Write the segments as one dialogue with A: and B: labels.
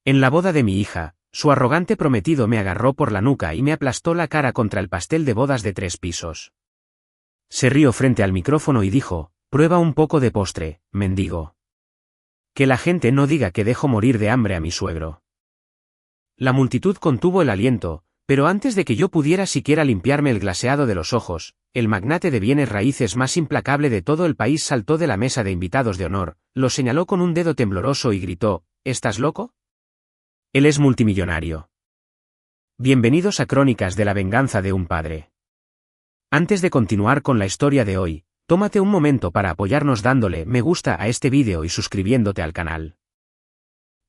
A: En la boda de mi hija, su arrogante prometido me agarró por la nuca y me aplastó la cara contra el pastel de bodas de 3 pisos. Se rió frente al micrófono y dijo: «Prueba un poco de postre, mendigo. Que la gente no diga que dejo morir de hambre a mi suegro». La multitud contuvo el aliento, pero antes de que yo pudiera siquiera limpiarme el glaseado de los ojos, el magnate de bienes raíces más implacable de todo el país saltó de la mesa de invitados de honor, lo señaló con un dedo tembloroso y gritó: «¿Estás loco? Él es multimillonario. Bienvenidos a Crónicas de la venganza de un padre». Antes de continuar con la historia de hoy, tómate un momento para apoyarnos dándole me gusta a este vídeo y suscribiéndote al canal.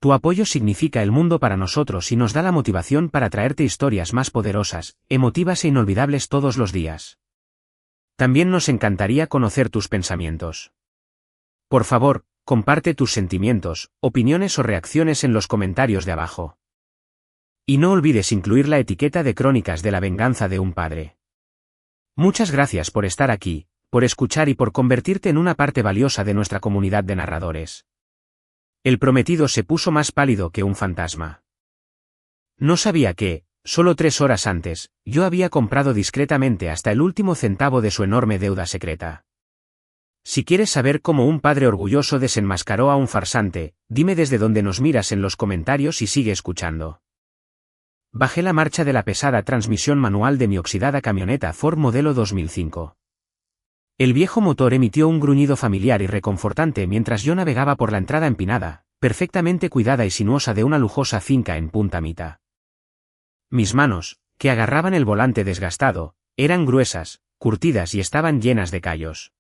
A: Tu apoyo significa el mundo para nosotros y nos da la motivación para traerte historias más poderosas, emotivas e inolvidables todos los días. También nos encantaría conocer tus pensamientos. Por favor, comparte tus sentimientos, opiniones o reacciones en los comentarios de abajo. Y no olvides incluir la etiqueta de Crónicas de la venganza de un padre. Muchas gracias por estar aquí, por escuchar y por convertirte en una parte valiosa de nuestra comunidad de narradores. El prometido se puso más pálido que un fantasma. No sabía que, solo 3 horas antes, yo había comprado discretamente hasta el último centavo de su enorme deuda secreta. Si quieres saber cómo un padre orgulloso desenmascaró a un farsante, dime desde dónde nos miras en los comentarios y sigue escuchando. Bajé la marcha de la pesada transmisión manual de mi oxidada camioneta Ford modelo 2005. El viejo motor emitió un gruñido familiar y reconfortante mientras yo navegaba por la entrada empinada, perfectamente cuidada y sinuosa de una lujosa finca en Punta Mita. Mis manos, que agarraban el volante desgastado, eran gruesas, curtidas y estaban llenas de callos.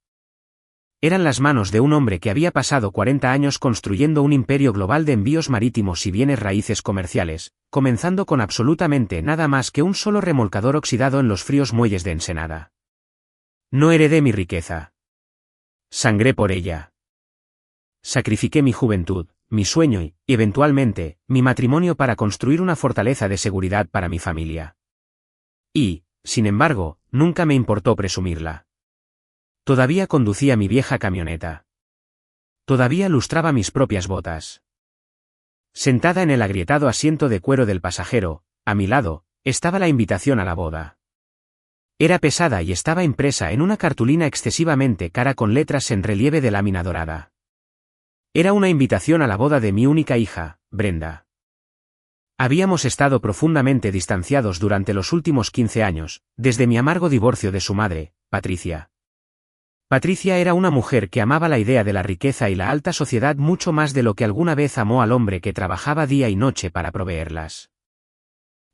A: Eran las manos de un hombre que había pasado 40 años construyendo un imperio global de envíos marítimos y bienes raíces comerciales, comenzando con absolutamente nada más que un solo remolcador oxidado en los fríos muelles de Ensenada. No heredé mi riqueza. Sangré por ella. Sacrifiqué mi juventud, mi sueño y, eventualmente, mi matrimonio para construir una fortaleza de seguridad para mi familia. Y, sin embargo, nunca me importó presumirla. Todavía conducía mi vieja camioneta. Todavía lustraba mis propias botas. Sentada en el agrietado asiento de cuero del pasajero, a mi lado, estaba la invitación a la boda. Era pesada y estaba impresa en una cartulina excesivamente cara con letras en relieve de lámina dorada. Era una invitación a la boda de mi única hija, Brenda. Habíamos estado profundamente distanciados durante los últimos 15 años, desde mi amargo divorcio de su madre, Patricia. Patricia era una mujer que amaba la idea de la riqueza y la alta sociedad mucho más de lo que alguna vez amó al hombre que trabajaba día y noche para proveerlas.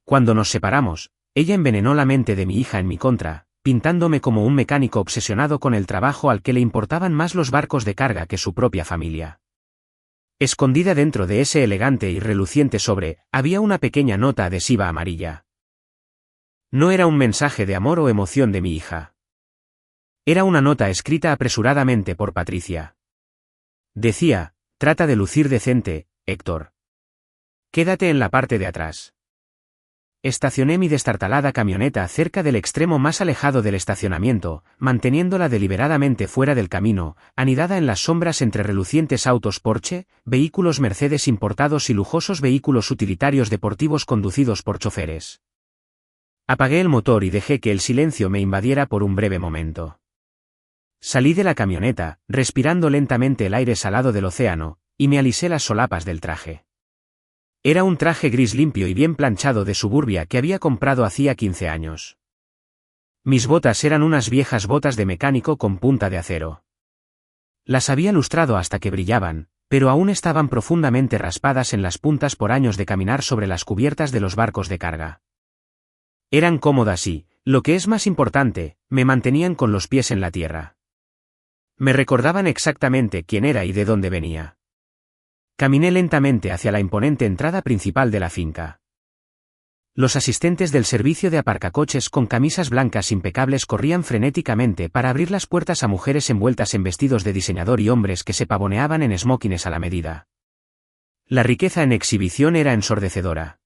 A: Cuando nos separamos, ella envenenó la mente de mi hija en mi contra, pintándome como un mecánico obsesionado con el trabajo al que le importaban más los barcos de carga que su propia familia. Escondida dentro de ese elegante y reluciente sobre, había una pequeña nota adhesiva amarilla. No era un mensaje de amor o emoción de mi hija. Era una nota escrita apresuradamente por Patricia. Decía: «Trata de lucir decente, Héctor. Quédate en la parte de atrás». Estacioné mi destartalada camioneta cerca del extremo más alejado del estacionamiento, manteniéndola deliberadamente fuera del camino, anidada en las sombras entre relucientes autos Porsche, vehículos Mercedes importados y lujosos vehículos utilitarios deportivos conducidos por choferes. Apagué el motor y dejé que el silencio me invadiera por un breve momento. Salí de la camioneta, respirando lentamente el aire salado del océano, y me alisé las solapas del traje. Era un traje gris limpio y bien planchado de Suburbia que había comprado hacía 15 años. Mis botas eran unas viejas botas de mecánico con punta de acero. Las había lustrado hasta que brillaban, pero aún estaban profundamente raspadas en las puntas por años de caminar sobre las cubiertas de los barcos de carga. Eran cómodas y, lo que es más importante, me mantenían con los pies en la tierra. Me recordaban exactamente quién era y de dónde venía. Caminé lentamente hacia la imponente entrada principal de la finca. Los asistentes del servicio de aparcacoches con camisas blancas impecables corrían frenéticamente para abrir las puertas a mujeres envueltas en vestidos de diseñador y hombres que se pavoneaban en smokines a la medida. La riqueza en exhibición era ensordecedora.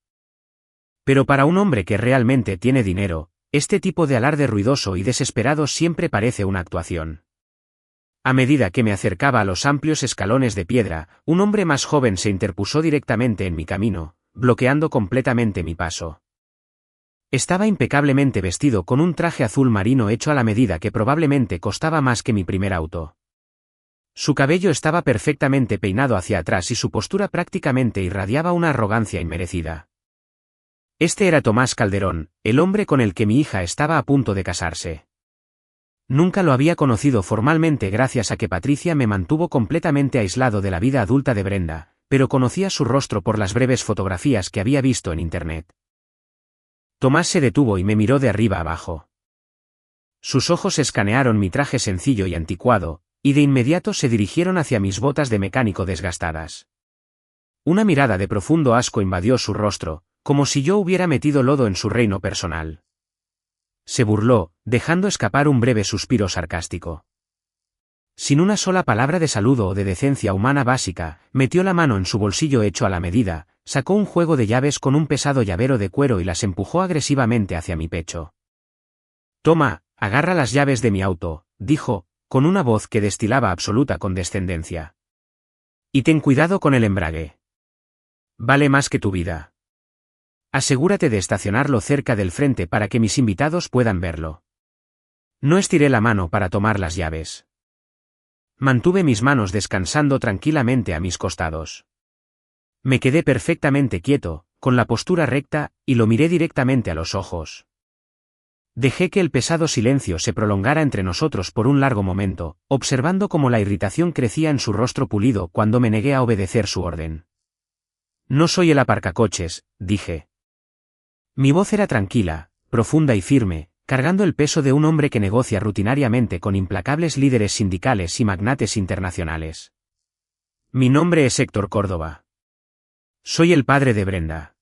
A: Pero para un hombre que realmente tiene dinero, este tipo de alarde ruidoso y desesperado siempre parece una actuación. A medida que me acercaba a los amplios escalones de piedra, un hombre más joven se interpuso directamente en mi camino, bloqueando completamente mi paso. Estaba impecablemente vestido con un traje azul marino hecho a la medida que probablemente costaba más que mi primer auto. Su cabello estaba perfectamente peinado hacia atrás y su postura prácticamente irradiaba una arrogancia inmerecida. Este era Tomás Calderón, el hombre con el que mi hija estaba a punto de casarse. Nunca lo había conocido formalmente gracias a que Patricia me mantuvo completamente aislado de la vida adulta de Brenda, pero conocía su rostro por las breves fotografías que había visto en Internet. Tomás se detuvo y me miró de arriba abajo. Sus ojos escanearon mi traje sencillo y anticuado, y de inmediato se dirigieron hacia mis botas de mecánico desgastadas. Una mirada de profundo asco invadió su rostro, como si yo hubiera metido lodo en su reino personal. Se burló, dejando escapar un breve suspiro sarcástico. Sin una sola palabra de saludo o de decencia humana básica, metió la mano en su bolsillo hecho a la medida, sacó un juego de llaves con un pesado llavero de cuero y las empujó agresivamente hacia mi pecho. «Toma, agarra las llaves de mi auto», dijo, con una voz que destilaba absoluta condescendencia. «Y ten cuidado con el embrague. Vale más que tu vida. Asegúrate de estacionarlo cerca del frente para que mis invitados puedan verlo». No estiré la mano para tomar las llaves. Mantuve mis manos descansando tranquilamente a mis costados. Me quedé perfectamente quieto, con la postura recta, y lo miré directamente a los ojos. Dejé que el pesado silencio se prolongara entre nosotros por un largo momento, observando cómo la irritación crecía en su rostro pulido cuando me negué a obedecer su orden. «No soy el aparcacoches», dije. Mi voz era tranquila, profunda y firme, cargando el peso de un hombre que negocia rutinariamente con implacables líderes sindicales y magnates internacionales. «Mi nombre es Héctor Córdoba. Soy el padre de Brenda».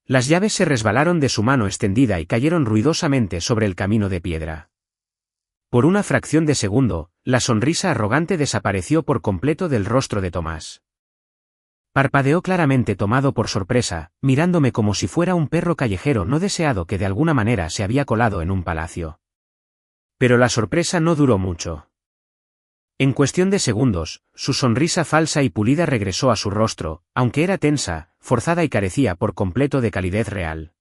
A: Las llaves se resbalaron de su mano extendida y cayeron ruidosamente sobre el camino de piedra. Por una fracción de segundo, la sonrisa arrogante desapareció por completo del rostro de Tomás. Parpadeó claramente tomado por sorpresa, mirándome como si fuera un perro callejero no deseado que de alguna manera se había colado en un palacio. Pero la sorpresa no duró mucho. En cuestión de segundos, su sonrisa falsa y pulida regresó a su rostro, aunque era tensa, forzada y carecía por completo de calidez real.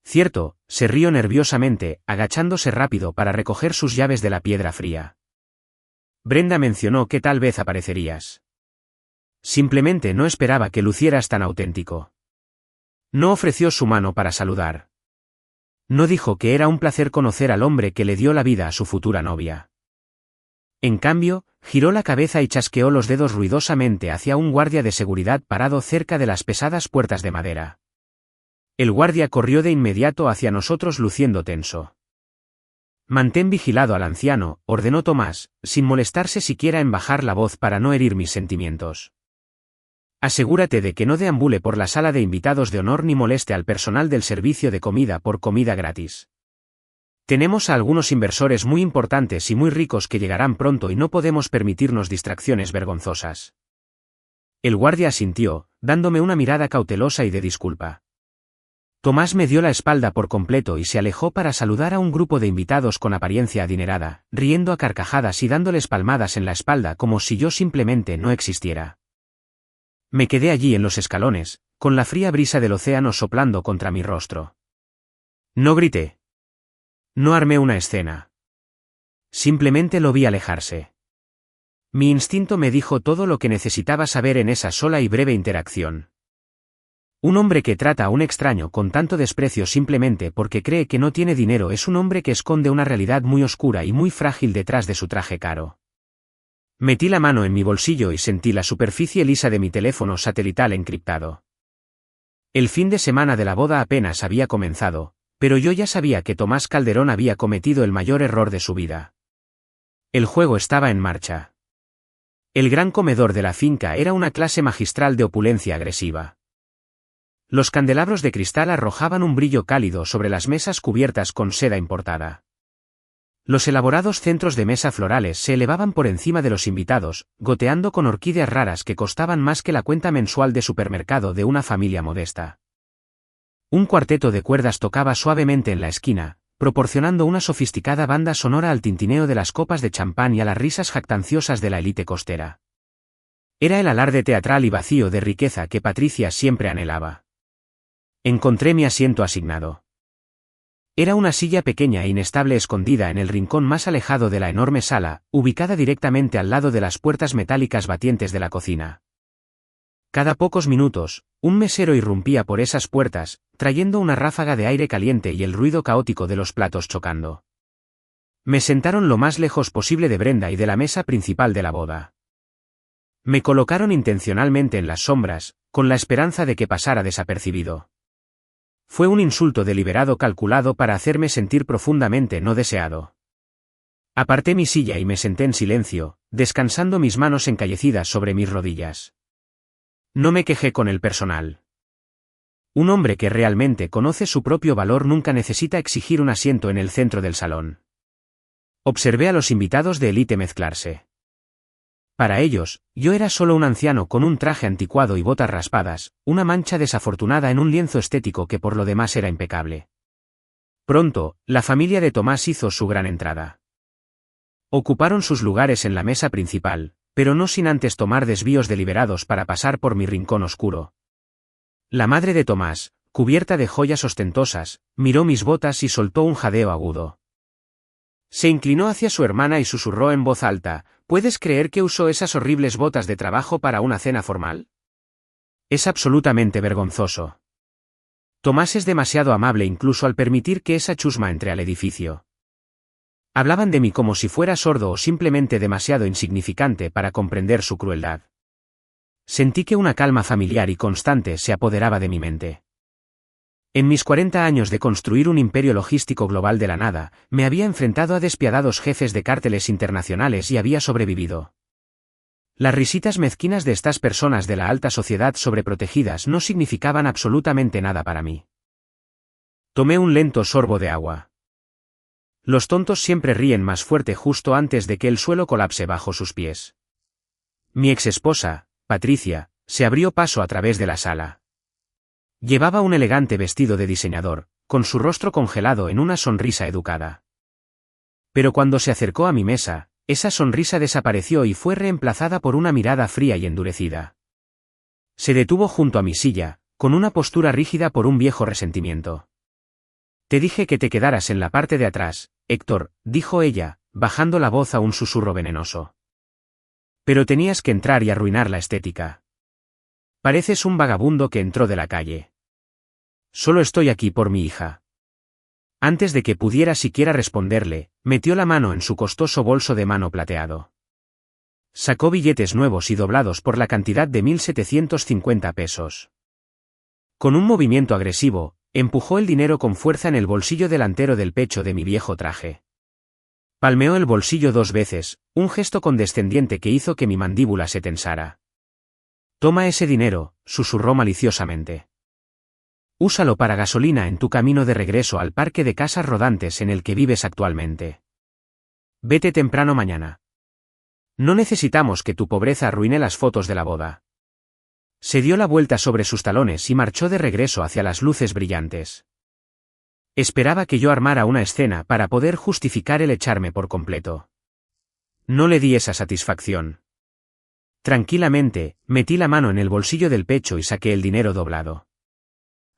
A: Cierto, se rió nerviosamente, agachándose rápido para recoger sus llaves de la piedra fría. Brenda mencionó que tal vez aparecerías. Simplemente no esperaba que lucieras tan auténtico. No ofreció su mano para saludar. No dijo que era un placer conocer al hombre que le dio la vida a su futura novia. En cambio, giró la cabeza y chasqueó los dedos ruidosamente hacia un guardia de seguridad parado cerca de las pesadas puertas de madera. El guardia corrió de inmediato hacia nosotros luciendo tenso. «Mantén vigilado al anciano», ordenó Tomás, sin molestarse siquiera en bajar la voz para no herir mis sentimientos. «Asegúrate de que no deambule por la sala de invitados de honor ni moleste al personal del servicio de comida por comida gratis. Tenemos a algunos inversores muy importantes y muy ricos que llegarán pronto y no podemos permitirnos distracciones vergonzosas». El guardia asintió, dándome una mirada cautelosa y de disculpa. Tomás me dio la espalda por completo y se alejó para saludar a un grupo de invitados con apariencia adinerada, riendo a carcajadas y dándoles palmadas en la espalda como si yo simplemente no existiera. Me quedé allí en los escalones, con la fría brisa del océano soplando contra mi rostro. No grité. No armé una escena. Simplemente lo vi alejarse. Mi instinto me dijo todo lo que necesitaba saber en esa sola y breve interacción. Un hombre que trata a un extraño con tanto desprecio simplemente porque cree que no tiene dinero es un hombre que esconde una realidad muy oscura y muy frágil detrás de su traje caro. Metí la mano en mi bolsillo y sentí la superficie lisa de mi teléfono satelital encriptado. El fin de semana de la boda apenas había comenzado, pero yo ya sabía que Tomás Calderón había cometido el mayor error de su vida. El juego estaba en marcha. El gran comedor de la finca era una clase magistral de opulencia agresiva. Los candelabros de cristal arrojaban un brillo cálido sobre las mesas cubiertas con seda importada. Los elaborados centros de mesa florales se elevaban por encima de los invitados, goteando con orquídeas raras que costaban más que la cuenta mensual de supermercado de una familia modesta. Un cuarteto de cuerdas tocaba suavemente en la esquina, proporcionando una sofisticada banda sonora al tintineo de las copas de champán y a las risas jactanciosas de la élite costera. Era el alarde teatral y vacío de riqueza que Patricia siempre anhelaba. Encontré mi asiento asignado. Era una silla pequeña e inestable escondida en el rincón más alejado de la enorme sala, ubicada directamente al lado de las puertas metálicas batientes de la cocina. Cada pocos minutos, un mesero irrumpía por esas puertas, trayendo una ráfaga de aire caliente y el ruido caótico de los platos chocando. Me sentaron lo más lejos posible de Brenda y de la mesa principal de la boda. Me colocaron intencionalmente en las sombras, con la esperanza de que pasara desapercibido. Fue un insulto deliberado calculado para hacerme sentir profundamente no deseado. Aparté mi silla y me senté en silencio, descansando mis manos encallecidas sobre mis rodillas. No me quejé con el personal. Un hombre que realmente conoce su propio valor nunca necesita exigir un asiento en el centro del salón. Observé a los invitados de élite mezclarse. Para ellos, yo era solo un anciano con un traje anticuado y botas raspadas, una mancha desafortunada en un lienzo estético que por lo demás era impecable. Pronto, la familia de Tomás hizo su gran entrada. Ocuparon sus lugares en la mesa principal, pero no sin antes tomar desvíos deliberados para pasar por mi rincón oscuro. La madre de Tomás, cubierta de joyas ostentosas, miró mis botas y soltó un jadeo agudo. Se inclinó hacia su hermana y susurró en voz alta: ¿puedes creer que usó esas horribles botas de trabajo para una cena formal? Es absolutamente vergonzoso. Tomás es demasiado amable incluso al permitir que esa chusma entre al edificio. Hablaban de mí como si fuera sordo o simplemente demasiado insignificante para comprender su crueldad. Sentí que una calma familiar y constante se apoderaba de mi mente. En mis 40 años de construir un imperio logístico global de la nada, me había enfrentado a despiadados jefes de cárteles internacionales y había sobrevivido. Las risitas mezquinas de estas personas de la alta sociedad sobreprotegidas no significaban absolutamente nada para mí. Tomé un lento sorbo de agua. Los tontos siempre ríen más fuerte justo antes de que el suelo colapse bajo sus pies. Mi exesposa, Patricia, se abrió paso a través de la sala. Llevaba un elegante vestido de diseñador, con su rostro congelado en una sonrisa educada. Pero cuando se acercó a mi mesa, esa sonrisa desapareció y fue reemplazada por una mirada fría y endurecida. Se detuvo junto a mi silla, con una postura rígida por un viejo resentimiento. Te dije que te quedaras en la parte de atrás, Héctor, dijo ella, bajando la voz a un susurro venenoso. Pero tenías que entrar y arruinar la estética. Pareces un vagabundo que entró de la calle. Solo estoy aquí por mi hija. Antes de que pudiera siquiera responderle, metió la mano en su costoso bolso de mano plateado. Sacó billetes nuevos y doblados por la cantidad de 1.750 pesos. Con un movimiento agresivo, empujó el dinero con fuerza en el bolsillo delantero del pecho de mi viejo traje. Palmeó el bolsillo 2 veces, un gesto condescendiente que hizo que mi mandíbula se tensara. Toma ese dinero, susurró maliciosamente. Úsalo para gasolina en tu camino de regreso al parque de casas rodantes en el que vives actualmente. Vete temprano mañana. No necesitamos que tu pobreza arruine las fotos de la boda. Se dio la vuelta sobre sus talones y marchó de regreso hacia las luces brillantes. Esperaba que yo armara una escena para poder justificar el echarme por completo. No le di esa satisfacción. Tranquilamente, metí la mano en el bolsillo del pecho y saqué el dinero doblado.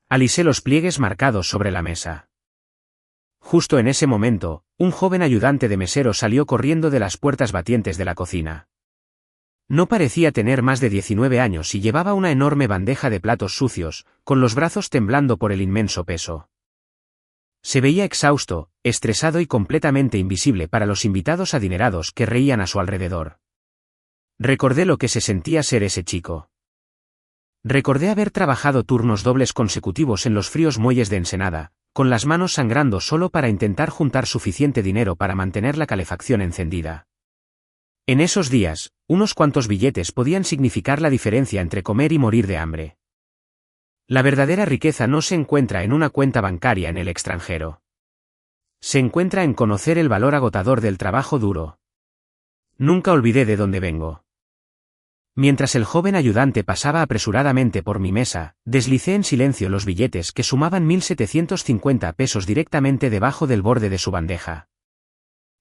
A: Alisé los pliegues marcados sobre la mesa. Justo en ese momento, un joven ayudante de mesero salió corriendo de las puertas batientes de la cocina. No parecía tener más de 19 años y llevaba una enorme bandeja de platos sucios, con los brazos temblando por el inmenso peso. Se veía exhausto, estresado y completamente invisible para los invitados adinerados que reían a su alrededor. Recordé lo que se sentía ser ese chico. Recordé haber trabajado turnos dobles consecutivos en los fríos muelles de Ensenada, con las manos sangrando solo para intentar juntar suficiente dinero para mantener la calefacción encendida. En esos días, unos cuantos billetes podían significar la diferencia entre comer y morir de hambre. La verdadera riqueza no se encuentra en una cuenta bancaria en el extranjero. Se encuentra en conocer el valor agotador del trabajo duro. Nunca olvidé de dónde vengo. Mientras el joven ayudante pasaba apresuradamente por mi mesa, deslicé en silencio los billetes que sumaban 1.750 pesos directamente debajo del borde de su bandeja.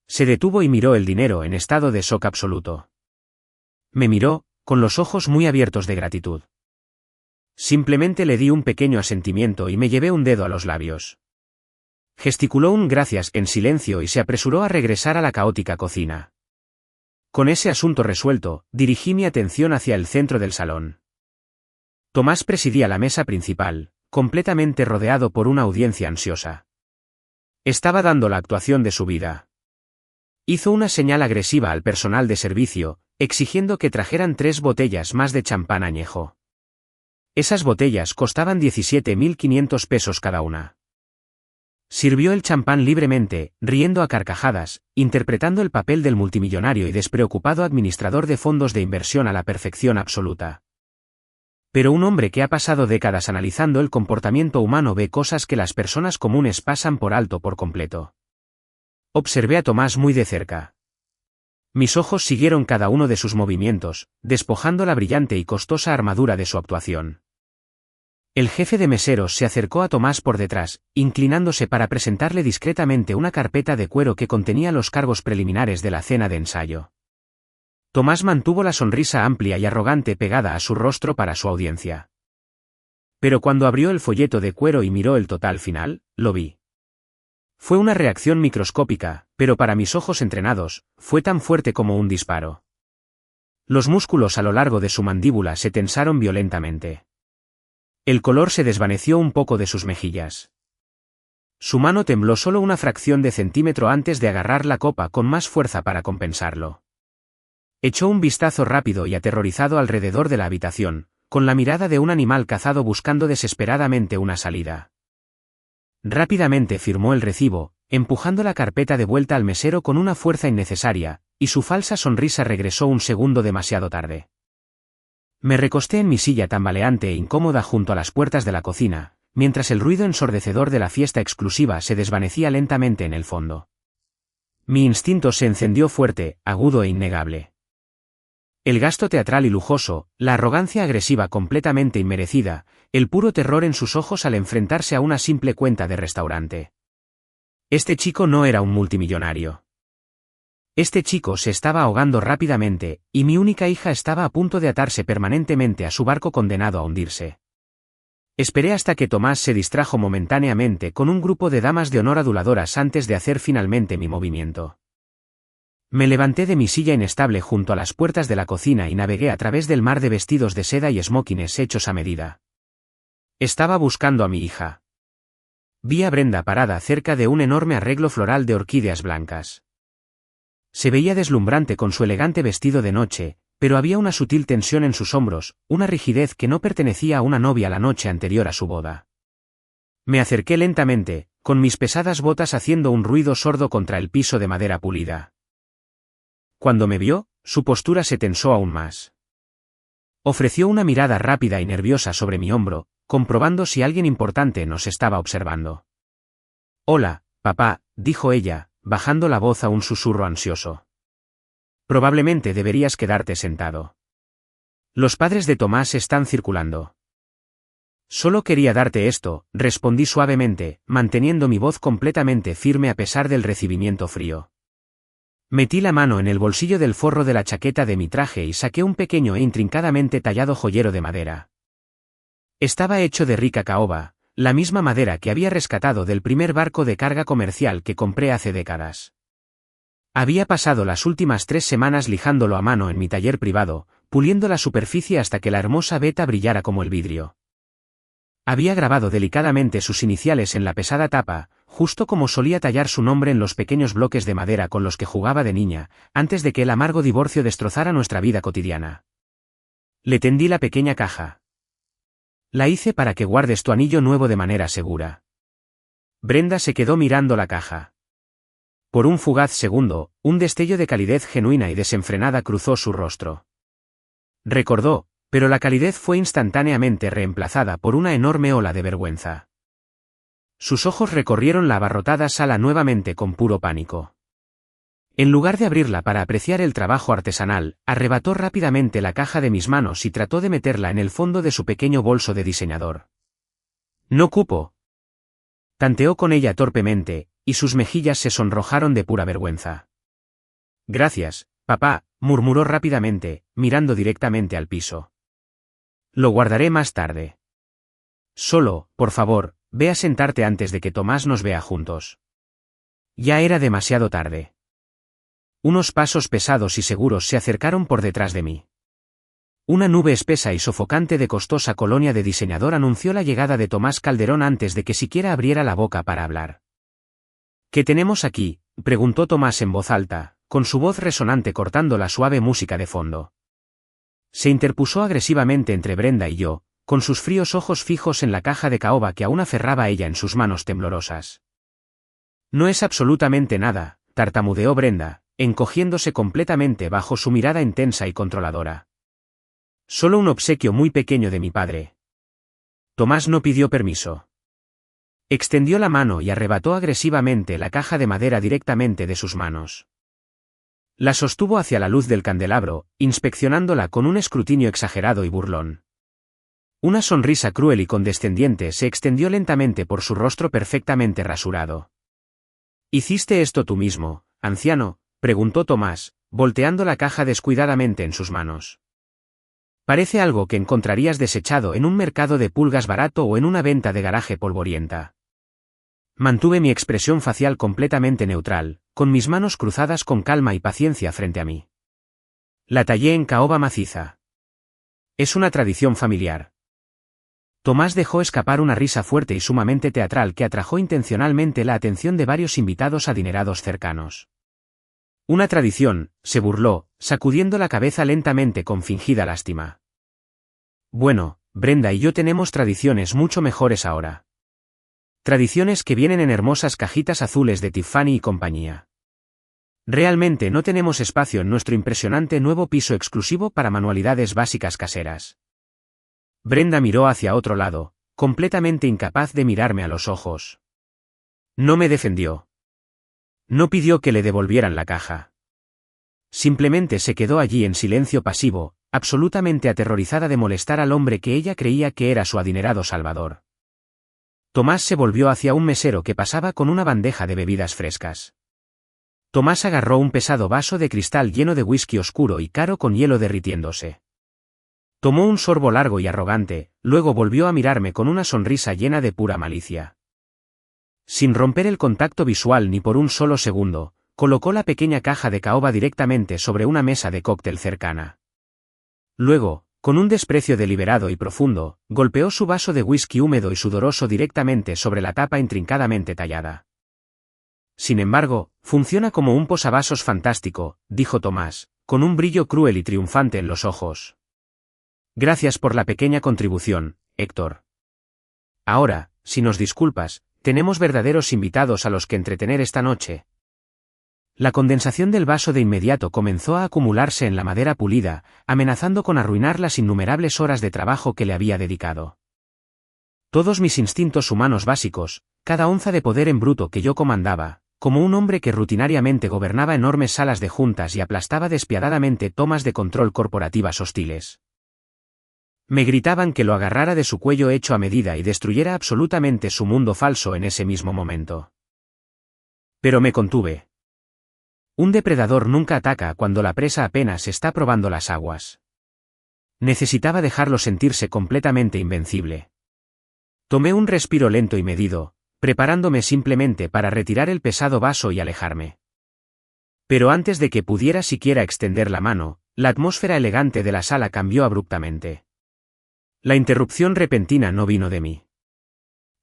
A: Se detuvo y miró el dinero en estado de shock absoluto. Me miró, con los ojos muy abiertos de gratitud. Simplemente le di un pequeño asentimiento y me llevé un dedo a los labios. Gesticuló un gracias en silencio y se apresuró a regresar a la caótica cocina. Con ese asunto resuelto, dirigí mi atención hacia el centro del salón. Tomás presidía la mesa principal, completamente rodeado por una audiencia ansiosa. Estaba dando la actuación de su vida. Hizo una señal agresiva al personal de servicio, exigiendo que trajeran 3 botellas más de champán añejo. Esas botellas costaban 17.500 pesos cada una. Sirvió el champán libremente, riendo a carcajadas, interpretando el papel del multimillonario y despreocupado administrador de fondos de inversión a la perfección absoluta. Pero un hombre que ha pasado décadas analizando el comportamiento humano ve cosas que las personas comunes pasan por alto por completo. Observé a Tomás muy de cerca. Mis ojos siguieron cada uno de sus movimientos, despojando la brillante y costosa armadura de su actuación. El jefe de meseros se acercó a Tomás por detrás, inclinándose para presentarle discretamente una carpeta de cuero que contenía los cargos preliminares de la cena de ensayo. Tomás mantuvo la sonrisa amplia y arrogante pegada a su rostro para su audiencia. Pero cuando abrió el folleto de cuero y miró el total final, lo vi. Fue una reacción microscópica, pero para mis ojos entrenados, fue tan fuerte como un disparo. Los músculos a lo largo de su mandíbula se tensaron violentamente. El color se desvaneció un poco de sus mejillas. Su mano tembló solo una fracción de centímetro antes de agarrar la copa con más fuerza para compensarlo. Echó un vistazo rápido y aterrorizado alrededor de la habitación, con la mirada de un animal cazado buscando desesperadamente una salida. Rápidamente firmó el recibo, empujando la carpeta de vuelta al mesero con una fuerza innecesaria, y su falsa sonrisa regresó un segundo demasiado tarde. Me recosté en mi silla tambaleante e incómoda junto a las puertas de la cocina, mientras el ruido ensordecedor de la fiesta exclusiva se desvanecía lentamente en el fondo. Mi instinto se encendió fuerte, agudo e innegable. El gasto teatral y lujoso, la arrogancia agresiva completamente inmerecida, el puro terror en sus ojos al enfrentarse a una simple cuenta de restaurante. Este chico no era un multimillonario. Este chico se estaba ahogando rápidamente, y mi única hija estaba a punto de atarse permanentemente a su barco condenado a hundirse. Esperé hasta que Tomás se distrajo momentáneamente con un grupo de damas de honor aduladoras antes de hacer finalmente mi movimiento. Me levanté de mi silla inestable junto a las puertas de la cocina y navegué a través del mar de vestidos de seda y esmóquines hechos a medida. Estaba buscando a mi hija. Vi a Brenda parada cerca de un enorme arreglo floral de orquídeas blancas. Se veía deslumbrante con su elegante vestido de noche, pero había una sutil tensión en sus hombros, una rigidez que no pertenecía a una novia la noche anterior a su boda. Me acerqué lentamente, con mis pesadas botas haciendo un ruido sordo contra el piso de madera pulida. Cuando me vio, su postura se tensó aún más. Ofreció una mirada rápida y nerviosa sobre mi hombro, comprobando si alguien importante nos estaba observando. «Hola, papá», dijo ella, bajando la voz a un susurro ansioso. «Probablemente deberías quedarte sentado. Los padres de Tomás están circulando». «Solo quería darte esto», respondí suavemente, manteniendo mi voz completamente firme a pesar del recibimiento frío. Metí la mano en el bolsillo del forro de la chaqueta de mi traje y saqué un pequeño e intrincadamente tallado joyero de madera. Estaba hecho de rica caoba, la misma madera que había rescatado del primer barco de carga comercial que compré hace décadas. Había pasado las últimas 3 semanas lijándolo a mano en mi taller privado, puliendo la superficie hasta que la hermosa veta brillara como el vidrio. Había grabado delicadamente sus iniciales en la pesada tapa, justo como solía tallar su nombre en los pequeños bloques de madera con los que jugaba de niña, antes de que el amargo divorcio destrozara nuestra vida cotidiana. Le tendí la pequeña caja. «La hice para que guardes tu anillo nuevo de manera segura». Brenda se quedó mirando la caja. Por un fugaz segundo, un destello de calidez genuina y desenfrenada cruzó su rostro. Recordó, pero la calidez fue instantáneamente reemplazada por una enorme ola de vergüenza. Sus ojos recorrieron la abarrotada sala nuevamente con puro pánico. En lugar de abrirla para apreciar el trabajo artesanal, arrebató rápidamente la caja de mis manos y trató de meterla en el fondo de su pequeño bolso de diseñador. No cupo. Tanteó con ella torpemente, y sus mejillas se sonrojaron de pura vergüenza. Gracias, papá, murmuró rápidamente, mirando directamente al piso. Lo guardaré más tarde. Solo, por favor, ve a sentarte antes de que Tomás nos vea juntos. Ya era demasiado tarde. Unos pasos pesados y seguros se acercaron por detrás de mí. Una nube espesa y sofocante de costosa colonia de diseñador anunció la llegada de Tomás Calderón antes de que siquiera abriera la boca para hablar. ¿Qué tenemos aquí?, preguntó Tomás en voz alta, con su voz resonante cortando la suave música de fondo. Se interpuso agresivamente entre Brenda y yo, con sus fríos ojos fijos en la caja de caoba que aún aferraba ella en sus manos temblorosas. No es absolutamente nada, tartamudeó Brenda, encogiéndose completamente bajo su mirada intensa y controladora. Solo un obsequio muy pequeño de mi padre. Tomás no pidió permiso. Extendió la mano y arrebató agresivamente la caja de madera directamente de sus manos. La sostuvo hacia la luz del candelabro, inspeccionándola con un escrutinio exagerado y burlón. Una sonrisa cruel y condescendiente se extendió lentamente por su rostro perfectamente rasurado. ¿Hiciste esto tú mismo, anciano?, preguntó Tomás, volteando la caja descuidadamente en sus manos. Parece algo que encontrarías desechado en un mercado de pulgas barato o en una venta de garaje polvorienta. Mantuve mi expresión facial completamente neutral, con mis manos cruzadas con calma y paciencia frente a mí. La tallé en caoba maciza. Es una tradición familiar. Tomás dejó escapar una risa fuerte y sumamente teatral que atrajo intencionalmente la atención de varios invitados adinerados cercanos. Una tradición, se burló, sacudiendo la cabeza lentamente con fingida lástima. Bueno, Brenda y yo tenemos tradiciones mucho mejores ahora. Tradiciones que vienen en hermosas cajitas azules de Tiffany y compañía. Realmente no tenemos espacio en nuestro impresionante nuevo piso exclusivo para manualidades básicas caseras. Brenda miró hacia otro lado, completamente incapaz de mirarme a los ojos. No me defendió. No pidió que le devolvieran la caja. Simplemente se quedó allí en silencio pasivo, absolutamente aterrorizada de molestar al hombre que ella creía que era su adinerado salvador. Tomás se volvió hacia un mesero que pasaba con una bandeja de bebidas frescas. Tomás agarró un pesado vaso de cristal lleno de whisky oscuro y caro con hielo derritiéndose. Tomó un sorbo largo y arrogante, luego volvió a mirarme con una sonrisa llena de pura malicia. Sin romper el contacto visual ni por un solo segundo, colocó la pequeña caja de caoba directamente sobre una mesa de cóctel cercana. Luego, con un desprecio deliberado y profundo, golpeó su vaso de whisky húmedo y sudoroso directamente sobre la tapa intrincadamente tallada. Sin embargo, funciona como un posavasos fantástico, dijo Tomás, con un brillo cruel y triunfante en los ojos. Gracias por la pequeña contribución, Héctor. Ahora, si nos disculpas, tenemos verdaderos invitados a los que entretener esta noche. La condensación del vaso de inmediato comenzó a acumularse en la madera pulida, amenazando con arruinar las innumerables horas de trabajo que le había dedicado. Todos mis instintos humanos básicos, cada onza de poder en bruto que yo comandaba, como un hombre que rutinariamente gobernaba enormes salas de juntas y aplastaba despiadadamente tomas de control corporativas hostiles, me gritaban que lo agarrara de su cuello hecho a medida y destruyera absolutamente su mundo falso en ese mismo momento. Pero me contuve. Un depredador nunca ataca cuando la presa apenas está probando las aguas. Necesitaba dejarlo sentirse completamente invencible. Tomé un respiro lento y medido, preparándome simplemente para retirar el pesado vaso y alejarme. Pero antes de que pudiera siquiera extender la mano, la atmósfera elegante de la sala cambió abruptamente. La interrupción repentina no vino de mí.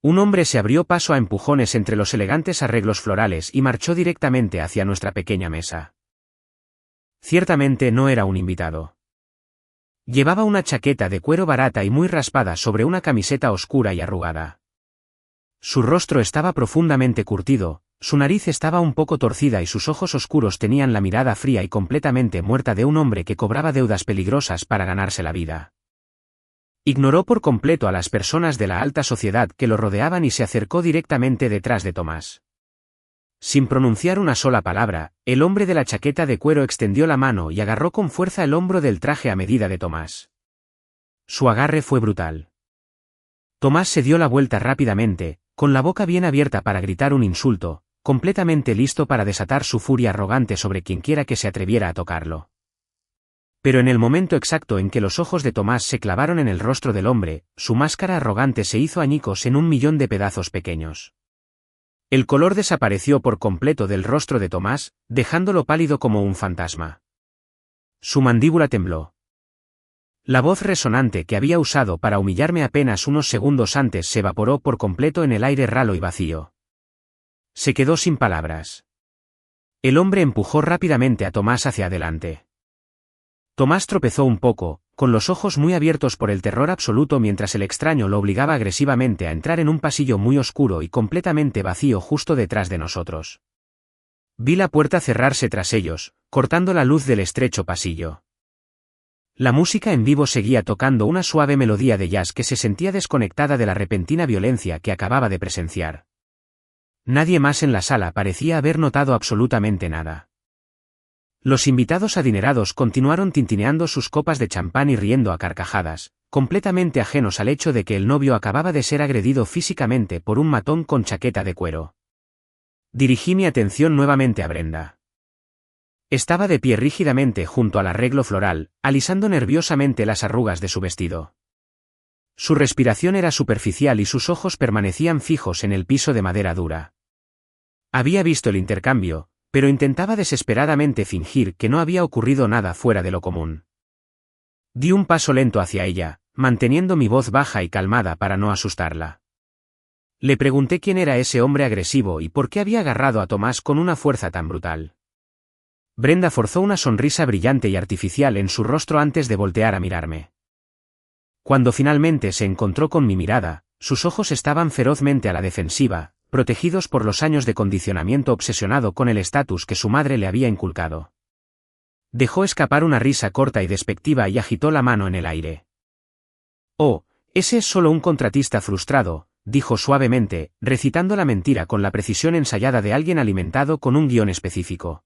A: Un hombre se abrió paso a empujones entre los elegantes arreglos florales y marchó directamente hacia nuestra pequeña mesa. Ciertamente no era un invitado. Llevaba una chaqueta de cuero barata y muy raspada sobre una camiseta oscura y arrugada. Su rostro estaba profundamente curtido, su nariz estaba un poco torcida y sus ojos oscuros tenían la mirada fría y completamente muerta de un hombre que cobraba deudas peligrosas para ganarse la vida. Ignoró por completo a las personas de la alta sociedad que lo rodeaban y se acercó directamente detrás de Tomás. Sin pronunciar una sola palabra, el hombre de la chaqueta de cuero extendió la mano y agarró con fuerza el hombro del traje a medida de Tomás. Su agarre fue brutal. Tomás se dio la vuelta rápidamente, con la boca bien abierta para gritar un insulto, completamente listo para desatar su furia arrogante sobre quienquiera que se atreviera a tocarlo. Pero en el momento exacto en que los ojos de Tomás se clavaron en el rostro del hombre, su máscara arrogante se hizo añicos en 1.000.000 de pedazos pequeños. El color desapareció por completo del rostro de Tomás, dejándolo pálido como un fantasma. Su mandíbula tembló. La voz resonante que había usado para humillarme apenas unos segundos antes se evaporó por completo en el aire ralo y vacío. Se quedó sin palabras. El hombre empujó rápidamente a Tomás hacia adelante. Tomás tropezó un poco, con los ojos muy abiertos por el terror absoluto mientras el extraño lo obligaba agresivamente a entrar en un pasillo muy oscuro y completamente vacío justo detrás de nosotros. Vi la puerta cerrarse tras ellos, cortando la luz del estrecho pasillo. La música en vivo seguía tocando una suave melodía de jazz que se sentía desconectada de la repentina violencia que acababa de presenciar. Nadie más en la sala parecía haber notado absolutamente nada. Los invitados adinerados continuaron tintineando sus copas de champán y riendo a carcajadas, completamente ajenos al hecho de que el novio acababa de ser agredido físicamente por un matón con chaqueta de cuero. Dirigí mi atención nuevamente a Brenda. Estaba de pie rígidamente junto al arreglo floral, alisando nerviosamente las arrugas de su vestido. Su respiración era superficial y sus ojos permanecían fijos en el piso de madera dura. Había visto el intercambio, pero intentaba desesperadamente fingir que no había ocurrido nada fuera de lo común. Di un paso lento hacia ella, manteniendo mi voz baja y calmada para no asustarla. Le pregunté quién era ese hombre agresivo y por qué había agarrado a Tomás con una fuerza tan brutal. Brenda forzó una sonrisa brillante y artificial en su rostro antes de voltear a mirarme. Cuando finalmente se encontró con mi mirada, sus ojos estaban ferozmente a la defensiva, protegidos por los años de condicionamiento obsesionado con el estatus que su madre le había inculcado. Dejó escapar una risa corta y despectiva y agitó la mano en el aire. «Oh, ese es solo un contratista frustrado», dijo suavemente, recitando la mentira con la precisión ensayada de alguien alimentado con un guión específico.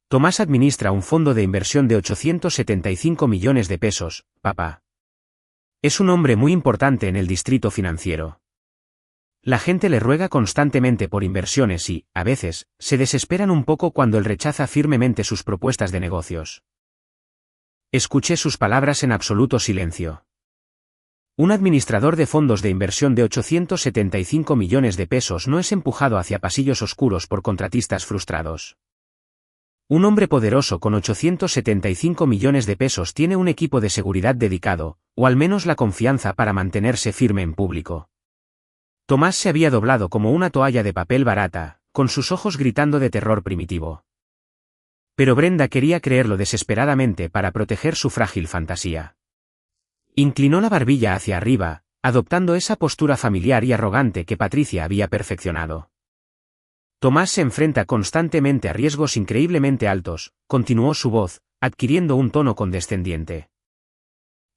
A: «Tomás administra un fondo de inversión de 875 millones de pesos, papá. Es un hombre muy importante en el distrito financiero. La gente le ruega constantemente por inversiones y, a veces, se desesperan un poco cuando él rechaza firmemente sus propuestas de negocios». Escuché sus palabras en absoluto silencio. Un administrador de fondos de inversión de 875 millones de pesos no es empujado hacia pasillos oscuros por contratistas frustrados. Un hombre poderoso con 875 millones de pesos tiene un equipo de seguridad dedicado, o al menos la confianza para mantenerse firme en público. Tomás se había doblado como una toalla de papel barata, con sus ojos gritando de terror primitivo. Pero Brenda quería creerlo desesperadamente para proteger su frágil fantasía. Inclinó la barbilla hacia arriba, adoptando esa postura familiar y arrogante que Patricia había perfeccionado. Tomás se enfrenta constantemente a riesgos increíblemente altos, continuó su voz, adquiriendo un tono condescendiente.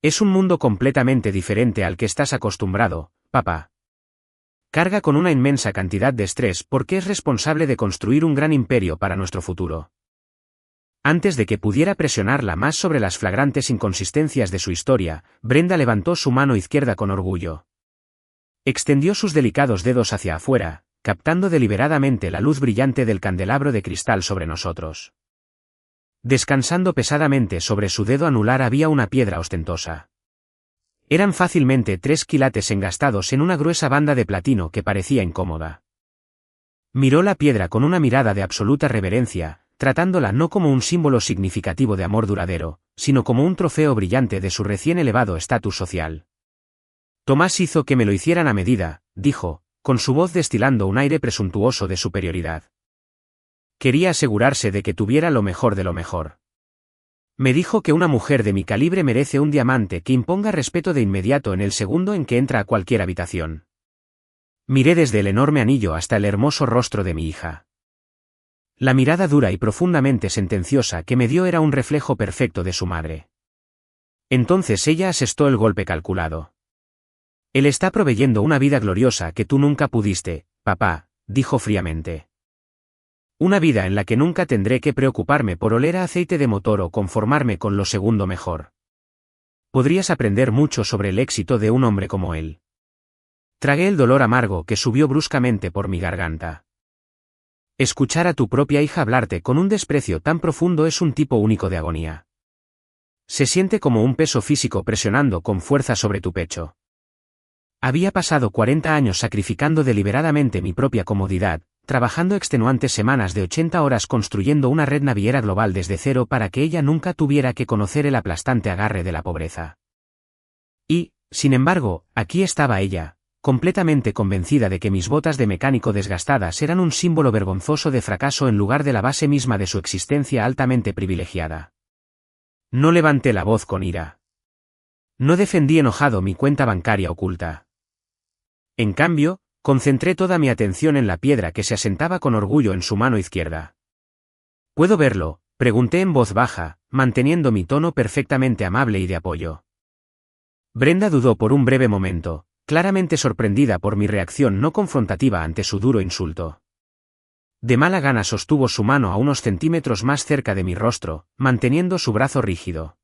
A: Es un mundo completamente diferente al que estás acostumbrado, papá. Carga con una inmensa cantidad de estrés porque es responsable de construir un gran imperio para nuestro futuro. Antes de que pudiera presionarla más sobre las flagrantes inconsistencias de su historia, Brenda levantó su mano izquierda con orgullo. Extendió sus delicados dedos hacia afuera, captando deliberadamente la luz brillante del candelabro de cristal sobre nosotros. Descansando pesadamente sobre su dedo anular había una piedra ostentosa. Eran fácilmente 3 quilates engastados en una gruesa banda de platino que parecía incómoda. Miró la piedra con una mirada de absoluta reverencia, tratándola no como un símbolo significativo de amor duradero, sino como un trofeo brillante de su recién elevado estatus social. Tomás hizo que me lo hicieran a medida, dijo, con su voz destilando un aire presuntuoso de superioridad. Quería asegurarse de que tuviera lo mejor de lo mejor. Me dijo que una mujer de mi calibre merece un diamante que imponga respeto de inmediato en el segundo en que entra a cualquier habitación. Miré desde el enorme anillo hasta el hermoso rostro de mi hija. La mirada dura y profundamente sentenciosa que me dio era un reflejo perfecto de su madre. Entonces ella asestó el golpe calculado. Él está proveyendo una vida gloriosa que tú nunca pudiste, papá, dijo fríamente. Una vida en la que nunca tendré que preocuparme por oler a aceite de motor o conformarme con lo segundo mejor. Podrías aprender mucho sobre el éxito de un hombre como él. Tragué el dolor amargo que subió bruscamente por mi garganta. Escuchar a tu propia hija hablarte con un desprecio tan profundo es un tipo único de agonía. Se siente como un peso físico presionando con fuerza sobre tu pecho. Había pasado 40 años sacrificando deliberadamente mi propia comodidad, trabajando extenuantes semanas de 80 horas construyendo una red naviera global desde cero para que ella nunca tuviera que conocer el aplastante agarre de la pobreza. Y, sin embargo, aquí estaba ella, completamente convencida de que mis botas de mecánico desgastadas eran un símbolo vergonzoso de fracaso en lugar de la base misma de su existencia altamente privilegiada. No levanté la voz con ira. No defendí enojado mi cuenta bancaria oculta. En cambio, concentré toda mi atención en la piedra que se asentaba con orgullo en su mano izquierda. ¿Puedo verlo?, pregunté en voz baja, manteniendo mi tono perfectamente amable y de apoyo. Brenda dudó por un breve momento, claramente sorprendida por mi reacción no confrontativa ante su duro insulto. De mala gana sostuvo su mano a unos centímetros más cerca de mi rostro, manteniendo su brazo rígido.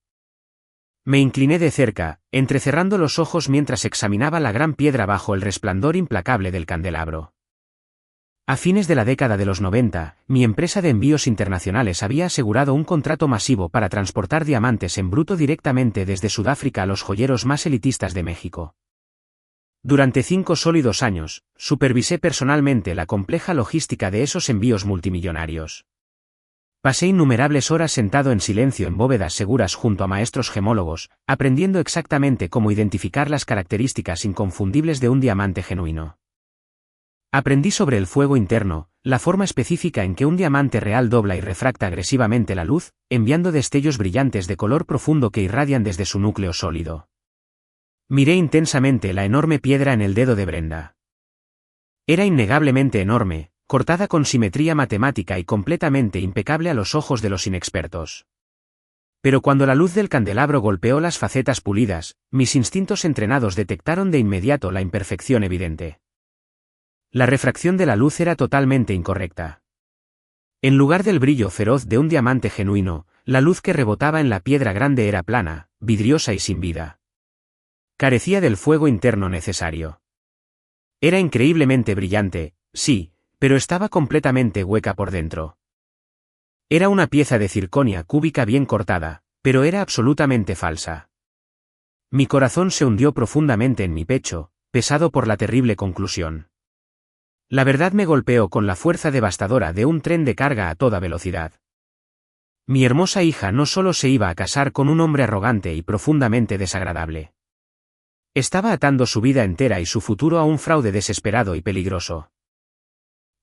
A: Me incliné de cerca, entrecerrando los ojos mientras examinaba la gran piedra bajo el resplandor implacable del candelabro. A fines de la década de los 90, mi empresa de envíos internacionales había asegurado un contrato masivo para transportar diamantes en bruto directamente desde Sudáfrica a los joyeros más elitistas de México. Durante 5 sólidos años, supervisé personalmente la compleja logística de esos envíos multimillonarios. Pasé innumerables horas sentado en silencio en bóvedas seguras junto a maestros gemólogos, aprendiendo exactamente cómo identificar las características inconfundibles de un diamante genuino. Aprendí sobre el fuego interno, la forma específica en que un diamante real dobla y refracta agresivamente la luz, enviando destellos brillantes de color profundo que irradian desde su núcleo sólido. Miré intensamente la enorme piedra en el dedo de Brenda. Era innegablemente enorme, cortada con simetría matemática y completamente impecable a los ojos de los inexpertos. Pero cuando la luz del candelabro golpeó las facetas pulidas, mis instintos entrenados detectaron de inmediato la imperfección evidente. La refracción de la luz era totalmente incorrecta. En lugar del brillo feroz de un diamante genuino, la luz que rebotaba en la piedra grande era plana, vidriosa y sin vida. Carecía del fuego interno necesario. Era increíblemente brillante, sí, pero estaba completamente hueca por dentro. Era una pieza de circonia cúbica bien cortada, pero era absolutamente falsa. Mi corazón se hundió profundamente en mi pecho, pesado por la terrible conclusión. La verdad me golpeó con la fuerza devastadora de un tren de carga a toda velocidad. Mi hermosa hija no solo se iba a casar con un hombre arrogante y profundamente desagradable. Estaba atando su vida entera y su futuro a un fraude desesperado y peligroso.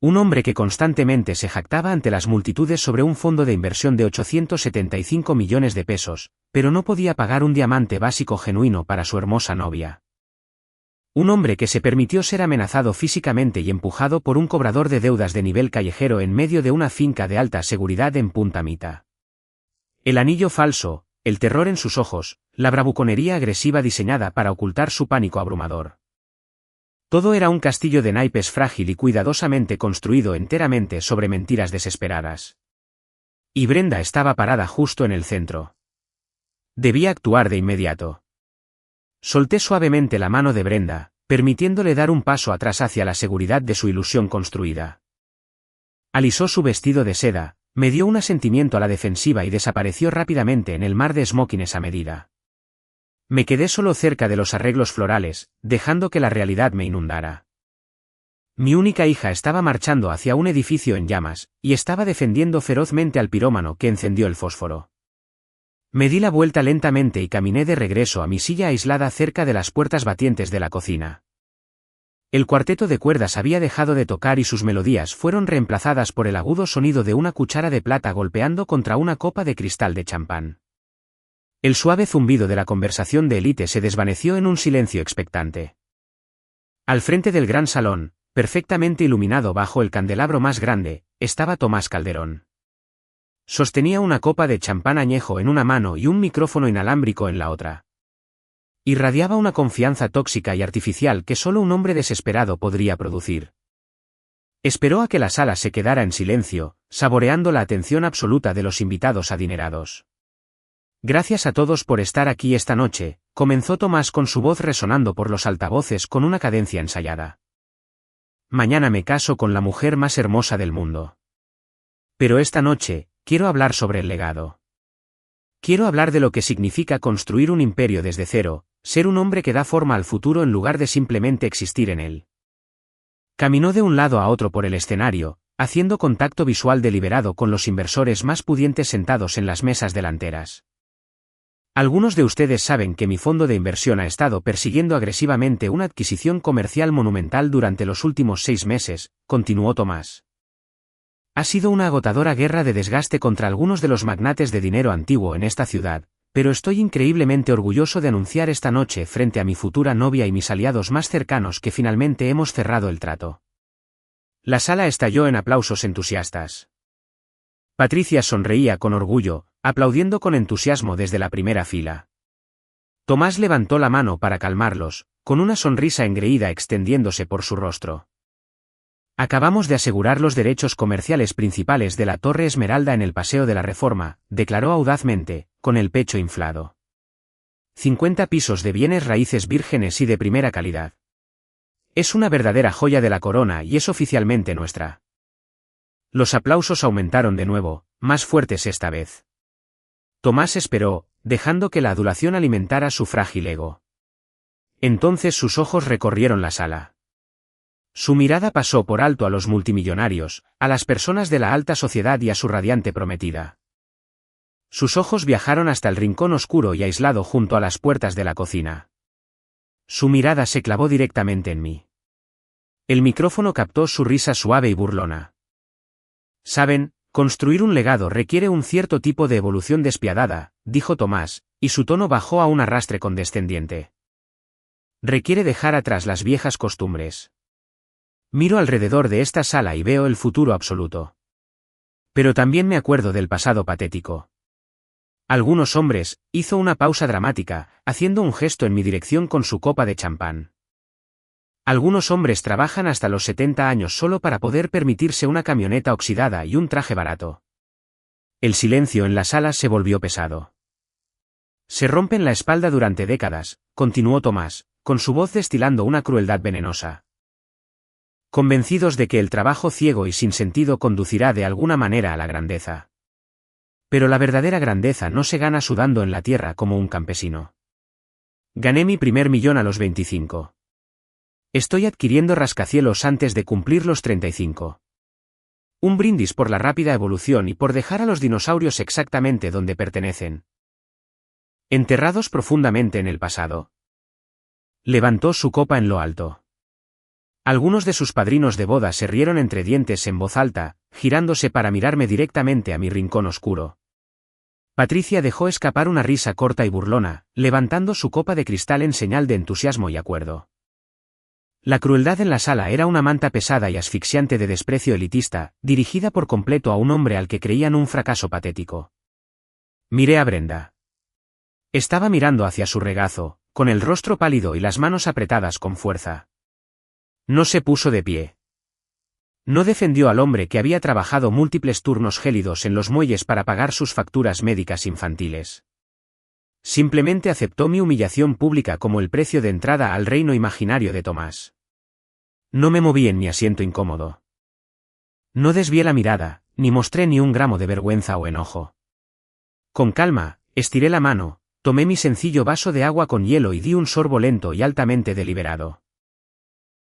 A: Un hombre que constantemente se jactaba ante las multitudes sobre un fondo de inversión de 875 millones de pesos, pero no podía pagar un diamante básico genuino para su hermosa novia. Un hombre que se permitió ser amenazado físicamente y empujado por un cobrador de deudas de nivel callejero en medio de una finca de alta seguridad en Punta Mita. El anillo falso, el terror en sus ojos, la bravuconería agresiva diseñada para ocultar su pánico abrumador. Todo era un castillo de naipes frágil y cuidadosamente construido enteramente sobre mentiras desesperadas. Y Brenda estaba parada justo en el centro. Debía actuar de inmediato. Solté suavemente la mano de Brenda, permitiéndole dar un paso atrás hacia la seguridad de su ilusión construida. Alisó su vestido de seda, me dio un asentimiento a la defensiva y desapareció rápidamente en el mar de smokines a medida. Me quedé solo cerca de los arreglos florales, dejando que la realidad me inundara. Mi única hija estaba marchando hacia un edificio en llamas, y estaba defendiendo ferozmente al pirómano que encendió el fósforo. Me di la vuelta lentamente y caminé de regreso a mi silla aislada cerca de las puertas batientes de la cocina. El cuarteto de cuerdas había dejado de tocar y sus melodías fueron reemplazadas por el agudo sonido de una cuchara de plata golpeando contra una copa de cristal de champán. El suave zumbido de la conversación de élite se desvaneció en un silencio expectante. Al frente del gran salón, perfectamente iluminado bajo el candelabro más grande, estaba Tomás Calderón. Sostenía una copa de champán añejo en una mano y un micrófono inalámbrico en la otra. Irradiaba una confianza tóxica y artificial que solo un hombre desesperado podría producir. Esperó a que la sala se quedara en silencio, saboreando la atención absoluta de los invitados adinerados. Gracias a todos por estar aquí esta noche, comenzó Tomás con su voz resonando por los altavoces con una cadencia ensayada. Mañana me caso con la mujer más hermosa del mundo. Pero esta noche, quiero hablar sobre el legado. Quiero hablar de lo que significa construir un imperio desde cero, ser un hombre que da forma al futuro en lugar de simplemente existir en él. Caminó de un lado a otro por el escenario, haciendo contacto visual deliberado con los inversores más pudientes sentados en las mesas delanteras. Algunos de ustedes saben que mi fondo de inversión ha estado persiguiendo agresivamente una adquisición comercial monumental durante los últimos 6 meses, continuó Tomás. Ha sido una agotadora guerra de desgaste contra algunos de los magnates de dinero antiguo en esta ciudad, pero estoy increíblemente orgulloso de anunciar esta noche frente a mi futura novia y mis aliados más cercanos que finalmente hemos cerrado el trato. La sala estalló en aplausos entusiastas. Patricia sonreía con orgullo, aplaudiendo con entusiasmo desde la primera fila. Tomás levantó la mano para calmarlos, con una sonrisa engreída extendiéndose por su rostro. Acabamos de asegurar los derechos comerciales principales de la Torre Esmeralda en el Paseo de la Reforma, declaró audazmente, con el pecho inflado. 50 pisos de bienes raíces vírgenes y de primera calidad. Es una verdadera joya de la corona y es oficialmente nuestra. Los aplausos aumentaron de nuevo, más fuertes esta vez. Tomás esperó, dejando que la adulación alimentara su frágil ego. Entonces sus ojos recorrieron la sala. Su mirada pasó por alto a los multimillonarios, a las personas de la alta sociedad y a su radiante prometida. Sus ojos viajaron hasta el rincón oscuro y aislado junto a las puertas de la cocina. Su mirada se clavó directamente en mí. El micrófono captó su risa suave y burlona. Saben, construir un legado requiere un cierto tipo de evolución despiadada, dijo Tomás, y su tono bajó a un arrastre condescendiente. Requiere dejar atrás las viejas costumbres. Miro alrededor de esta sala y veo el futuro absoluto. Pero también me acuerdo del pasado patético. Algunos hombres, hizo una pausa dramática, haciendo un gesto en mi dirección con su copa de champán. Algunos hombres trabajan hasta los 70 años solo para poder permitirse una camioneta oxidada y un traje barato. El silencio en la sala se volvió pesado. Se rompen la espalda durante décadas, continuó Tomás, con su voz destilando una crueldad venenosa. Convencidos de que el trabajo ciego y sin sentido conducirá de alguna manera a la grandeza. Pero la verdadera grandeza no se gana sudando en la tierra como un campesino. Gané mi primer millón a los 25. Estoy adquiriendo rascacielos antes de cumplir los 35. Un brindis por la rápida evolución y por dejar a los dinosaurios exactamente donde pertenecen. Enterrados profundamente en el pasado. Levantó su copa en lo alto. Algunos de sus padrinos de boda se rieron entre dientes en voz alta, girándose para mirarme directamente a mi rincón oscuro. Patricia dejó escapar una risa corta y burlona, levantando su copa de cristal en señal de entusiasmo y acuerdo. La crueldad en la sala era una manta pesada y asfixiante de desprecio elitista, dirigida por completo a un hombre al que creían un fracaso patético. Miré a Brenda. Estaba mirando hacia su regazo, con el rostro pálido y las manos apretadas con fuerza. No se puso de pie. No defendió al hombre que había trabajado múltiples turnos gélidos en los muelles para pagar sus facturas médicas infantiles. Simplemente aceptó mi humillación pública como el precio de entrada al reino imaginario de Tomás. No me moví en mi asiento incómodo. No desvié la mirada, ni mostré ni un gramo de vergüenza o enojo. Con calma, estiré la mano, tomé mi sencillo vaso de agua con hielo y di un sorbo lento y altamente deliberado.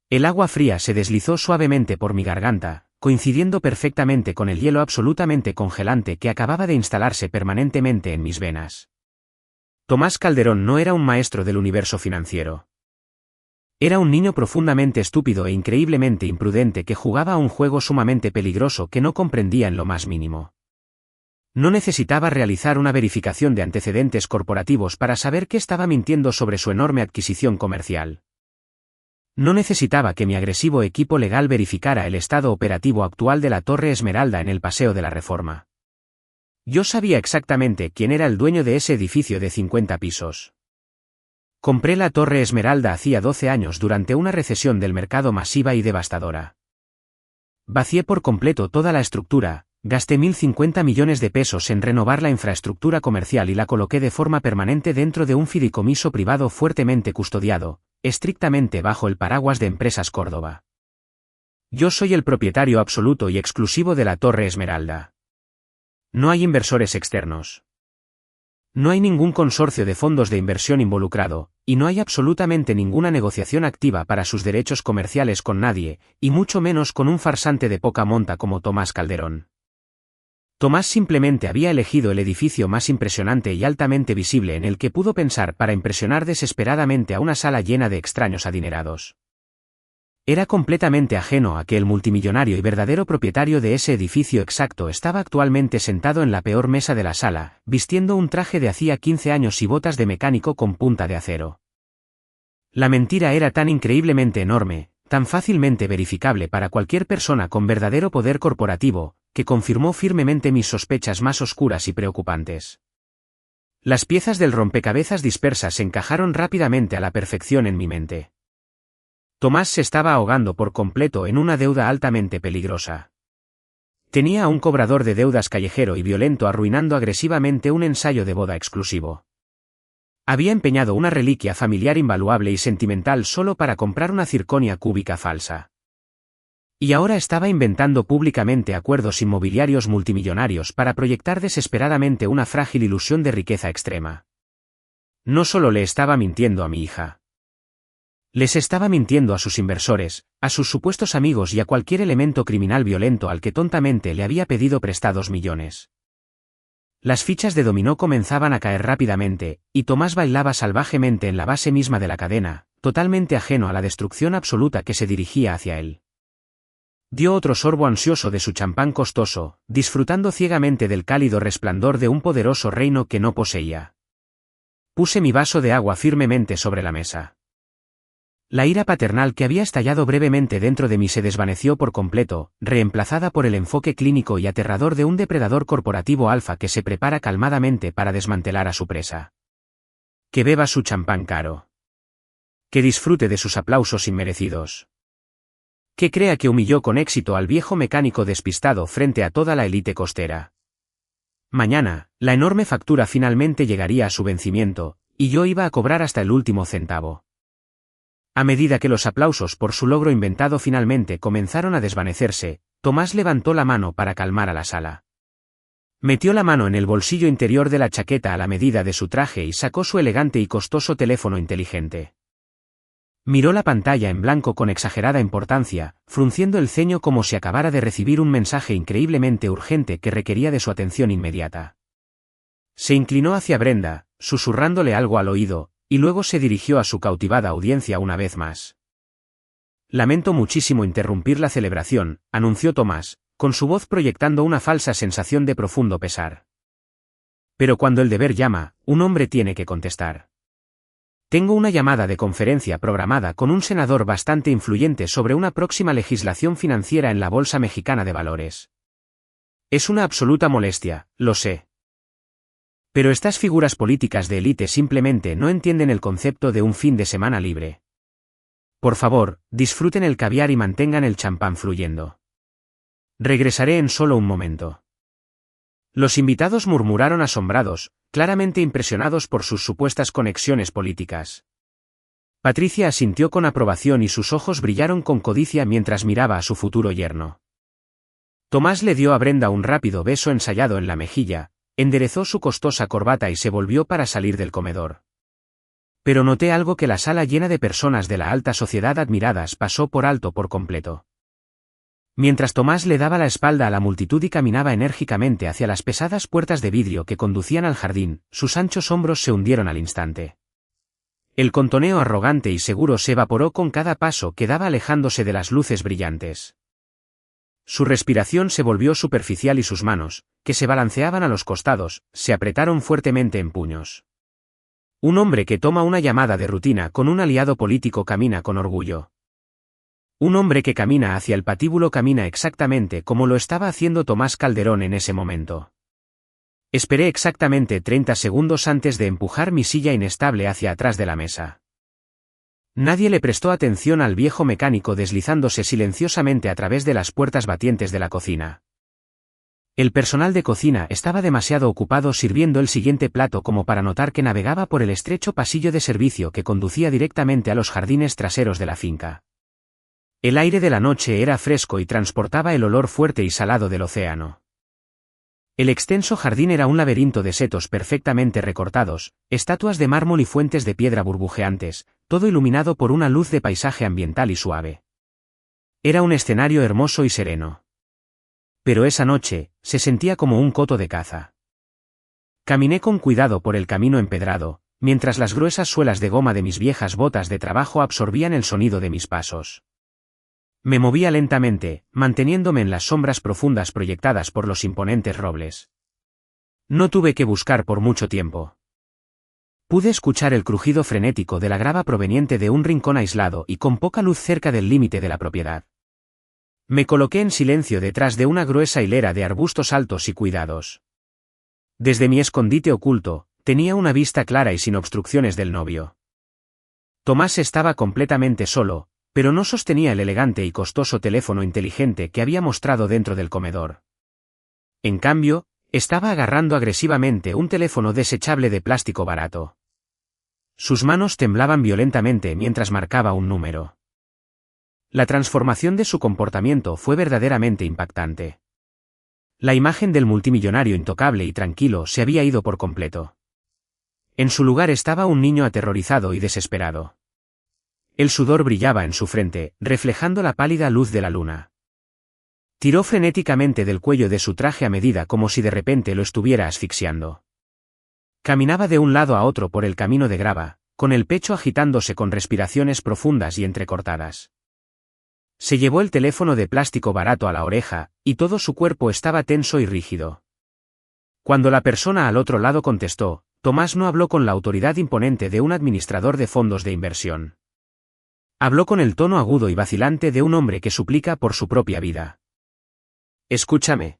A: El agua fría se deslizó suavemente por mi garganta, coincidiendo perfectamente con el hielo absolutamente congelante que acababa de instalarse permanentemente en mis venas. Tomás Calderón no era un maestro del universo financiero. Era un niño profundamente estúpido e increíblemente imprudente que jugaba a un juego sumamente peligroso que no comprendía en lo más mínimo. No necesitaba realizar una verificación de antecedentes corporativos para saber que estaba mintiendo sobre su enorme adquisición comercial. No necesitaba que mi agresivo equipo legal verificara el estado operativo actual de la Torre Esmeralda en el Paseo de la Reforma. Yo sabía exactamente quién era el dueño de ese edificio de 50 pisos. Compré la Torre Esmeralda hacía 12 años durante una recesión del mercado masiva y devastadora. Vacié por completo toda la estructura, Gasté 1.050 millones de pesos en renovar la infraestructura comercial y la coloqué de forma permanente dentro de un fideicomiso privado fuertemente custodiado, estrictamente bajo el paraguas de Empresas Córdoba. Yo soy el propietario absoluto y exclusivo de la Torre Esmeralda. No hay inversores externos. No hay ningún consorcio de fondos de inversión involucrado, y no hay absolutamente ninguna negociación activa para sus derechos comerciales con nadie, y mucho menos con un farsante de poca monta como Tomás Calderón. Tomás simplemente había elegido el edificio más impresionante y altamente visible en el que pudo pensar para impresionar desesperadamente a una sala llena de extraños adinerados. Era completamente ajeno a que el multimillonario y verdadero propietario de ese edificio exacto estaba actualmente sentado en la peor mesa de la sala, vistiendo un traje de hacía 15 años y botas de mecánico con punta de acero. La mentira era tan increíblemente enorme, tan fácilmente verificable para cualquier persona con verdadero poder corporativo, que confirmó firmemente mis sospechas más oscuras y preocupantes. Las piezas del rompecabezas dispersas se encajaron rápidamente a la perfección en mi mente. Tomás se estaba ahogando por completo en una deuda altamente peligrosa. Tenía a un cobrador de deudas callejero y violento arruinando agresivamente un ensayo de boda exclusivo. Había empeñado una reliquia familiar invaluable y sentimental solo para comprar una circonia cúbica falsa. Y ahora estaba inventando públicamente acuerdos inmobiliarios multimillonarios para proyectar desesperadamente una frágil ilusión de riqueza extrema. No solo le estaba mintiendo a mi hija. Les estaba mintiendo a sus inversores, a sus supuestos amigos y a cualquier elemento criminal violento al que tontamente le había pedido prestados millones. Las fichas de dominó comenzaban a caer rápidamente, y Tomás bailaba salvajemente en la base misma de la cadena, totalmente ajeno a la destrucción absoluta que se dirigía hacia él. Dio otro sorbo ansioso de su champán costoso, disfrutando ciegamente del cálido resplandor de un poderoso reino que no poseía. Puse mi vaso de agua firmemente sobre la mesa. La ira paternal que había estallado brevemente dentro de mí se desvaneció por completo, reemplazada por el enfoque clínico y aterrador de un depredador corporativo alfa que se prepara calmadamente para desmantelar a su presa. Que beba su champán caro. Que disfrute de sus aplausos inmerecidos. Que crea que humilló con éxito al viejo mecánico despistado frente a toda la élite costera. Mañana, la enorme factura finalmente llegaría a su vencimiento, y yo iba a cobrar hasta el último centavo. A medida que los aplausos por su logro inventado finalmente comenzaron a desvanecerse, Tomás levantó la mano para calmar a la sala. Metió la mano en el bolsillo interior de la chaqueta a la medida de su traje y sacó su elegante y costoso teléfono inteligente. Miró la pantalla en blanco con exagerada importancia, frunciendo el ceño como si acabara de recibir un mensaje increíblemente urgente que requería de su atención inmediata. Se inclinó hacia Brenda, susurrándole algo al oído, y luego se dirigió a su cautivada audiencia una vez más. Lamento muchísimo interrumpir la celebración, anunció Tomás, con su voz proyectando una falsa sensación de profundo pesar. Pero cuando el deber llama, un hombre tiene que contestar. Tengo una llamada de conferencia programada con un senador bastante influyente sobre una próxima legislación financiera en la Bolsa Mexicana de Valores. Es una absoluta molestia, lo sé. Pero estas figuras políticas de élite simplemente no entienden el concepto de un fin de semana libre. Por favor, disfruten el caviar y mantengan el champán fluyendo. Regresaré en solo un momento. Los invitados murmuraron asombrados, claramente impresionados por sus supuestas conexiones políticas. Patricia asintió con aprobación y sus ojos brillaron con codicia mientras miraba a su futuro yerno. Tomás le dio a Brenda un rápido beso ensayado en la mejilla, enderezó su costosa corbata y se volvió para salir del comedor. Pero noté algo que la sala llena de personas de la alta sociedad admiradas pasó por alto por completo. Mientras Tomás le daba la espalda a la multitud y caminaba enérgicamente hacia las pesadas puertas de vidrio que conducían al jardín, sus anchos hombros se hundieron al instante. El contoneo arrogante y seguro se evaporó con cada paso que daba alejándose de las luces brillantes. Su respiración se volvió superficial y sus manos, que se balanceaban a los costados, se apretaron fuertemente en puños. Un hombre que toma una llamada de rutina con un aliado político camina con orgullo. Un hombre que camina hacia el patíbulo camina exactamente como lo estaba haciendo Tomás Calderón en ese momento. Esperé exactamente 30 segundos antes de empujar mi silla inestable hacia atrás de la mesa. Nadie le prestó atención al viejo mecánico deslizándose silenciosamente a través de las puertas batientes de la cocina. El personal de cocina estaba demasiado ocupado sirviendo el siguiente plato como para notar que navegaba por el estrecho pasillo de servicio que conducía directamente a los jardines traseros de la finca. El aire de la noche era fresco y transportaba el olor fuerte y salado del océano. El extenso jardín era un laberinto de setos perfectamente recortados, estatuas de mármol y fuentes de piedra burbujeantes, todo iluminado por una luz de paisaje ambiental y suave. Era un escenario hermoso y sereno. Pero esa noche, se sentía como un coto de caza. Caminé con cuidado por el camino empedrado, mientras las gruesas suelas de goma de mis viejas botas de trabajo absorbían el sonido de mis pasos. Me movía lentamente, manteniéndome en las sombras profundas proyectadas por los imponentes robles. No tuve que buscar por mucho tiempo. Pude escuchar el crujido frenético de la grava proveniente de un rincón aislado y con poca luz cerca del límite de la propiedad. Me coloqué en silencio detrás de una gruesa hilera de arbustos altos y cuidados. Desde mi escondite oculto, tenía una vista clara y sin obstrucciones del novio. Tomás estaba completamente solo, pero no sostenía el elegante y costoso teléfono inteligente que había mostrado dentro del comedor. En cambio, estaba agarrando agresivamente un teléfono desechable de plástico barato. Sus manos temblaban violentamente mientras marcaba un número. La transformación de su comportamiento fue verdaderamente impactante. La imagen del multimillonario intocable y tranquilo se había ido por completo. En su lugar estaba un niño aterrorizado y desesperado. El sudor brillaba en su frente, reflejando la pálida luz de la luna. Tiró frenéticamente del cuello de su traje a medida como si de repente lo estuviera asfixiando. Caminaba de un lado a otro por el camino de grava, con el pecho agitándose con respiraciones profundas y entrecortadas. Se llevó el teléfono de plástico barato a la oreja, y todo su cuerpo estaba tenso y rígido. Cuando la persona al otro lado contestó, Tomás no habló con la autoridad imponente de un administrador de fondos de inversión. Habló con el tono agudo y vacilante de un hombre que suplica por su propia vida. «Escúchame.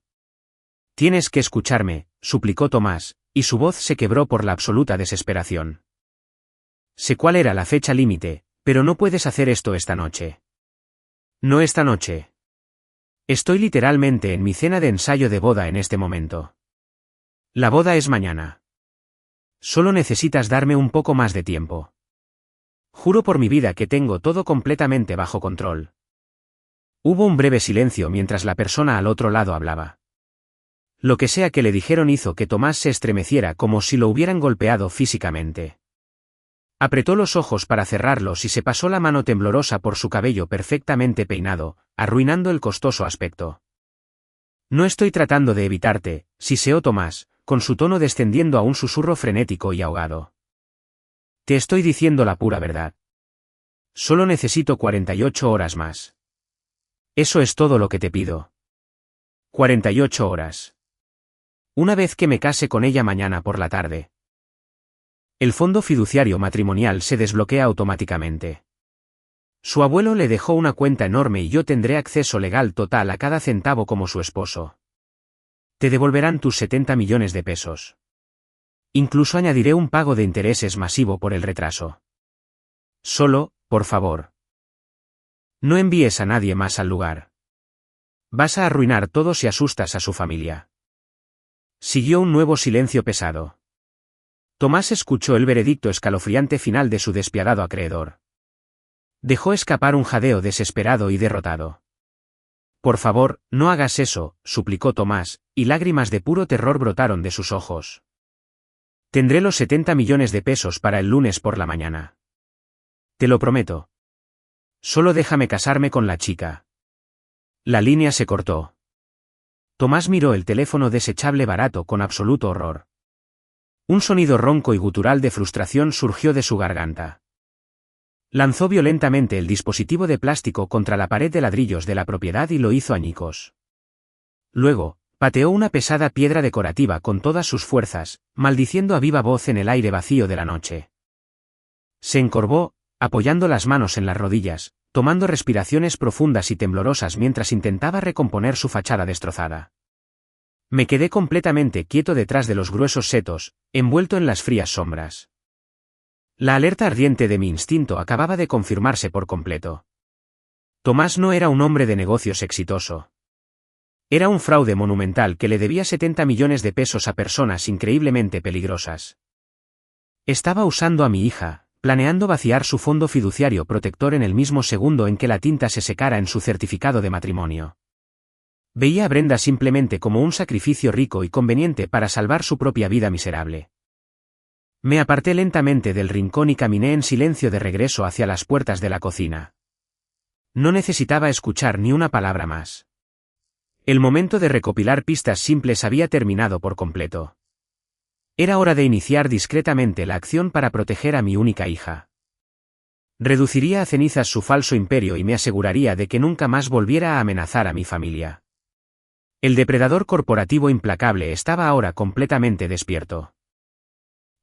A: Tienes que escucharme», suplicó Tomás, y su voz se quebró por la absoluta desesperación. «Sé cuál era la fecha límite, pero no puedes hacer esto esta noche». «No esta noche. Estoy literalmente en mi cena de ensayo de boda en este momento. La boda es mañana. Solo necesitas darme un poco más de tiempo. Juro por mi vida que tengo todo completamente bajo control». Hubo un breve silencio mientras la persona al otro lado hablaba. Lo que sea que le dijeron hizo que Tomás se estremeciera como si lo hubieran golpeado físicamente. Apretó los ojos para cerrarlos y se pasó la mano temblorosa por su cabello perfectamente peinado, arruinando el costoso aspecto. «No estoy tratando de evitarte», siseó Tomás, con su tono descendiendo a un susurro frenético y ahogado. «Te estoy diciendo la pura verdad. Solo necesito 48 horas más. Eso es todo lo que te pido. 48 horas. Una vez que me case con ella mañana por la tarde. El fondo fiduciario matrimonial se desbloquea automáticamente. Su abuelo le dejó una cuenta enorme y yo tendré acceso legal total a cada centavo como su esposo. Te devolverán tus 70 millones de pesos. Incluso añadiré un pago de intereses masivo por el retraso. Solo, por favor, no envíes a nadie más al lugar. Vas a arruinar todo si asustas a su familia». Siguió un nuevo silencio pesado. Tomás escuchó el veredicto escalofriante final de su despiadado acreedor. Dejó escapar un jadeo desesperado y derrotado. «Por favor, no hagas eso», suplicó Tomás, y lágrimas de puro terror brotaron de sus ojos. «Tendré los 70 millones de pesos para el lunes por la mañana. Te lo prometo. Solo déjame casarme con la chica». La línea se cortó. Tomás miró el teléfono desechable barato con absoluto horror. Un sonido ronco y gutural de frustración surgió de su garganta. Lanzó violentamente el dispositivo de plástico contra la pared de ladrillos de la propiedad y lo hizo añicos. Luego, pateó una pesada piedra decorativa con todas sus fuerzas, maldiciendo a viva voz en el aire vacío de la noche. Se encorvó, apoyando las manos en las rodillas, tomando respiraciones profundas y temblorosas mientras intentaba recomponer su fachada destrozada. Me quedé completamente quieto detrás de los gruesos setos, envuelto en las frías sombras. La alerta ardiente de mi instinto acababa de confirmarse por completo. Tomás no era un hombre de negocios exitoso. Era un fraude monumental que le debía 70 millones de pesos a personas increíblemente peligrosas. Estaba usando a mi hija, planeando vaciar su fondo fiduciario protector en el mismo segundo en que la tinta se secara en su certificado de matrimonio. Veía a Brenda simplemente como un sacrificio rico y conveniente para salvar su propia vida miserable. Me aparté lentamente del rincón y caminé en silencio de regreso hacia las puertas de la cocina. No necesitaba escuchar ni una palabra más. El momento de recopilar pistas simples había terminado por completo. Era hora de iniciar discretamente la acción para proteger a mi única hija. Reduciría a cenizas su falso imperio y me aseguraría de que nunca más volviera a amenazar a mi familia. El depredador corporativo implacable estaba ahora completamente despierto.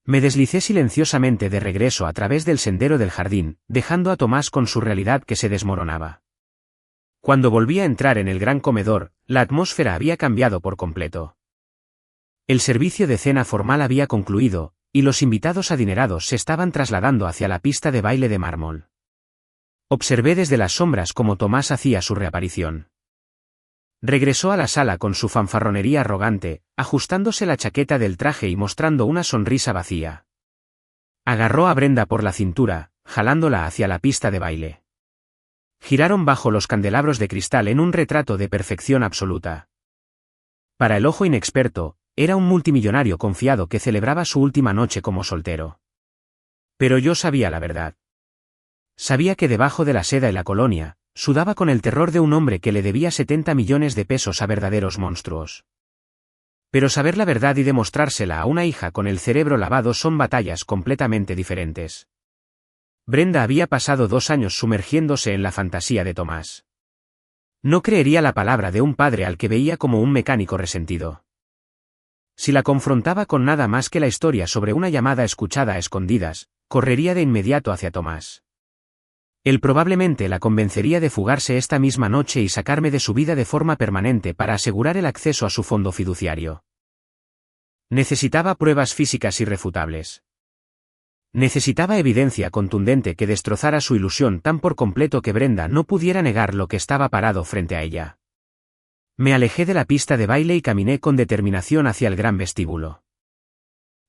A: Me deslicé silenciosamente de regreso a través del sendero del jardín, dejando a Tomás con su realidad que se desmoronaba. Cuando volví a entrar en el gran comedor, la atmósfera había cambiado por completo. El servicio de cena formal había concluido, y los invitados adinerados se estaban trasladando hacia la pista de baile de mármol. Observé desde las sombras cómo Tomás hacía su reaparición. Regresó a la sala con su fanfarronería arrogante, ajustándose la chaqueta del traje y mostrando una sonrisa vacía. Agarró a Brenda por la cintura, jalándola hacia la pista de baile. Giraron bajo los candelabros de cristal en un retrato de perfección absoluta. Para el ojo inexperto, era un multimillonario confiado que celebraba su última noche como soltero. Pero yo sabía la verdad. Sabía que debajo de la seda y la colonia, sudaba con el terror de un hombre que le debía 70 millones de pesos a verdaderos monstruos. Pero saber la verdad y demostrársela a una hija con el cerebro lavado son batallas completamente diferentes. Brenda había pasado 2 años sumergiéndose en la fantasía de Tomás. No creería la palabra de un padre al que veía como un mecánico resentido. Si la confrontaba con nada más que la historia sobre una llamada escuchada a escondidas, correría de inmediato hacia Tomás. Él probablemente la convencería de fugarse esta misma noche y sacarme de su vida de forma permanente para asegurar el acceso a su fondo fiduciario. Necesitaba pruebas físicas irrefutables. Necesitaba evidencia contundente que destrozara su ilusión tan por completo que Brenda no pudiera negar lo que estaba parado frente a ella. Me alejé de la pista de baile y caminé con determinación hacia el gran vestíbulo.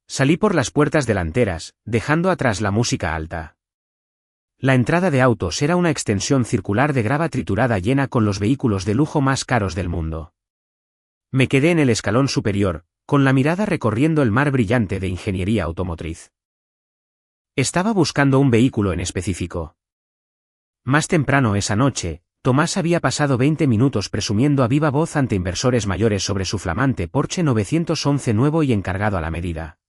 A: Salí por las puertas delanteras, dejando atrás la música alta. La entrada de autos era una extensión circular de grava triturada llena con los vehículos de lujo más caros del mundo. Me quedé en el escalón superior, con la mirada recorriendo el mar brillante de ingeniería automotriz. Estaba buscando un vehículo en específico. Más temprano esa noche, Tomás había pasado 20 minutos presumiendo a viva voz ante inversores mayores sobre su flamante Porsche 911 nuevo y encargado a la medida.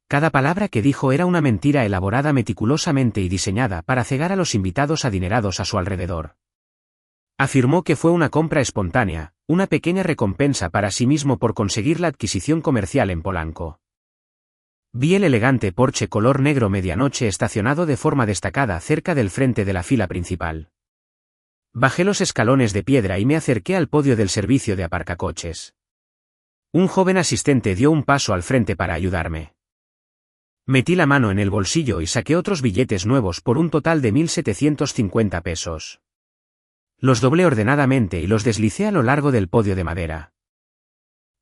A: Cada palabra que dijo era una mentira elaborada meticulosamente y diseñada para cegar a los invitados adinerados a su alrededor. Afirmó que fue una compra espontánea, una pequeña recompensa para sí mismo por conseguir la adquisición comercial en Polanco. Vi el elegante Porsche color negro medianoche estacionado de forma destacada cerca del frente de la fila principal. Bajé los escalones de piedra y me acerqué al podio del servicio de aparcacoches. Un joven asistente dio un paso al frente para ayudarme. Metí la mano en el bolsillo y saqué otros billetes nuevos por un total de 1.750 pesos. Los doblé ordenadamente y los deslicé a lo largo del podio de madera.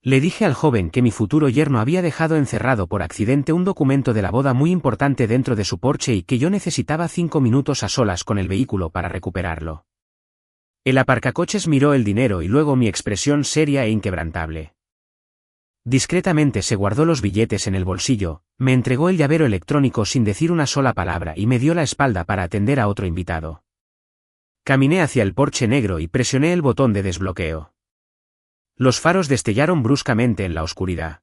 A: Le dije al joven que mi futuro yerno había dejado encerrado por accidente un documento de la boda muy importante dentro de su Porsche y que yo necesitaba 5 minutos a solas con el vehículo para recuperarlo. El aparcacoches miró el dinero y luego mi expresión seria e inquebrantable. Discretamente se guardó los billetes en el bolsillo, me entregó el llavero electrónico sin decir una sola palabra y me dio la espalda para atender a otro invitado. Caminé hacia el Porsche negro y presioné el botón de desbloqueo. Los faros destellaron bruscamente en la oscuridad.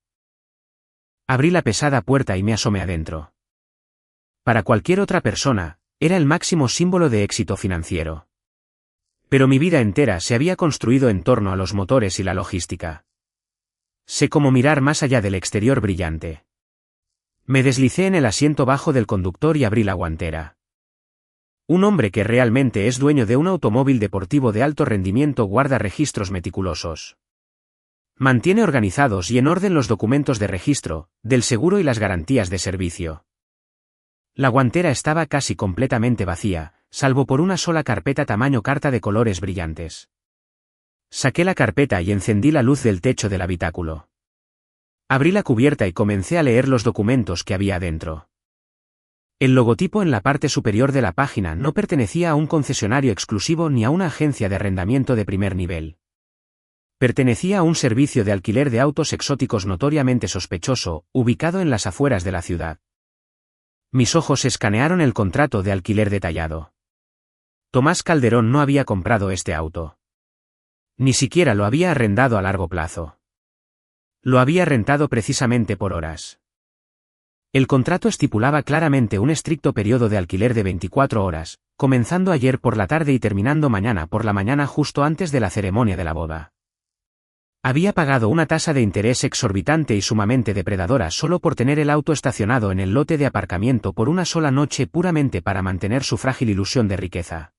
A: Abrí la pesada puerta y me asomé adentro. Para cualquier otra persona, era el máximo símbolo de éxito financiero. Pero mi vida entera se había construido en torno a los motores y la logística. Sé cómo mirar más allá del exterior brillante. Me deslicé en el asiento bajo del conductor y abrí la guantera. Un hombre que realmente es dueño de un automóvil deportivo de alto rendimiento guarda registros meticulosos. Mantiene organizados y en orden los documentos de registro, del seguro y las garantías de servicio. La guantera estaba casi completamente vacía, salvo por una sola carpeta tamaño carta de colores brillantes. Saqué la carpeta y encendí la luz del techo del habitáculo. Abrí la cubierta y comencé a leer los documentos que había dentro. El logotipo en la parte superior de la página no pertenecía a un concesionario exclusivo ni a una agencia de arrendamiento de primer nivel. Pertenecía a un servicio de alquiler de autos exóticos notoriamente sospechoso, ubicado en las afueras de la ciudad. Mis ojos escanearon el contrato de alquiler detallado. Tomás Calderón no había comprado este auto. Ni siquiera lo había arrendado a largo plazo. Lo había rentado precisamente por horas. El contrato estipulaba claramente un estricto periodo de alquiler de 24 horas, comenzando ayer por la tarde y terminando mañana por la mañana justo antes de la ceremonia de la boda. Había pagado una tasa de interés exorbitante y sumamente depredadora solo por tener el auto estacionado en el lote de aparcamiento por una sola noche puramente para mantener su frágil ilusión de riqueza.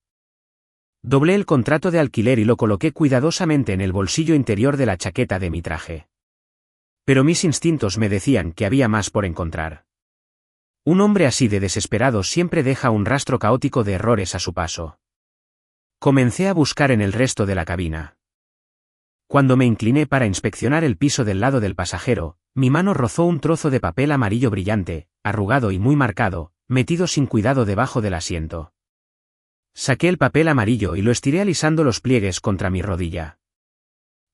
A: Doblé el contrato de alquiler y lo coloqué cuidadosamente en el bolsillo interior de la chaqueta de mi traje. Pero mis instintos me decían que había más por encontrar. Un hombre así de desesperado siempre deja un rastro caótico de errores a su paso. Comencé a buscar en el resto de la cabina. Cuando me incliné para inspeccionar el piso del lado del pasajero, mi mano rozó un trozo de papel amarillo brillante, arrugado y muy marcado, metido sin cuidado debajo del asiento. Saqué el papel amarillo y lo estiré alisando los pliegues contra mi rodilla.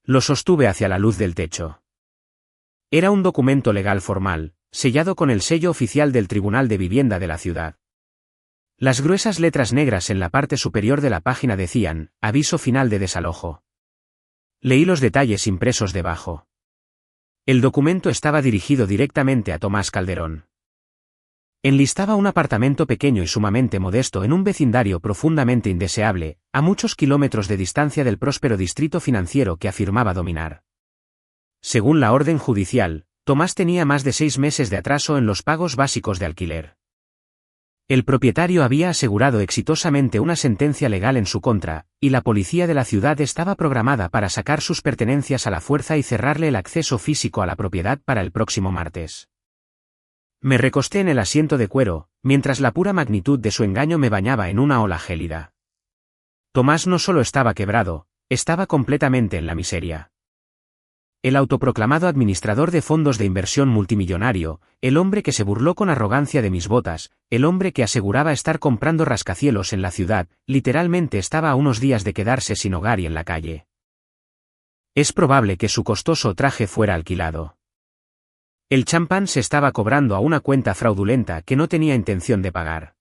A: Lo sostuve hacia la luz del techo. Era un documento legal formal, sellado con el sello oficial del Tribunal de Vivienda de la ciudad. Las gruesas letras negras en la parte superior de la página decían, aviso final de desalojo. Leí los detalles impresos debajo. El documento estaba dirigido directamente a Tomás Calderón. Enlistaba un apartamento pequeño y sumamente modesto en un vecindario profundamente indeseable, a muchos kilómetros de distancia del próspero distrito financiero que afirmaba dominar. Según la orden judicial, Tomás tenía más de 6 meses de atraso en los pagos básicos de alquiler. El propietario había asegurado exitosamente una sentencia legal en su contra, y la policía de la ciudad estaba programada para sacar sus pertenencias a la fuerza y cerrarle el acceso físico a la propiedad para el próximo martes. Me recosté en el asiento de cuero, mientras la pura magnitud de su engaño me bañaba en una ola gélida. Tomás no solo estaba quebrado, estaba completamente en la miseria. El autoproclamado administrador de fondos de inversión multimillonario, el hombre que se burló con arrogancia de mis botas, el hombre que aseguraba estar comprando rascacielos en la ciudad, literalmente estaba a unos días de quedarse sin hogar y en la calle. Es probable que su costoso traje fuera alquilado. El champán se estaba cobrando a una cuenta fraudulenta que no tenía intención de pagar.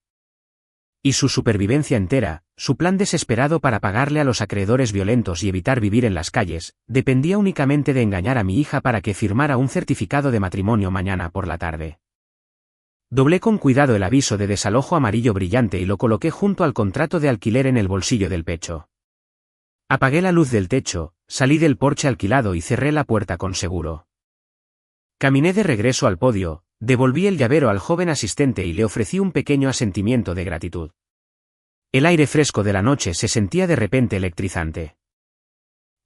A: Y su supervivencia entera, su plan desesperado para pagarle a los acreedores violentos y evitar vivir en las calles, dependía únicamente de engañar a mi hija para que firmara un certificado de matrimonio mañana por la tarde. Doblé con cuidado el aviso de desalojo amarillo brillante y lo coloqué junto al contrato de alquiler en el bolsillo del pecho. Apagué la luz del techo, salí del porche alquilado y cerré la puerta con seguro. Caminé de regreso al podio, devolví el llavero al joven asistente y le ofrecí un pequeño asentimiento de gratitud. El aire fresco de la noche se sentía de repente electrizante.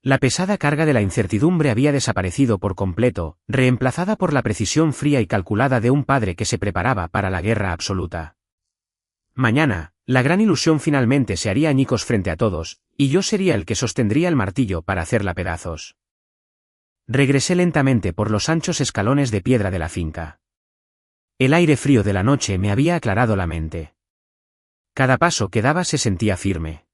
A: La pesada carga de la incertidumbre había desaparecido por completo, reemplazada por la precisión fría y calculada de un padre que se preparaba para la guerra absoluta. Mañana, la gran ilusión finalmente se haría añicos frente a todos, y yo sería el que sostendría el martillo para hacerla pedazos. Regresé lentamente por los anchos escalones de piedra de la finca. El aire frío de la noche me había aclarado la mente. Cada paso que daba se sentía firme.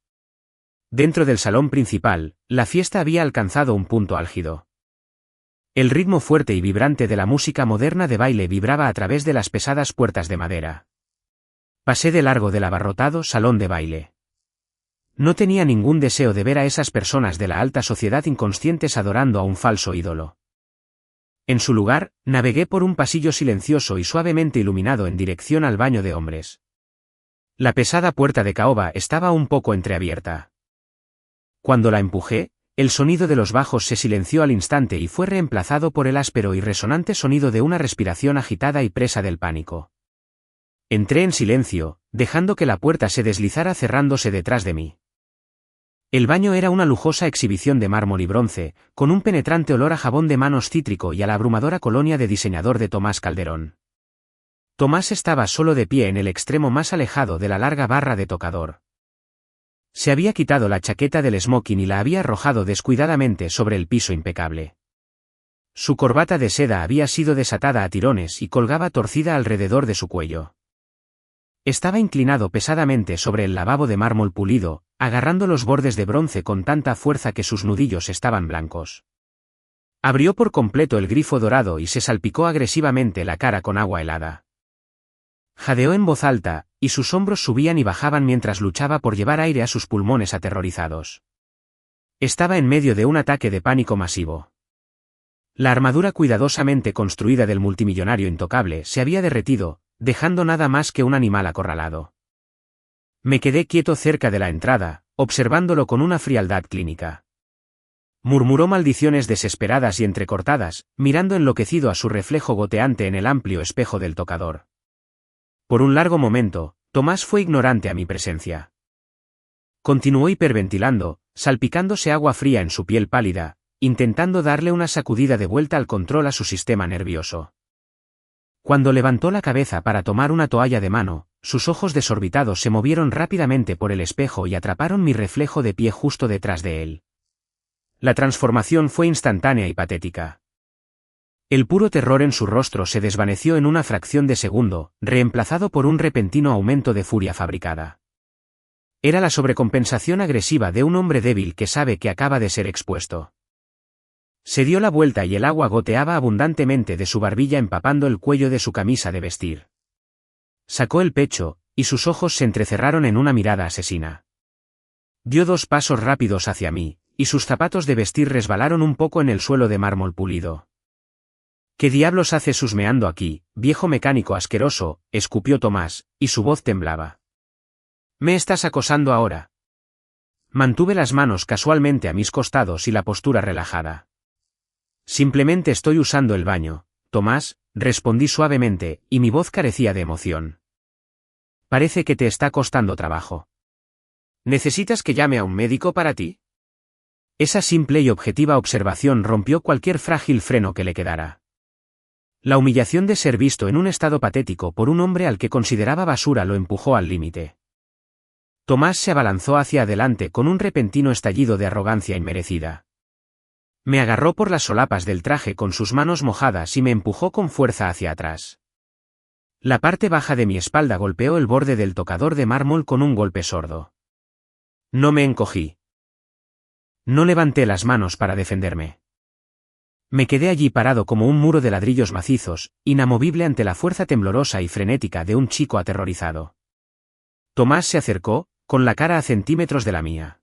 A: Dentro del salón principal, la fiesta había alcanzado un punto álgido. El ritmo fuerte y vibrante de la música moderna de baile vibraba a través de las pesadas puertas de madera. Pasé de largo del abarrotado salón de baile. No tenía ningún deseo de ver a esas personas de la alta sociedad inconscientes adorando a un falso ídolo. En su lugar, navegué por un pasillo silencioso y suavemente iluminado en dirección al baño de hombres. La pesada puerta de caoba estaba un poco entreabierta. Cuando la empujé, el sonido de los bajos se silenció al instante y fue reemplazado por el áspero y resonante sonido de una respiración agitada y presa del pánico. Entré en silencio, dejando que la puerta se deslizara cerrándose detrás de mí. El baño era una lujosa exhibición de mármol y bronce, con un penetrante olor a jabón de manos cítrico y a la abrumadora colonia de diseñador de Tomás Calderón. Tomás estaba solo de pie en el extremo más alejado de la larga barra de tocador. Se había quitado la chaqueta del smoking y la había arrojado descuidadamente sobre el piso impecable. Su corbata de seda había sido desatada a tirones y colgaba torcida alrededor de su cuello. Estaba inclinado pesadamente sobre el lavabo de mármol pulido, agarrando los bordes de bronce con tanta fuerza que sus nudillos estaban blancos. Abrió por completo el grifo dorado y se salpicó agresivamente la cara con agua helada. Jadeó en voz alta, y sus hombros subían y bajaban mientras luchaba por llevar aire a sus pulmones aterrorizados. Estaba en medio de un ataque de pánico masivo. La armadura cuidadosamente construida del multimillonario intocable se había derretido, dejando nada más que un animal acorralado. Me quedé quieto cerca de la entrada, observándolo con una frialdad clínica. Murmuró maldiciones desesperadas y entrecortadas, mirando enloquecido a su reflejo goteante en el amplio espejo del tocador. Por un largo momento, Tomás fue ignorante a mi presencia. Continuó hiperventilando, salpicándose agua fría en su piel pálida, intentando darle una sacudida de vuelta al control a su sistema nervioso. Cuando levantó la cabeza para tomar una toalla de mano, sus ojos desorbitados se movieron rápidamente por el espejo y atraparon mi reflejo de pie justo detrás de él. La transformación fue instantánea y patética. El puro terror en su rostro se desvaneció en una fracción de segundo, reemplazado por un repentino aumento de furia fabricada. Era la sobrecompensación agresiva de un hombre débil que sabe que acaba de ser expuesto. Se dio la vuelta y el agua goteaba abundantemente de su barbilla empapando el cuello de su camisa de vestir. Sacó el pecho, y sus ojos se entrecerraron en una mirada asesina. Dio 2 pasos rápidos hacia mí, y sus zapatos de vestir resbalaron un poco en el suelo de mármol pulido. ¿Qué diablos haces husmeando aquí, viejo mecánico asqueroso?, escupió Tomás, y su voz temblaba. ¿Me estás acosando ahora? Mantuve las manos casualmente a mis costados y la postura relajada. Simplemente estoy usando el baño, Tomás, respondí suavemente, y mi voz carecía de emoción. Parece que te está costando trabajo. ¿Necesitas que llame a un médico para ti? Esa simple y objetiva observación rompió cualquier frágil freno que le quedara. La humillación de ser visto en un estado patético por un hombre al que consideraba basura lo empujó al límite. Tomás se abalanzó hacia adelante con un repentino estallido de arrogancia inmerecida. Me agarró por las solapas del traje con sus manos mojadas y me empujó con fuerza hacia atrás. La parte baja de mi espalda golpeó el borde del tocador de mármol con un golpe sordo. No me encogí. No levanté las manos para defenderme. Me quedé allí parado como un muro de ladrillos macizos, inamovible ante la fuerza temblorosa y frenética de un chico aterrorizado. Tomás se acercó, con la cara a centímetros de la mía.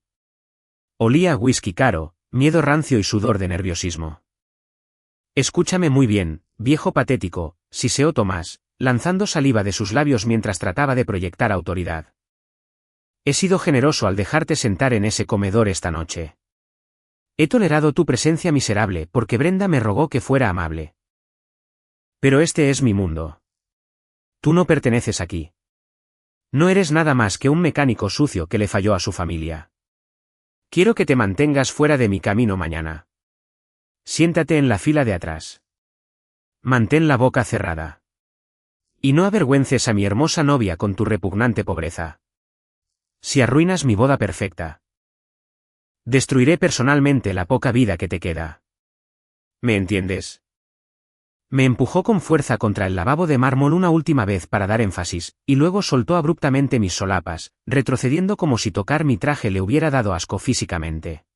A: Olía a whisky caro, miedo rancio y sudor de nerviosismo. Escúchame muy bien, viejo patético, siseó Tomás, lanzando saliva de sus labios mientras trataba de proyectar autoridad. He sido generoso al dejarte sentar en ese comedor esta noche. He tolerado tu presencia miserable porque Brenda me rogó que fuera amable. Pero este es mi mundo. Tú no perteneces aquí. No eres nada más que un mecánico sucio que le falló a su familia. Quiero que te mantengas fuera de mi camino mañana. Siéntate en la fila de atrás. Mantén la boca cerrada. Y no avergüences a mi hermosa novia con tu repugnante pobreza. Si arruinas mi boda perfecta, destruiré personalmente la poca vida que te queda. ¿Me entiendes? Me empujó con fuerza contra el lavabo de mármol una última vez para dar énfasis, y luego soltó abruptamente mis solapas, retrocediendo como si tocar mi traje le hubiera dado asco físicamente.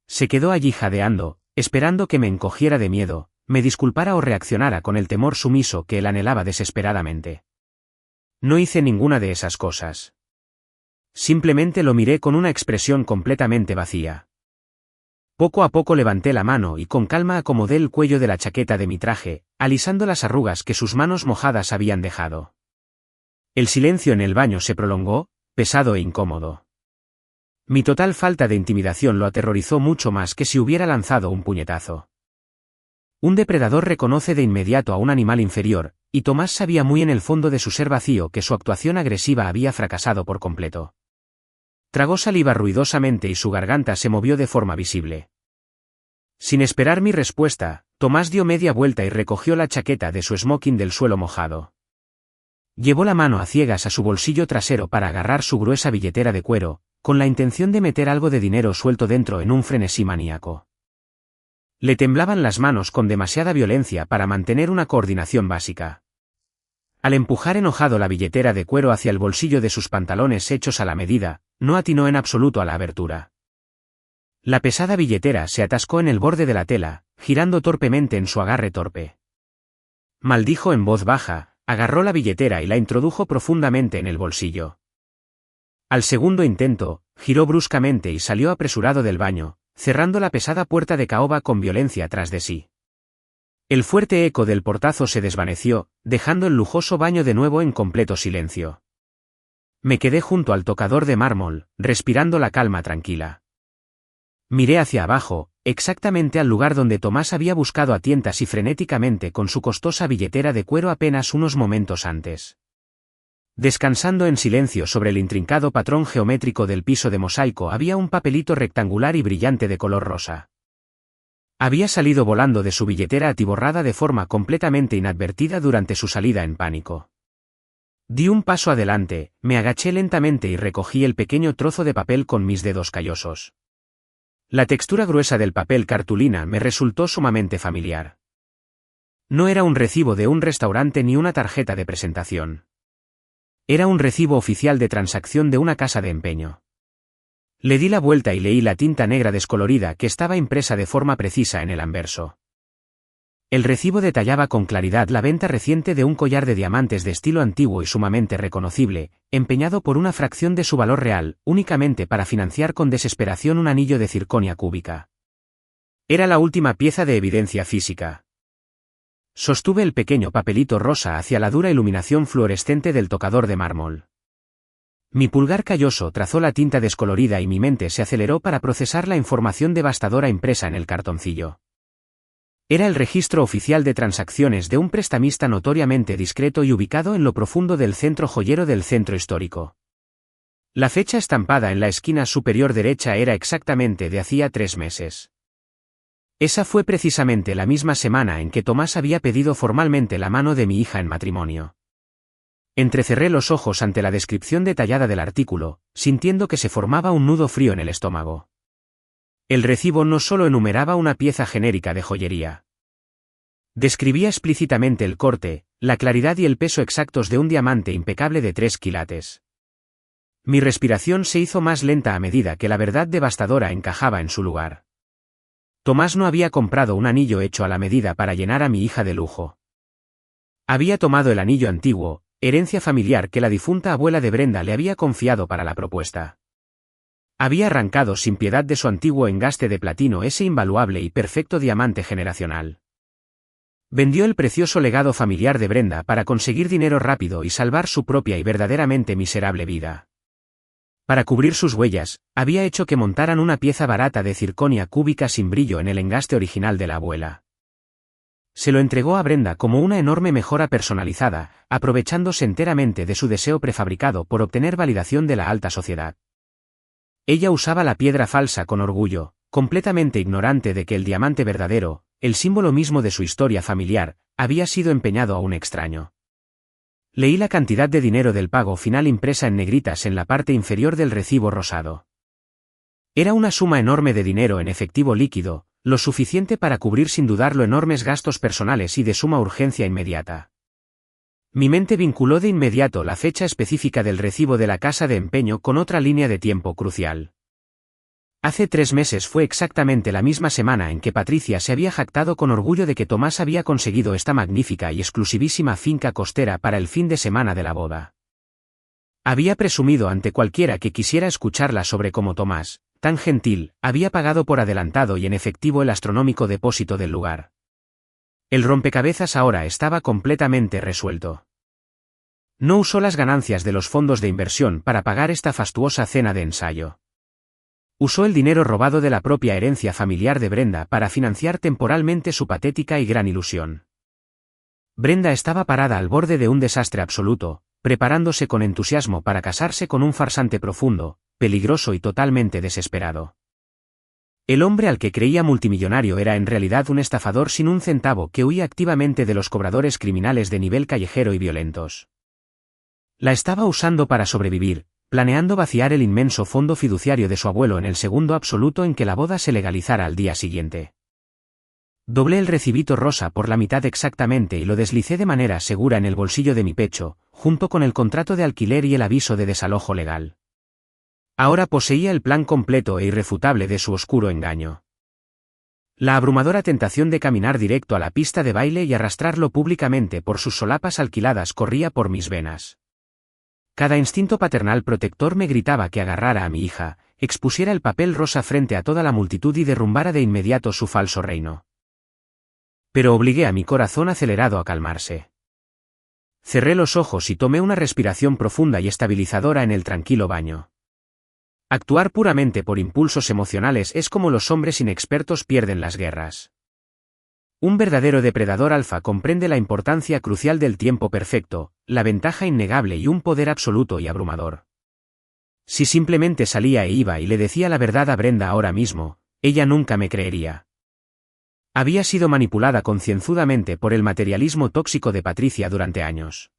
A: Se quedó allí jadeando, esperando que me encogiera de miedo, me disculpara o reaccionara con el temor sumiso que él anhelaba desesperadamente. No hice ninguna de esas cosas. Simplemente lo miré con una expresión completamente vacía. Poco a poco levanté la mano y con calma acomodé el cuello de la chaqueta de mi traje, alisando las arrugas que sus manos mojadas habían dejado. El silencio en el baño se prolongó, pesado e incómodo. Mi total falta de intimidación lo aterrorizó mucho más que si hubiera lanzado un puñetazo. Un depredador reconoce de inmediato a un animal inferior, y Tomás sabía muy en el fondo de su ser vacío que su actuación agresiva había fracasado por completo. Tragó saliva ruidosamente y su garganta se movió de forma visible. Sin esperar mi respuesta, Tomás dio media vuelta y recogió la chaqueta de su smoking del suelo mojado. Llevó la mano a ciegas a su bolsillo trasero para agarrar su gruesa billetera de cuero, con la intención de meter algo de dinero suelto dentro en un frenesí maníaco. Le temblaban las manos con demasiada violencia para mantener una coordinación básica. Al empujar enojado la billetera de cuero hacia el bolsillo de sus pantalones hechos a la medida, no atinó en absoluto a la abertura. La pesada billetera se atascó en el borde de la tela, girando torpemente en su agarre torpe. Maldijo en voz baja, agarró la billetera y la introdujo profundamente en el bolsillo. Al segundo intento, giró bruscamente y salió apresurado del baño, cerrando la pesada puerta de caoba con violencia tras de sí. El fuerte eco del portazo se desvaneció, dejando el lujoso baño de nuevo en completo silencio. Me quedé junto al tocador de mármol, respirando la calma tranquila. Miré hacia abajo, exactamente al lugar donde Tomás había buscado a tientas y frenéticamente con su costosa billetera de cuero apenas unos momentos antes. Descansando en silencio sobre el intrincado patrón geométrico del piso de mosaico había un papelito rectangular y brillante de color rosa. Había salido volando de su billetera atiborrada de forma completamente inadvertida durante su salida en pánico. Di un paso adelante, me agaché lentamente y recogí el pequeño trozo de papel con mis dedos callosos. La textura gruesa del papel cartulina me resultó sumamente familiar. No era un recibo de un restaurante ni una tarjeta de presentación. Era un recibo oficial de transacción de una casa de empeño. Le di la vuelta y leí la tinta negra descolorida que estaba impresa de forma precisa en el anverso. El recibo detallaba con claridad la venta reciente de un collar de diamantes de estilo antiguo y sumamente reconocible, empeñado por una fracción de su valor real, únicamente para financiar con desesperación un anillo de circonia cúbica. Era la última pieza de evidencia física. Sostuve el pequeño papelito rosa hacia la dura iluminación fluorescente del tocador de mármol. Mi pulgar calloso trazó la tinta descolorida y mi mente se aceleró para procesar la información devastadora impresa en el cartoncillo. Era el registro oficial de transacciones de un prestamista notoriamente discreto y ubicado en lo profundo del centro joyero del centro histórico. La fecha estampada en la esquina superior derecha era exactamente de hacía 3 meses. Esa fue precisamente la misma semana en que Tomás había pedido formalmente la mano de mi hija en matrimonio. Entrecerré los ojos ante la descripción detallada del artículo, sintiendo que se formaba un nudo frío en el estómago. El recibo no solo enumeraba una pieza genérica de joyería. Describía explícitamente el corte, la claridad y el peso exactos de un diamante impecable de 3 quilates. Mi respiración se hizo más lenta a medida que la verdad devastadora encajaba en su lugar. Tomás no había comprado un anillo hecho a la medida para llenar a mi hija de lujo. Había tomado el anillo antiguo, herencia familiar que la difunta abuela de Brenda le había confiado para la propuesta. Había arrancado sin piedad de su antiguo engaste de platino ese invaluable y perfecto diamante generacional. Vendió el precioso legado familiar de Brenda para conseguir dinero rápido y salvar su propia y verdaderamente miserable vida. Para cubrir sus huellas, había hecho que montaran una pieza barata de circonia cúbica sin brillo en el engaste original de la abuela. Se lo entregó a Brenda como una enorme mejora personalizada, aprovechándose enteramente de su deseo prefabricado por obtener validación de la alta sociedad. Ella usaba la piedra falsa con orgullo, completamente ignorante de que el diamante verdadero, el símbolo mismo de su historia familiar, había sido empeñado a un extraño. Leí la cantidad de dinero del pago final impresa en negritas en la parte inferior del recibo rosado. Era una suma enorme de dinero en efectivo líquido, lo suficiente para cubrir sin dudarlo enormes gastos personales y de suma urgencia inmediata. Mi mente vinculó de inmediato la fecha específica del recibo de la casa de empeño con otra línea de tiempo crucial. Hace 3 meses fue exactamente la misma semana en que Patricia se había jactado con orgullo de que Tomás había conseguido esta magnífica y exclusivísima finca costera para el fin de semana de la boda. Había presumido ante cualquiera que quisiera escucharla sobre cómo Tomás, tan gentil, había pagado por adelantado y en efectivo el astronómico depósito del lugar. El rompecabezas ahora estaba completamente resuelto. No usó las ganancias de los fondos de inversión para pagar esta fastuosa cena de ensayo. Usó el dinero robado de la propia herencia familiar de Brenda para financiar temporalmente su patética y gran ilusión. Brenda estaba parada al borde de un desastre absoluto, preparándose con entusiasmo para casarse con un farsante profundo, peligroso y totalmente desesperado. El hombre al que creía multimillonario era en realidad un estafador sin un centavo que huía activamente de los cobradores criminales de nivel callejero y violentos. La estaba usando para sobrevivir, planeando vaciar el inmenso fondo fiduciario de su abuelo en el segundo absoluto en que la boda se legalizara al día siguiente. Doblé el recibito rosa por la mitad exactamente y lo deslicé de manera segura en el bolsillo de mi pecho, junto con el contrato de alquiler y el aviso de desalojo legal. Ahora poseía el plan completo e irrefutable de su oscuro engaño. La abrumadora tentación de caminar directo a la pista de baile y arrastrarlo públicamente por sus solapas alquiladas corría por mis venas. Cada instinto paternal protector me gritaba que agarrara a mi hija, expusiera el papel rosa frente a toda la multitud y derrumbara de inmediato su falso reino. Pero obligué a mi corazón acelerado a calmarse. Cerré los ojos y tomé una respiración profunda y estabilizadora en el tranquilo baño. Actuar puramente por impulsos emocionales es como los hombres inexpertos pierden las guerras. Un verdadero depredador alfa comprende la importancia crucial del tiempo perfecto, la ventaja innegable y un poder absoluto y abrumador. Si simplemente salía e iba y le decía la verdad a Brenda ahora mismo, ella nunca me creería. Había sido manipulada concienzudamente por el materialismo tóxico de Patricia durante años.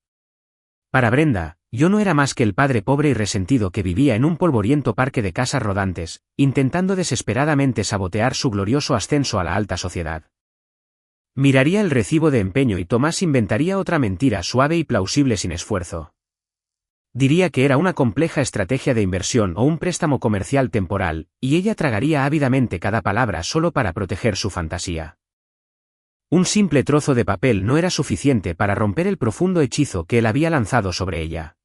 A: Para Brenda, yo no era más que el padre pobre y resentido que vivía en un polvoriento parque de casas rodantes, intentando desesperadamente sabotear su glorioso ascenso a la alta sociedad. Miraría el recibo de empeño y Tomás inventaría otra mentira suave y plausible sin esfuerzo. Diría que era una compleja estrategia de inversión o un préstamo comercial temporal, y ella tragaría ávidamente cada palabra solo para proteger su fantasía. Un simple trozo de papel no era suficiente para romper el profundo hechizo que él había lanzado sobre ella.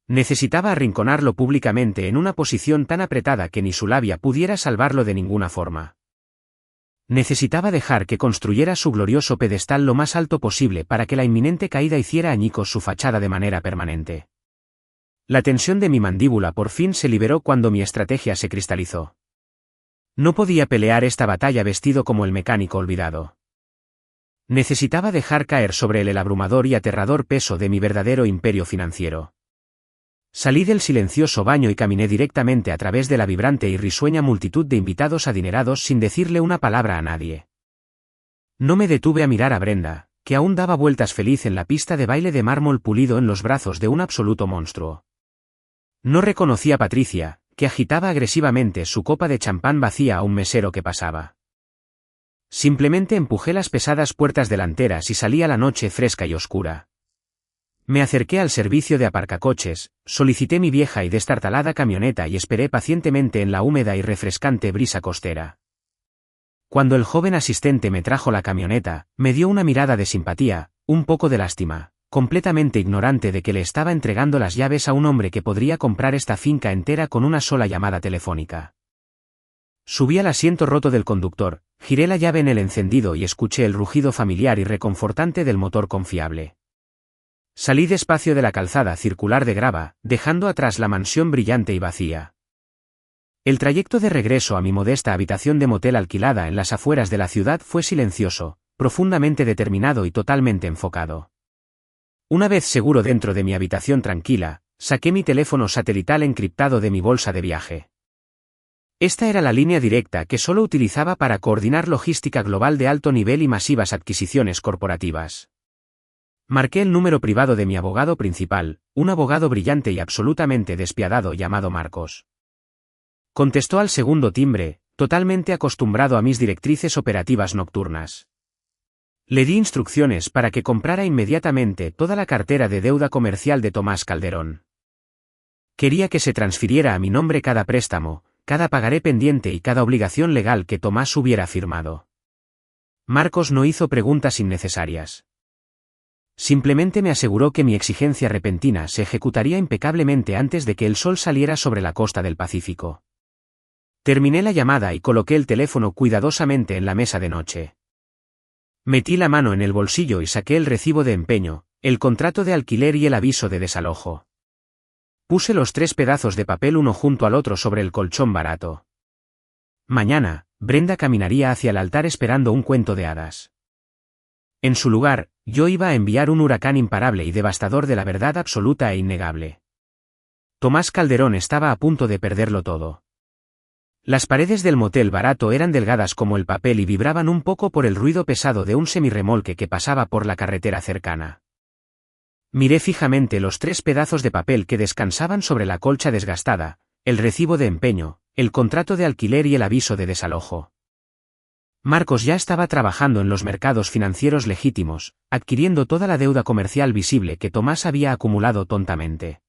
A: Necesitaba arrinconarlo públicamente en una posición tan apretada que ni su labia pudiera salvarlo de ninguna forma. Necesitaba dejar que construyera su glorioso pedestal lo más alto posible para que la inminente caída hiciera añicos su fachada de manera permanente. La tensión de mi mandíbula por fin se liberó cuando mi estrategia se cristalizó. No podía pelear esta batalla vestido como el mecánico olvidado. Necesitaba dejar caer sobre él el abrumador y aterrador peso de mi verdadero imperio financiero. Salí del silencioso baño y caminé directamente a través de la vibrante y risueña multitud de invitados adinerados sin decirle una palabra a nadie. No me detuve a mirar a Brenda, que aún daba vueltas feliz en la pista de baile de mármol pulido en los brazos de un absoluto monstruo. No reconocí a Patricia, que agitaba agresivamente su copa de champán vacía a un mesero que pasaba. Simplemente empujé las pesadas puertas delanteras y salí a la noche fresca y oscura. Me acerqué al servicio de aparcacoches, solicité mi vieja y destartalada camioneta y esperé pacientemente en la húmeda y refrescante brisa costera. Cuando el joven asistente me trajo la camioneta, me dio una mirada de simpatía, un poco de lástima, completamente ignorante de que le estaba entregando las llaves a un hombre que podría comprar esta finca entera con una sola llamada telefónica. Subí al asiento roto del conductor, giré la llave en el encendido y escuché el rugido familiar y reconfortante del motor confiable. Salí despacio de la calzada circular de grava, dejando atrás la mansión brillante y vacía. El trayecto de regreso a mi modesta habitación de motel alquilada en las afueras de la ciudad fue silencioso, profundamente determinado y totalmente enfocado. Una vez seguro dentro de mi habitación tranquila, saqué mi teléfono satelital encriptado de mi bolsa de viaje. Esta era la línea directa que solo utilizaba para coordinar logística global de alto nivel y masivas adquisiciones corporativas. Marqué el número privado de mi abogado principal, un abogado brillante y absolutamente despiadado llamado Marcos. Contestó al segundo timbre, totalmente acostumbrado a mis directrices operativas nocturnas. Le di instrucciones para que comprara inmediatamente toda la cartera de deuda comercial de Tomás Calderón. Quería que se transfiriera a mi nombre cada préstamo, cada pagaré pendiente y cada obligación legal que Tomás hubiera firmado. Marcos no hizo preguntas innecesarias. Simplemente me aseguró que mi exigencia repentina se ejecutaría impecablemente antes de que el sol saliera sobre la costa del Pacífico. Terminé la llamada y coloqué el teléfono cuidadosamente en la mesa de noche. Metí la mano en el bolsillo y saqué el recibo de empeño, el contrato de alquiler y el aviso de desalojo. Puse los 3 pedazos de papel uno junto al otro sobre el colchón barato. Mañana, Brenda caminaría hacia el altar esperando un cuento de hadas. En su lugar, yo iba a enviar un huracán imparable y devastador de la verdad absoluta e innegable. Tomás Calderón estaba a punto de perderlo todo. Las paredes del motel barato eran delgadas como el papel y vibraban un poco por el ruido pesado de un semirremolque que pasaba por la carretera cercana. Miré fijamente los 3 pedazos de papel que descansaban sobre la colcha desgastada, el recibo de empeño, el contrato de alquiler y el aviso de desalojo. Marcos ya estaba trabajando en los mercados financieros legítimos, adquiriendo toda la deuda comercial visible que Tomás había acumulado tontamente.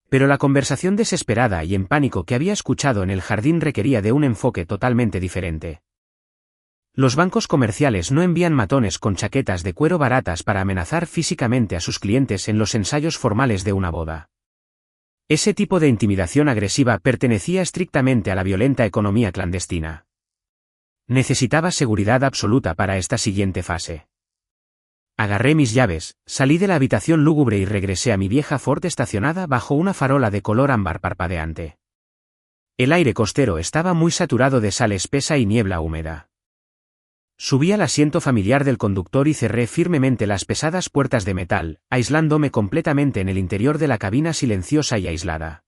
A: Pero la conversación desesperada y en pánico que había escuchado en el jardín requería de un enfoque totalmente diferente. Los bancos comerciales no envían matones con chaquetas de cuero baratas para amenazar físicamente a sus clientes en los ensayos formales de una boda. Ese tipo de intimidación agresiva pertenecía estrictamente a la violenta economía clandestina. Necesitaba seguridad absoluta para esta siguiente fase. Agarré mis llaves, salí de la habitación lúgubre y regresé a mi vieja Ford estacionada bajo una farola de color ámbar parpadeante. El aire costero estaba muy saturado de sal espesa y niebla húmeda. Subí al asiento familiar del conductor y cerré firmemente las pesadas puertas de metal, aislándome completamente en el interior de la cabina silenciosa y aislada.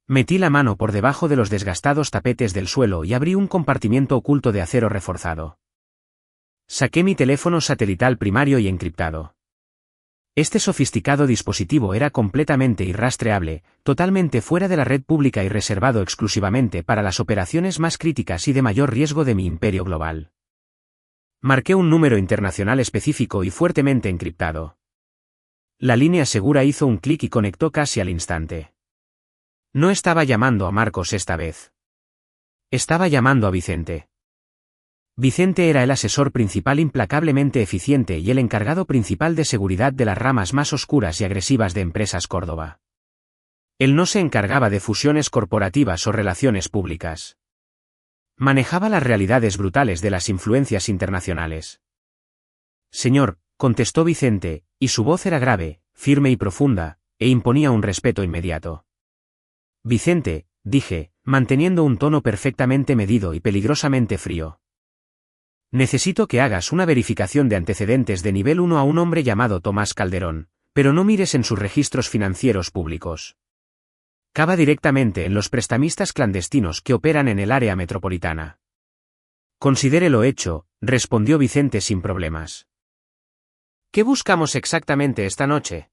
A: Metí la mano por debajo de los desgastados tapetes del suelo y abrí un compartimiento oculto de acero reforzado. Saqué mi teléfono satelital primario y encriptado. Este sofisticado dispositivo era completamente irrastreable, totalmente fuera de la red pública y reservado exclusivamente para las operaciones más críticas y de mayor riesgo de mi imperio global. Marqué un número internacional específico y fuertemente encriptado. La línea segura hizo un clic y conectó casi al instante. No estaba llamando a Marcos esta vez. Estaba llamando a Vicente. Vicente era el asesor principal implacablemente eficiente y el encargado principal de seguridad de las ramas más oscuras y agresivas de Empresas Córdoba. Él no se encargaba de fusiones corporativas o relaciones públicas. Manejaba las realidades brutales de las influencias internacionales. Señor, contestó Vicente, y su voz era grave, firme y profunda, e imponía un respeto inmediato. Vicente, dije, manteniendo un tono perfectamente medido y peligrosamente frío. Necesito que hagas una verificación de antecedentes de nivel 1 a un hombre llamado Tomás Calderón, pero no mires en sus registros financieros públicos. Cava directamente en los prestamistas clandestinos que operan en el área metropolitana. Considere lo hecho, respondió Vicente sin problemas. ¿Qué buscamos exactamente esta noche?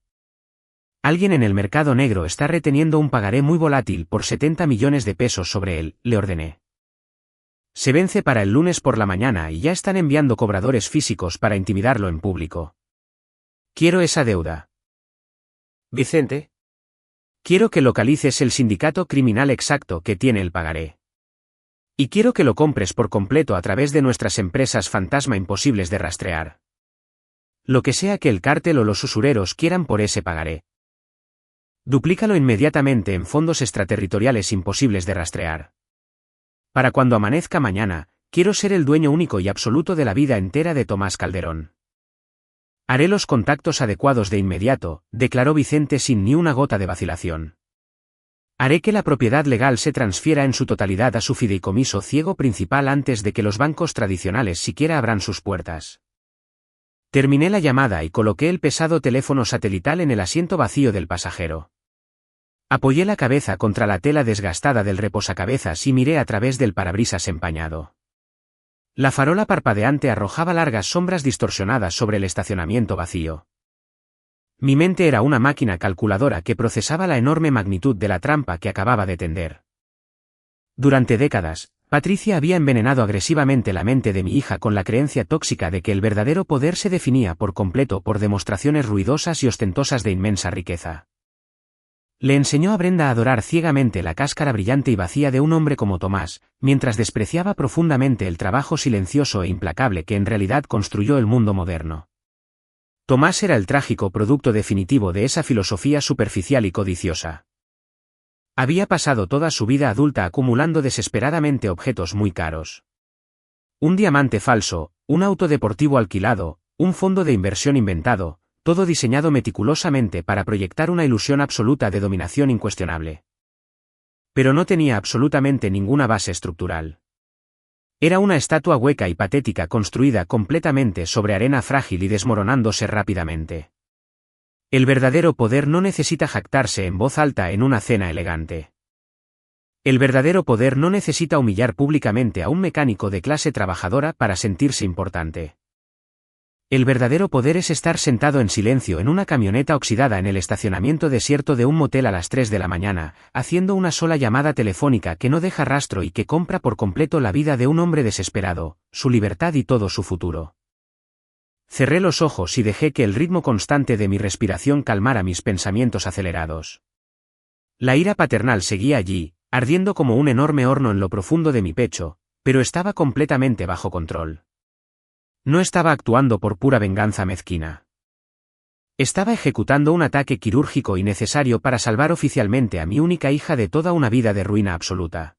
A: Alguien en el mercado negro está reteniendo un pagaré muy volátil por 70 millones de pesos sobre él, le ordené. Se vence para el lunes por la mañana y ya están enviando cobradores físicos para intimidarlo en público. Quiero esa deuda. Vicente. Quiero que localices el sindicato criminal exacto que tiene el pagaré. Y quiero que lo compres por completo a través de nuestras empresas fantasma imposibles de rastrear. Lo que sea que el cártel o los usureros quieran por ese pagaré. Duplícalo inmediatamente en fondos extraterritoriales imposibles de rastrear. Para cuando amanezca mañana, quiero ser el dueño único y absoluto de la vida entera de Tomás Calderón. Haré los contactos adecuados de inmediato, declaró Vicente sin ni una gota de vacilación. Haré que la propiedad legal se transfiera en su totalidad a su fideicomiso ciego principal antes de que los bancos tradicionales siquiera abran sus puertas. Terminé la llamada y coloqué el pesado teléfono satelital en el asiento vacío del pasajero. Apoyé la cabeza contra la tela desgastada del reposacabezas y miré a través del parabrisas empañado. La farola parpadeante arrojaba largas sombras distorsionadas sobre el estacionamiento vacío. Mi mente era una máquina calculadora que procesaba la enorme magnitud de la trampa que acababa de tender. Durante décadas, Patricia había envenenado agresivamente la mente de mi hija con la creencia tóxica de que el verdadero poder se definía por completo por demostraciones ruidosas y ostentosas de inmensa riqueza. Le enseñó a Brenda a adorar ciegamente la cáscara brillante y vacía de un hombre como Tomás, mientras despreciaba profundamente el trabajo silencioso e implacable que en realidad construyó el mundo moderno. Tomás era el trágico producto definitivo de esa filosofía superficial y codiciosa. Había pasado toda su vida adulta acumulando desesperadamente objetos muy caros. Un diamante falso, un auto deportivo alquilado, un fondo de inversión inventado, todo diseñado meticulosamente para proyectar una ilusión absoluta de dominación incuestionable. Pero no tenía absolutamente ninguna base estructural. Era una estatua hueca y patética construida completamente sobre arena frágil y desmoronándose rápidamente. El verdadero poder no necesita jactarse en voz alta en una cena elegante. El verdadero poder no necesita humillar públicamente a un mecánico de clase trabajadora para sentirse importante. El verdadero poder es estar sentado en silencio en una camioneta oxidada en el estacionamiento desierto de un motel a las 3 de la mañana, haciendo una sola llamada telefónica que no deja rastro y que compra por completo la vida de un hombre desesperado, su libertad y todo su futuro. Cerré los ojos y dejé que el ritmo constante de mi respiración calmara mis pensamientos acelerados. La ira paternal seguía allí, ardiendo como un enorme horno en lo profundo de mi pecho, pero estaba completamente bajo control. No estaba actuando por pura venganza mezquina. Estaba ejecutando un ataque quirúrgico y necesario para salvar oficialmente a mi única hija de toda una vida de ruina absoluta.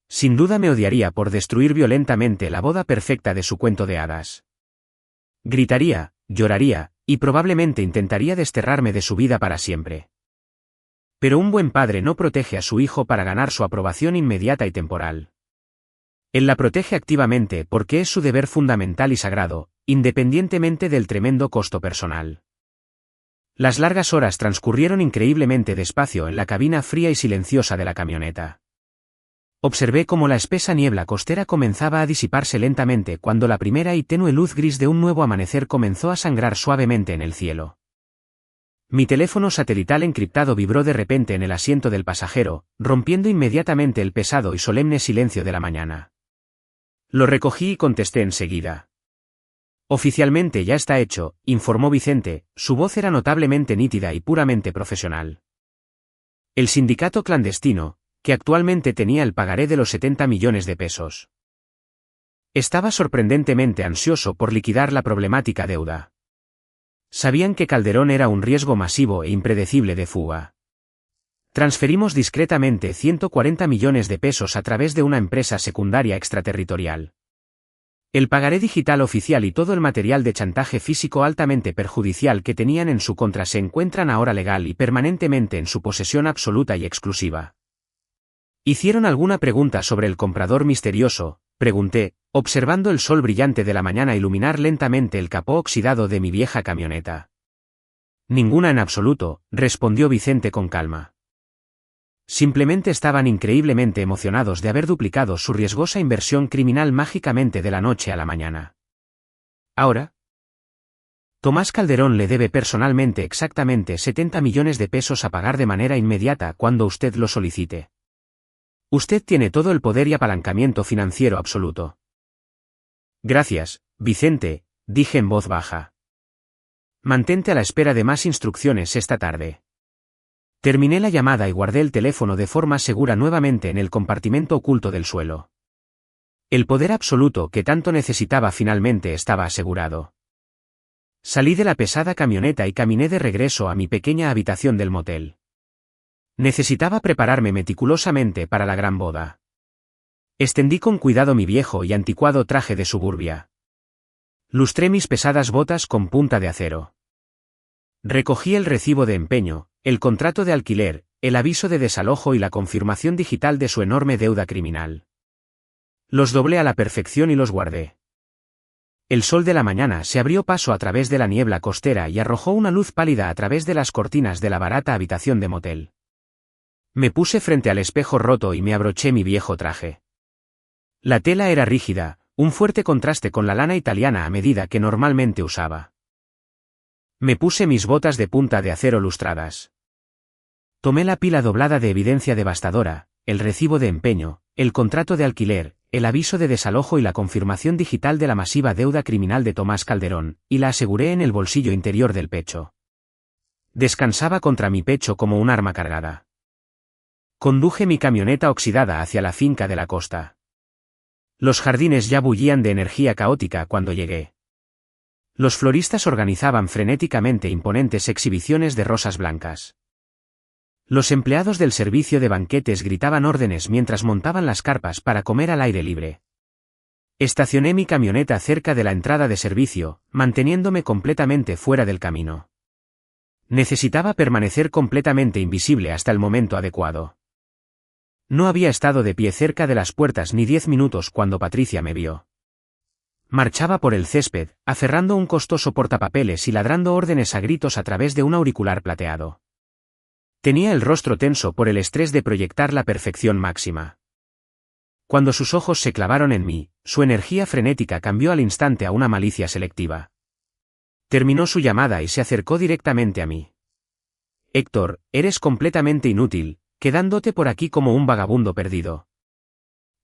A: Sin duda me odiaría por destruir violentamente la boda perfecta de su cuento de hadas. Gritaría, lloraría, y probablemente intentaría desterrarme de su vida para siempre. Pero un buen padre no protege a su hijo para ganar su aprobación inmediata y temporal. Él la protege activamente porque es su deber fundamental y sagrado, independientemente del tremendo costo personal. Las largas horas transcurrieron increíblemente despacio en la cabina fría y silenciosa de la camioneta. Observé cómo la espesa niebla costera comenzaba a disiparse lentamente cuando la primera y tenue luz gris de un nuevo amanecer comenzó a sangrar suavemente en el cielo. Mi teléfono satelital encriptado vibró de repente en el asiento del pasajero, rompiendo inmediatamente el pesado y solemne silencio de la mañana. Lo recogí y contesté enseguida. Oficialmente ya está hecho, informó Vicente, su voz era notablemente nítida y puramente profesional. El sindicato clandestino, que actualmente tenía el pagaré de los 70 millones de pesos. Estaba sorprendentemente ansioso por liquidar la problemática deuda. Sabían que Calderón era un riesgo masivo e impredecible de fuga. Transferimos discretamente 140 millones de pesos a través de una empresa secundaria extraterritorial. El pagaré digital oficial y todo el material de chantaje físico altamente perjudicial que tenían en su contra se encuentran ahora legal y permanentemente en su posesión absoluta y exclusiva. ¿Hicieron alguna pregunta sobre el comprador misterioso?, pregunté, observando el sol brillante de la mañana iluminar lentamente el capó oxidado de mi vieja camioneta. Ninguna en absoluto, respondió Vicente con calma. Simplemente estaban increíblemente emocionados de haber duplicado su riesgosa inversión criminal mágicamente de la noche a la mañana. Ahora, Tomás Calderón le debe personalmente exactamente 70 millones de pesos a pagar de manera inmediata cuando usted lo solicite. Usted tiene todo el poder y apalancamiento financiero absoluto. Gracias, Vicente, dije en voz baja. Mantente a la espera de más instrucciones esta tarde. Terminé la llamada y guardé el teléfono de forma segura nuevamente en el compartimento oculto del suelo. El poder absoluto que tanto necesitaba finalmente estaba asegurado. Salí de la pesada camioneta y caminé de regreso a mi pequeña habitación del motel. Necesitaba prepararme meticulosamente para la gran boda. Extendí con cuidado mi viejo y anticuado traje de suburbia. Lustré mis pesadas botas con punta de acero. Recogí el recibo de empeño, el contrato de alquiler, el aviso de desalojo y la confirmación digital de su enorme deuda criminal. Los doblé a la perfección y los guardé. El sol de la mañana se abrió paso a través de la niebla costera y arrojó una luz pálida a través de las cortinas de la barata habitación de motel. Me puse frente al espejo roto y me abroché mi viejo traje. La tela era rígida, un fuerte contraste con la lana italiana a medida que normalmente usaba. Me puse mis botas de punta de acero lustradas. Tomé la pila doblada de evidencia devastadora, el recibo de empeño, el contrato de alquiler, el aviso de desalojo y la confirmación digital de la masiva deuda criminal de Tomás Calderón, y la aseguré en el bolsillo interior del pecho. Descansaba contra mi pecho como un arma cargada. Conduje mi camioneta oxidada hacia la finca de la costa. Los jardines ya bullían de energía caótica cuando llegué. Los floristas organizaban frenéticamente imponentes exhibiciones de rosas blancas. Los empleados del servicio de banquetes gritaban órdenes mientras montaban las carpas para comer al aire libre. Estacioné mi camioneta cerca de la entrada de servicio, manteniéndome completamente fuera del camino. Necesitaba permanecer completamente invisible hasta el momento adecuado. No había estado de pie cerca de las puertas ni 10 minutos cuando Patricia me vio. Marchaba por el césped, aferrando un costoso portapapeles y ladrando órdenes a gritos a través de un auricular plateado. Tenía el rostro tenso por el estrés de proyectar la perfección máxima. Cuando sus ojos se clavaron en mí, su energía frenética cambió al instante a una malicia selectiva. Terminó su llamada y se acercó directamente a mí. Héctor, eres completamente inútil, quedándote por aquí como un vagabundo perdido.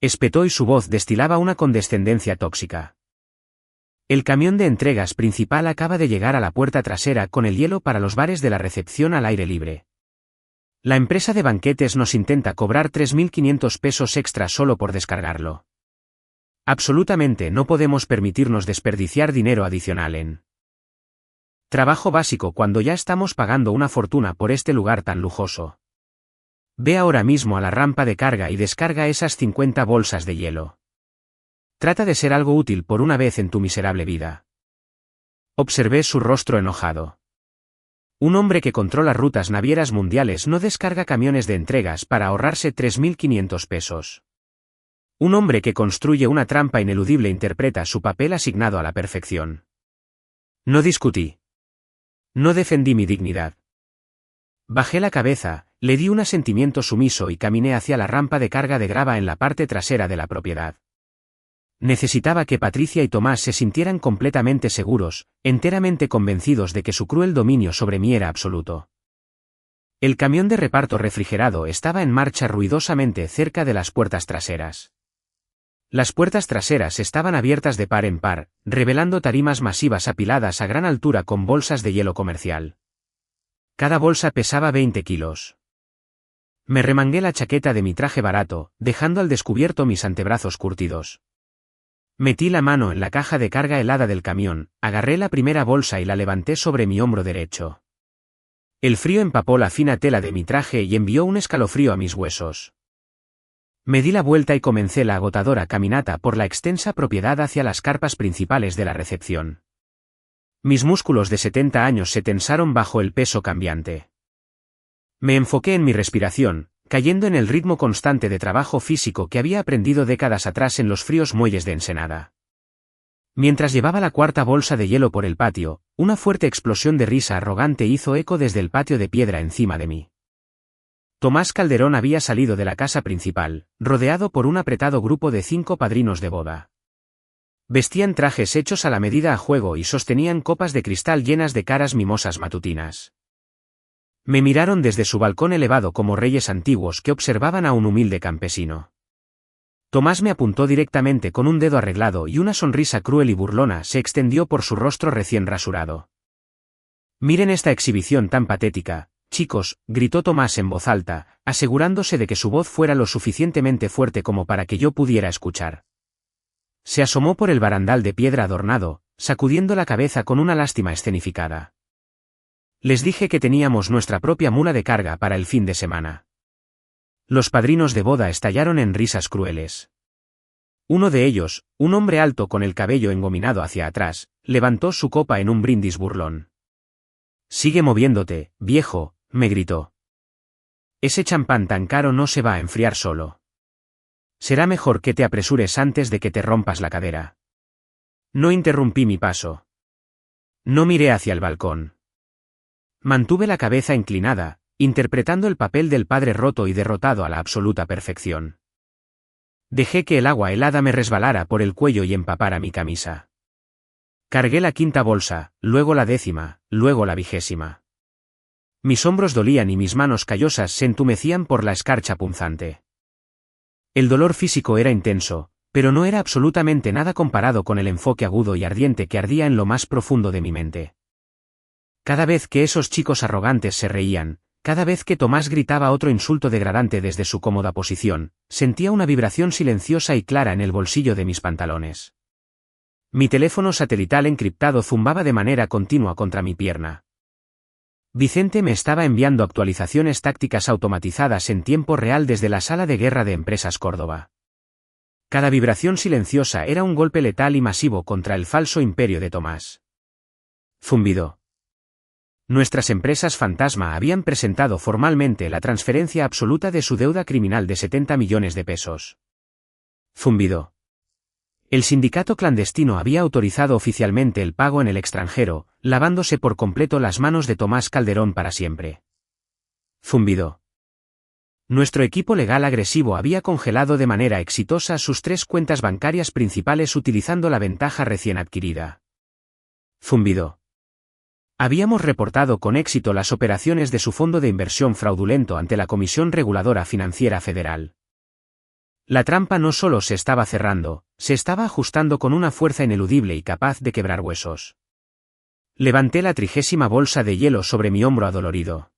A: Espetó y su voz destilaba una condescendencia tóxica. El camión de entregas principal acaba de llegar a la puerta trasera con el hielo para los bares de la recepción al aire libre. La empresa de banquetes nos intenta cobrar 3.500 pesos extra solo por descargarlo. Absolutamente no podemos permitirnos desperdiciar dinero adicional en trabajo básico cuando ya estamos pagando una fortuna por este lugar tan lujoso. Ve ahora mismo a la rampa de carga y descarga esas 50 bolsas de hielo. Trata de ser algo útil por una vez en tu miserable vida. Observé su rostro enojado. Un hombre que controla rutas navieras mundiales no descarga camiones de entregas para ahorrarse 3.500 pesos. Un hombre que construye una trampa ineludible interpreta su papel asignado a la perfección. No discutí. No defendí mi dignidad. Bajé la cabeza, le di un asentimiento sumiso y caminé hacia la rampa de carga de grava en la parte trasera de la propiedad. Necesitaba que Patricia y Tomás se sintieran completamente seguros, enteramente convencidos de que su cruel dominio sobre mí era absoluto. El camión de reparto refrigerado estaba en marcha ruidosamente cerca de las puertas traseras. Las puertas traseras estaban abiertas de par en par, revelando tarimas masivas apiladas a gran altura con bolsas de hielo comercial. Cada bolsa pesaba 20 kilos. Me remangué la chaqueta de mi traje barato, dejando al descubierto mis antebrazos curtidos. Metí la mano en la caja de carga helada del camión, agarré la primera bolsa y la levanté sobre mi hombro derecho. El frío empapó la fina tela de mi traje y envió un escalofrío a mis huesos. Me di la vuelta y comencé la agotadora caminata por la extensa propiedad hacia las carpas principales de la recepción. Mis músculos de 70 años se tensaron bajo el peso cambiante. Me enfoqué en mi respiración, cayendo en el ritmo constante de trabajo físico que había aprendido décadas atrás en los fríos muelles de Ensenada. Mientras llevaba la cuarta bolsa de hielo por el patio, una fuerte explosión de risa arrogante hizo eco desde el patio de piedra encima de mí. Tomás Calderón había salido de la casa principal, rodeado por un apretado grupo de 5 padrinos de boda. Vestían trajes hechos a la medida a juego y sostenían copas de cristal llenas de caras mimosas matutinas. Me miraron desde su balcón elevado como reyes antiguos que observaban a un humilde campesino. Tomás me apuntó directamente con un dedo arreglado y una sonrisa cruel y burlona se extendió por su rostro recién rasurado. «Miren esta exhibición tan patética, chicos», gritó Tomás en voz alta, asegurándose de que su voz fuera lo suficientemente fuerte como para que yo pudiera escuchar. Se asomó por el barandal de piedra adornado, sacudiendo la cabeza con una lástima escenificada. Les dije que teníamos nuestra propia mula de carga para el fin de semana. Los padrinos de boda estallaron en risas crueles. Uno de ellos, un hombre alto con el cabello engominado hacia atrás, levantó su copa en un brindis burlón. «Sigue moviéndote, viejo», me gritó. «Ese champán tan caro no se va a enfriar solo. Será mejor que te apresures antes de que te rompas la cadera». No interrumpí mi paso. No miré hacia el balcón. Mantuve la cabeza inclinada, interpretando el papel del padre roto y derrotado a la absoluta perfección. Dejé que el agua helada me resbalara por el cuello y empapara mi camisa. Cargué la quinta bolsa, luego la 10ª, luego la 20ª. Mis hombros dolían y mis manos callosas se entumecían por la escarcha punzante. El dolor físico era intenso, pero no era absolutamente nada comparado con el enfoque agudo y ardiente que ardía en lo más profundo de mi mente. Cada vez que esos chicos arrogantes se reían, cada vez que Tomás gritaba otro insulto degradante desde su cómoda posición, sentía una vibración silenciosa y clara en el bolsillo de mis pantalones. Mi teléfono satelital encriptado zumbaba de manera continua contra mi pierna. Vicente me estaba enviando actualizaciones tácticas automatizadas en tiempo real desde la sala de guerra de Empresas Córdoba. Cada vibración silenciosa era un golpe letal y masivo contra el falso imperio de Tomás. Zumbido. Nuestras empresas fantasma habían presentado formalmente la transferencia absoluta de su deuda criminal de 70 millones de pesos. Zumbido. El sindicato clandestino había autorizado oficialmente el pago en el extranjero, lavándose por completo las manos de Tomás Calderón para siempre. Zumbido. Nuestro equipo legal agresivo había congelado de manera exitosa sus 3 cuentas bancarias principales utilizando la ventaja recién adquirida. Zumbido. Habíamos reportado con éxito las operaciones de su fondo de inversión fraudulento ante la Comisión Reguladora Financiera Federal. La trampa no solo se estaba cerrando, se estaba ajustando con una fuerza ineludible y capaz de quebrar huesos. Levanté la 30ª bolsa de hielo sobre mi hombro adolorido.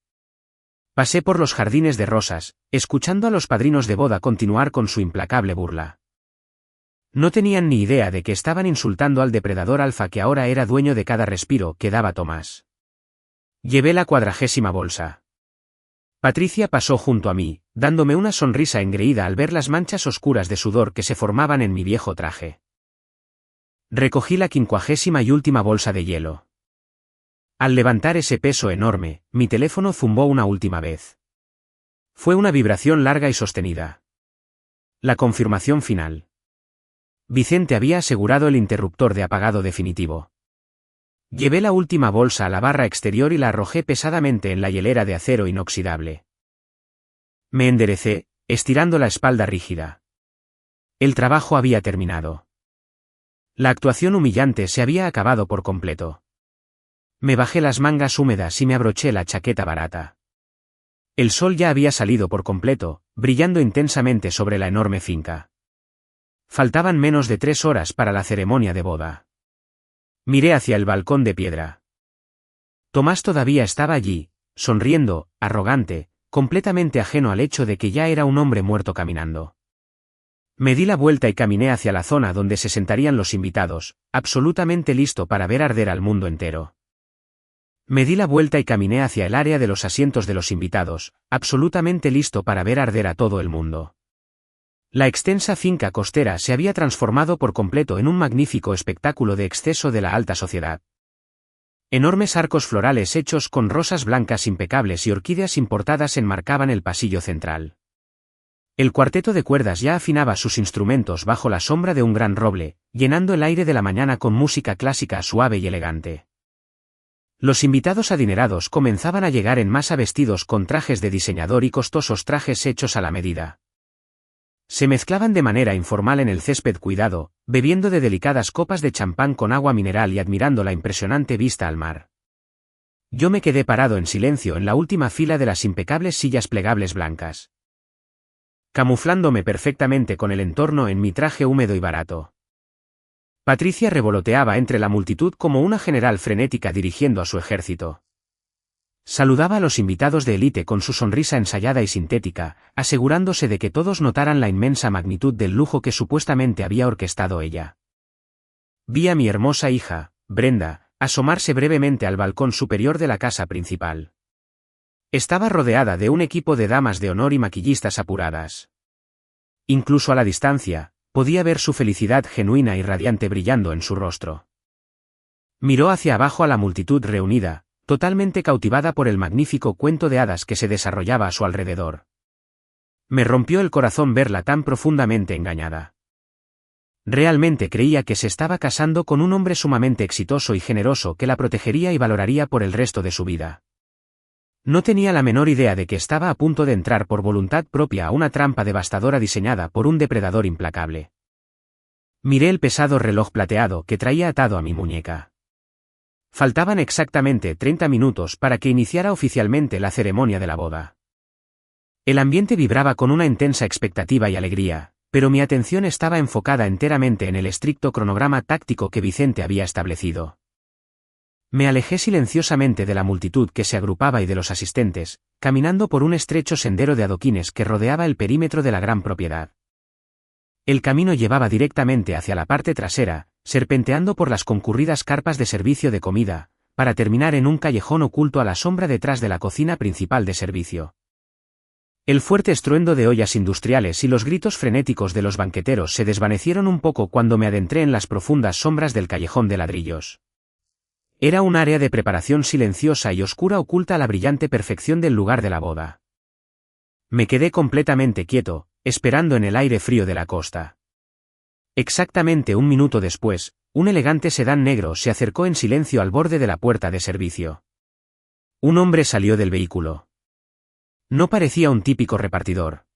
A: Pasé por los jardines de rosas, escuchando a los padrinos de boda continuar con su implacable burla. No tenían ni idea de que estaban insultando al depredador alfa que ahora era dueño de cada respiro que daba Tomás. Llevé la 40ª bolsa. Patricia pasó junto a mí, dándome una sonrisa engreída al ver las manchas oscuras de sudor que se formaban en mi viejo traje. Recogí la 50ª y última bolsa de hielo. Al levantar ese peso enorme, mi teléfono zumbó una última vez. Fue una vibración larga y sostenida. La confirmación final. Vicente había asegurado el interruptor de apagado definitivo. Llevé la última bolsa a la barra exterior y la arrojé pesadamente en la hielera de acero inoxidable. Me enderecé, estirando la espalda rígida. El trabajo había terminado. La actuación humillante se había acabado por completo. Me bajé las mangas húmedas y me abroché la chaqueta barata. El sol ya había salido por completo, brillando intensamente sobre la enorme finca. Faltaban menos de 3 horas para la ceremonia de boda. Miré hacia el balcón de piedra. Tomás todavía estaba allí, sonriendo, arrogante, completamente ajeno al hecho de que ya era un hombre muerto caminando. Me di la vuelta y caminé hacia la zona donde se sentarían los invitados, absolutamente listo para ver arder al mundo entero. Me di la vuelta y caminé hacia el área de los asientos de los invitados, absolutamente listo para ver arder a todo el mundo. La extensa finca costera se había transformado por completo en un magnífico espectáculo de exceso de la alta sociedad. Enormes arcos florales hechos con rosas blancas impecables y orquídeas importadas enmarcaban el pasillo central. El cuarteto de cuerdas ya afinaba sus instrumentos bajo la sombra de un gran roble, llenando el aire de la mañana con música clásica suave y elegante. Los invitados adinerados comenzaban a llegar en masa vestidos con trajes de diseñador y costosos trajes hechos a la medida. Se mezclaban de manera informal en el césped cuidado, bebiendo de delicadas copas de champán con agua mineral y admirando la impresionante vista al mar. Yo me quedé parado en silencio en la última fila de las impecables sillas plegables blancas, camuflándome perfectamente con el entorno en mi traje húmedo y barato. Patricia revoloteaba entre la multitud como una general frenética dirigiendo a su ejército. Saludaba a los invitados de élite con su sonrisa ensayada y sintética, asegurándose de que todos notaran la inmensa magnitud del lujo que supuestamente había orquestado ella. Vi a mi hermosa hija, Brenda, asomarse brevemente al balcón superior de la casa principal. Estaba rodeada de un equipo de damas de honor y maquillistas apuradas. Incluso a la distancia, podía ver su felicidad genuina y radiante brillando en su rostro. Miró hacia abajo a la multitud reunida, totalmente cautivada por el magnífico cuento de hadas que se desarrollaba a su alrededor. Me rompió el corazón verla tan profundamente engañada. Realmente creía que se estaba casando con un hombre sumamente exitoso y generoso que la protegería y valoraría por el resto de su vida. No tenía la menor idea de que estaba a punto de entrar por voluntad propia a una trampa devastadora diseñada por un depredador implacable. Miré el pesado reloj plateado que traía atado a mi muñeca. Faltaban exactamente 30 minutos para que iniciara oficialmente la ceremonia de la boda. El ambiente vibraba con una intensa expectativa y alegría, pero mi atención estaba enfocada enteramente en el estricto cronograma táctico que Vicente había establecido. Me alejé silenciosamente de la multitud que se agrupaba y de los asistentes, caminando por un estrecho sendero de adoquines que rodeaba el perímetro de la gran propiedad. El camino llevaba directamente hacia la parte trasera, serpenteando por las concurridas carpas de servicio de comida, para terminar en un callejón oculto a la sombra detrás de la cocina principal de servicio. El fuerte estruendo de ollas industriales y los gritos frenéticos de los banqueteros se desvanecieron un poco cuando me adentré en las profundas sombras del callejón de ladrillos. Era un área de preparación silenciosa y oscura oculta a la brillante perfección del lugar de la boda. Me quedé completamente quieto, esperando en el aire frío de la costa. Exactamente un minuto después, un elegante sedán negro se acercó en silencio al borde de la puerta de servicio. Un hombre salió del vehículo. No parecía un típico repartidor.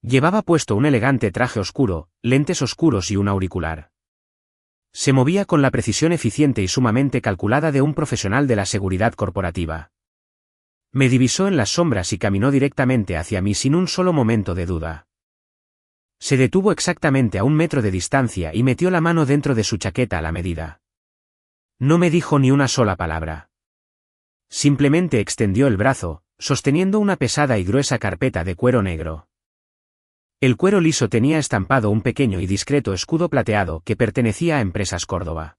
A: Llevaba puesto un elegante traje oscuro, lentes oscuros y un auricular. Se movía con la precisión eficiente y sumamente calculada de un profesional de la seguridad corporativa. Me divisó en las sombras y caminó directamente hacia mí sin un solo momento de duda. Se detuvo exactamente a 1 metro de distancia y metió la mano dentro de su chaqueta a la medida. No me dijo ni una sola palabra. Simplemente extendió el brazo, sosteniendo una pesada y gruesa carpeta de cuero negro. El cuero liso tenía estampado un pequeño y discreto escudo plateado que pertenecía a Empresas Córdoba.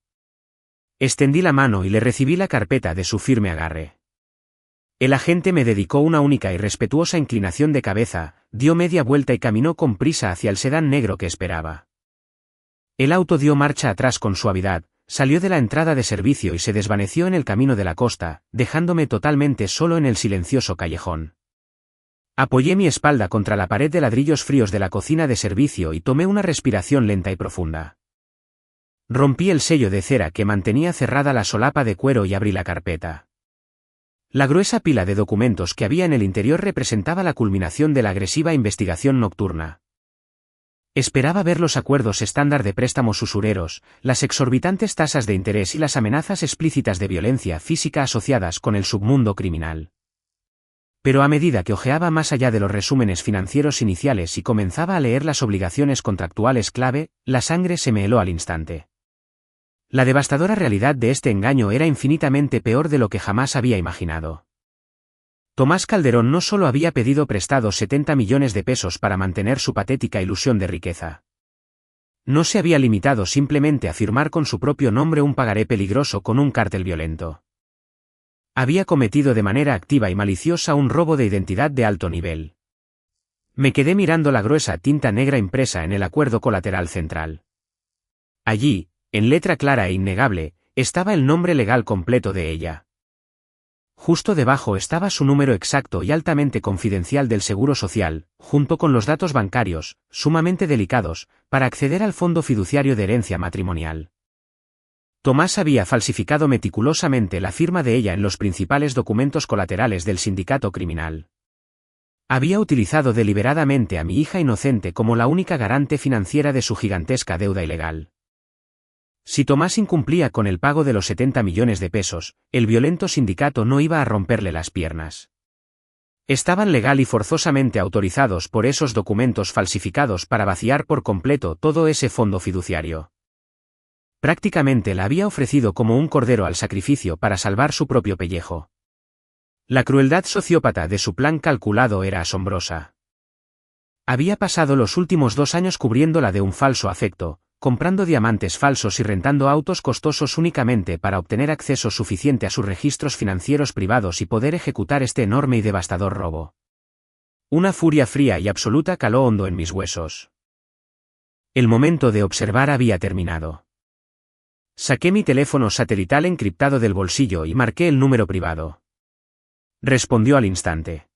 A: Extendí la mano y le recibí la carpeta de su firme agarre. El agente me dedicó una única y respetuosa inclinación de cabeza, dio media vuelta y caminó con prisa hacia el sedán negro que esperaba. El auto dio marcha atrás con suavidad, salió de la entrada de servicio y se desvaneció en el camino de la costa, dejándome totalmente solo en el silencioso callejón. Apoyé mi espalda contra la pared de ladrillos fríos de la cocina de servicio y tomé una respiración lenta y profunda. Rompí el sello de cera que mantenía cerrada la solapa de cuero y abrí la carpeta. La gruesa pila de documentos que había en el interior representaba la culminación de la agresiva investigación nocturna. Esperaba ver los acuerdos estándar de préstamos usureros, las exorbitantes tasas de interés y las amenazas explícitas de violencia física asociadas con el submundo criminal. Pero a medida que hojeaba más allá de los resúmenes financieros iniciales y comenzaba a leer las obligaciones contractuales clave, la sangre se me heló al instante. La devastadora realidad de este engaño era infinitamente peor de lo que jamás había imaginado. Tomás Calderón no solo había pedido prestados 70 millones de pesos para mantener su patética ilusión de riqueza. No se había limitado simplemente a firmar con su propio nombre un pagaré peligroso con un cártel violento. Había cometido de manera activa y maliciosa un robo de identidad de alto nivel. Me quedé mirando la gruesa tinta negra impresa en el acuerdo colateral central. Allí, en letra clara e innegable, estaba el nombre legal completo de ella. Justo debajo estaba su número exacto y altamente confidencial del Seguro Social, junto con los datos bancarios, sumamente delicados, para acceder al fondo fiduciario de herencia matrimonial. Tomás había falsificado meticulosamente la firma de ella en los principales documentos colaterales del sindicato criminal. Había utilizado deliberadamente a mi hija inocente como la única garante financiera de su gigantesca deuda ilegal. Si Tomás incumplía con el pago de los 70 millones de pesos, el violento sindicato no iba a romperle las piernas. Estaban legal y forzosamente autorizados por esos documentos falsificados para vaciar por completo todo ese fondo fiduciario. Prácticamente la había ofrecido como un cordero al sacrificio para salvar su propio pellejo. La crueldad sociópata de su plan calculado era asombrosa. Había pasado los últimos 2 años cubriéndola de un falso afecto, comprando diamantes falsos y rentando autos costosos únicamente para obtener acceso suficiente a sus registros financieros privados y poder ejecutar este enorme y devastador robo. Una furia fría y absoluta caló hondo en mis huesos. El momento de observar había terminado. Saqué mi teléfono satelital encriptado del bolsillo y marqué el número privado. Respondió al instante.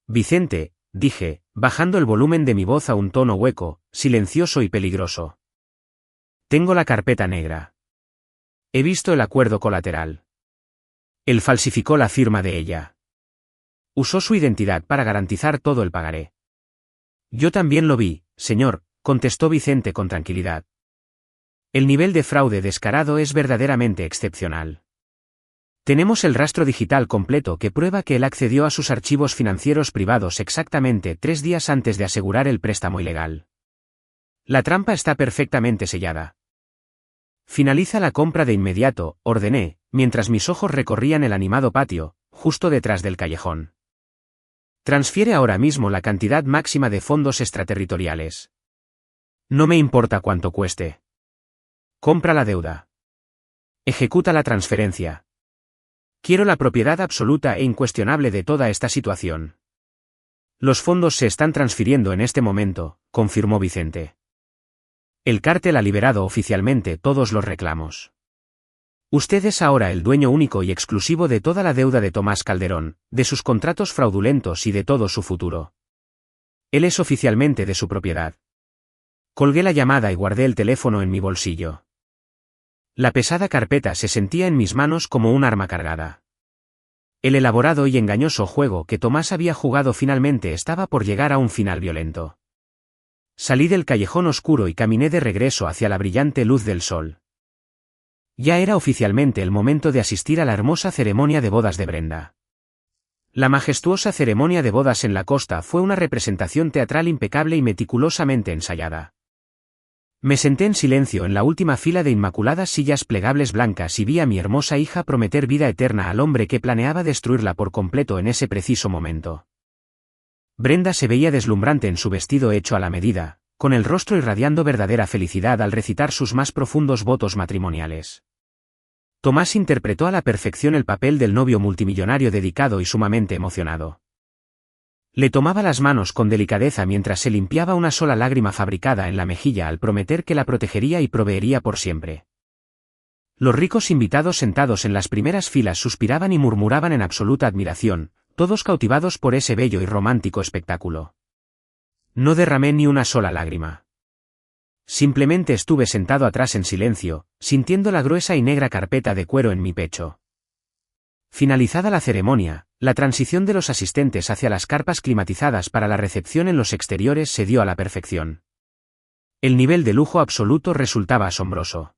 A: Vicente, dije, bajando el volumen de mi voz a un tono hueco, silencioso y peligroso. Tengo la carpeta negra. He visto el acuerdo colateral. Él falsificó la firma de ella. Usó su identidad para garantizar todo el pagaré. Yo también lo vi, señor, contestó Vicente con tranquilidad. El nivel de fraude descarado es verdaderamente excepcional. Tenemos el rastro digital completo que prueba que él accedió a sus archivos financieros privados exactamente 3 días antes de asegurar el préstamo ilegal. La trampa está perfectamente sellada. Finaliza la compra de inmediato, ordené, mientras mis ojos recorrían el animado patio, justo detrás del callejón. Transfiere ahora mismo la cantidad máxima de fondos extraterritoriales. No me importa cuánto cueste. Compra la deuda. Ejecuta la transferencia. Quiero la propiedad absoluta e incuestionable de toda esta situación. Los fondos se están transfiriendo en este momento, confirmó Vicente. El cártel ha liberado oficialmente todos los reclamos. Usted es ahora el dueño único y exclusivo de toda la deuda de Tomás Calderón, de sus contratos fraudulentos y de todo su futuro. Él es oficialmente de su propiedad. Colgué la llamada y guardé el teléfono en mi bolsillo. La pesada carpeta se sentía en mis manos como un arma cargada. El elaborado y engañoso juego que Tomás había jugado finalmente estaba por llegar a un final violento. Salí del callejón oscuro y caminé de regreso hacia la brillante luz del sol. Ya era oficialmente el momento de asistir a la hermosa ceremonia de bodas de Brenda. La majestuosa ceremonia de bodas en la costa fue una representación teatral impecable y meticulosamente ensayada. Me senté en silencio en la última fila de inmaculadas sillas plegables blancas y vi a mi hermosa hija prometer vida eterna al hombre que planeaba destruirla por completo en ese preciso momento. Brenda se veía deslumbrante en su vestido hecho a la medida, con el rostro irradiando verdadera felicidad al recitar sus más profundos votos matrimoniales. Tomás interpretó a la perfección el papel del novio multimillonario dedicado y sumamente emocionado. Le tomaba las manos con delicadeza mientras se limpiaba una sola lágrima fabricada en la mejilla al prometer que la protegería y proveería por siempre. Los ricos invitados sentados en las primeras filas suspiraban y murmuraban en absoluta admiración, todos cautivados por ese bello y romántico espectáculo. No derramé ni una sola lágrima. Simplemente estuve sentado atrás en silencio, sintiendo la gruesa y negra carpeta de cuero en mi pecho. Finalizada la ceremonia, la transición de los asistentes hacia las carpas climatizadas para la recepción en los exteriores se dio a la perfección. El nivel de lujo absoluto resultaba asombroso.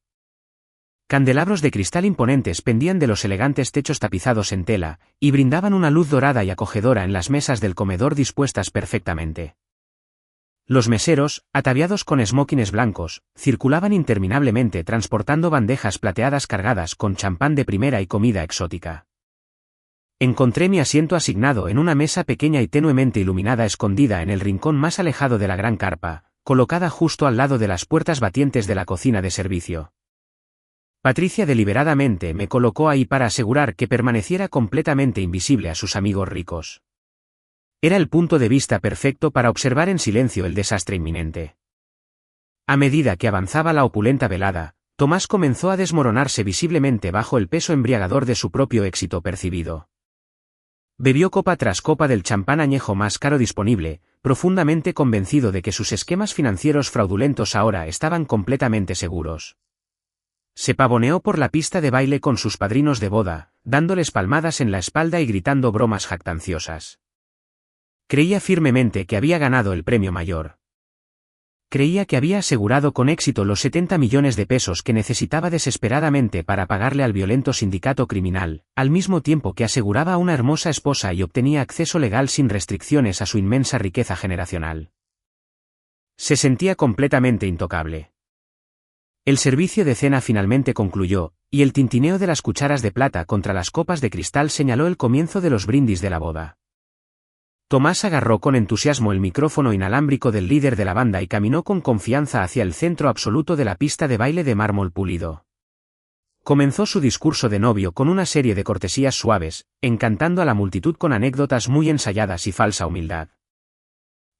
A: Candelabros de cristal imponentes pendían de los elegantes techos tapizados en tela, y brindaban una luz dorada y acogedora en las mesas del comedor dispuestas perfectamente. Los meseros, ataviados con esmokines blancos, circulaban interminablemente transportando bandejas plateadas cargadas con champán de primera y comida exótica. Encontré mi asiento asignado en una mesa pequeña y tenuemente iluminada escondida en el rincón más alejado de la gran carpa, colocada justo al lado de las puertas batientes de la cocina de servicio. Patricia deliberadamente me colocó ahí para asegurar que permaneciera completamente invisible a sus amigos ricos. Era el punto de vista perfecto para observar en silencio el desastre inminente. A medida que avanzaba la opulenta velada, Tomás comenzó a desmoronarse visiblemente bajo el peso embriagador de su propio éxito percibido. Bebió copa tras copa del champán añejo más caro disponible, profundamente convencido de que sus esquemas financieros fraudulentos ahora estaban completamente seguros. Se pavoneó por la pista de baile con sus padrinos de boda, dándoles palmadas en la espalda y gritando bromas jactanciosas. Creía firmemente que había ganado el premio mayor. Creía que había asegurado con éxito los 70 millones de pesos que necesitaba desesperadamente para pagarle al violento sindicato criminal, al mismo tiempo que aseguraba a una hermosa esposa y obtenía acceso legal sin restricciones a su inmensa riqueza generacional. Se sentía completamente intocable. El servicio de cena finalmente concluyó, y el tintineo de las cucharas de plata contra las copas de cristal señaló el comienzo de los brindis de la boda. Tomás agarró con entusiasmo el micrófono inalámbrico del líder de la banda y caminó con confianza hacia el centro absoluto de la pista de baile de mármol pulido. Comenzó su discurso de novio con una serie de cortesías suaves, encantando a la multitud con anécdotas muy ensayadas y falsa humildad.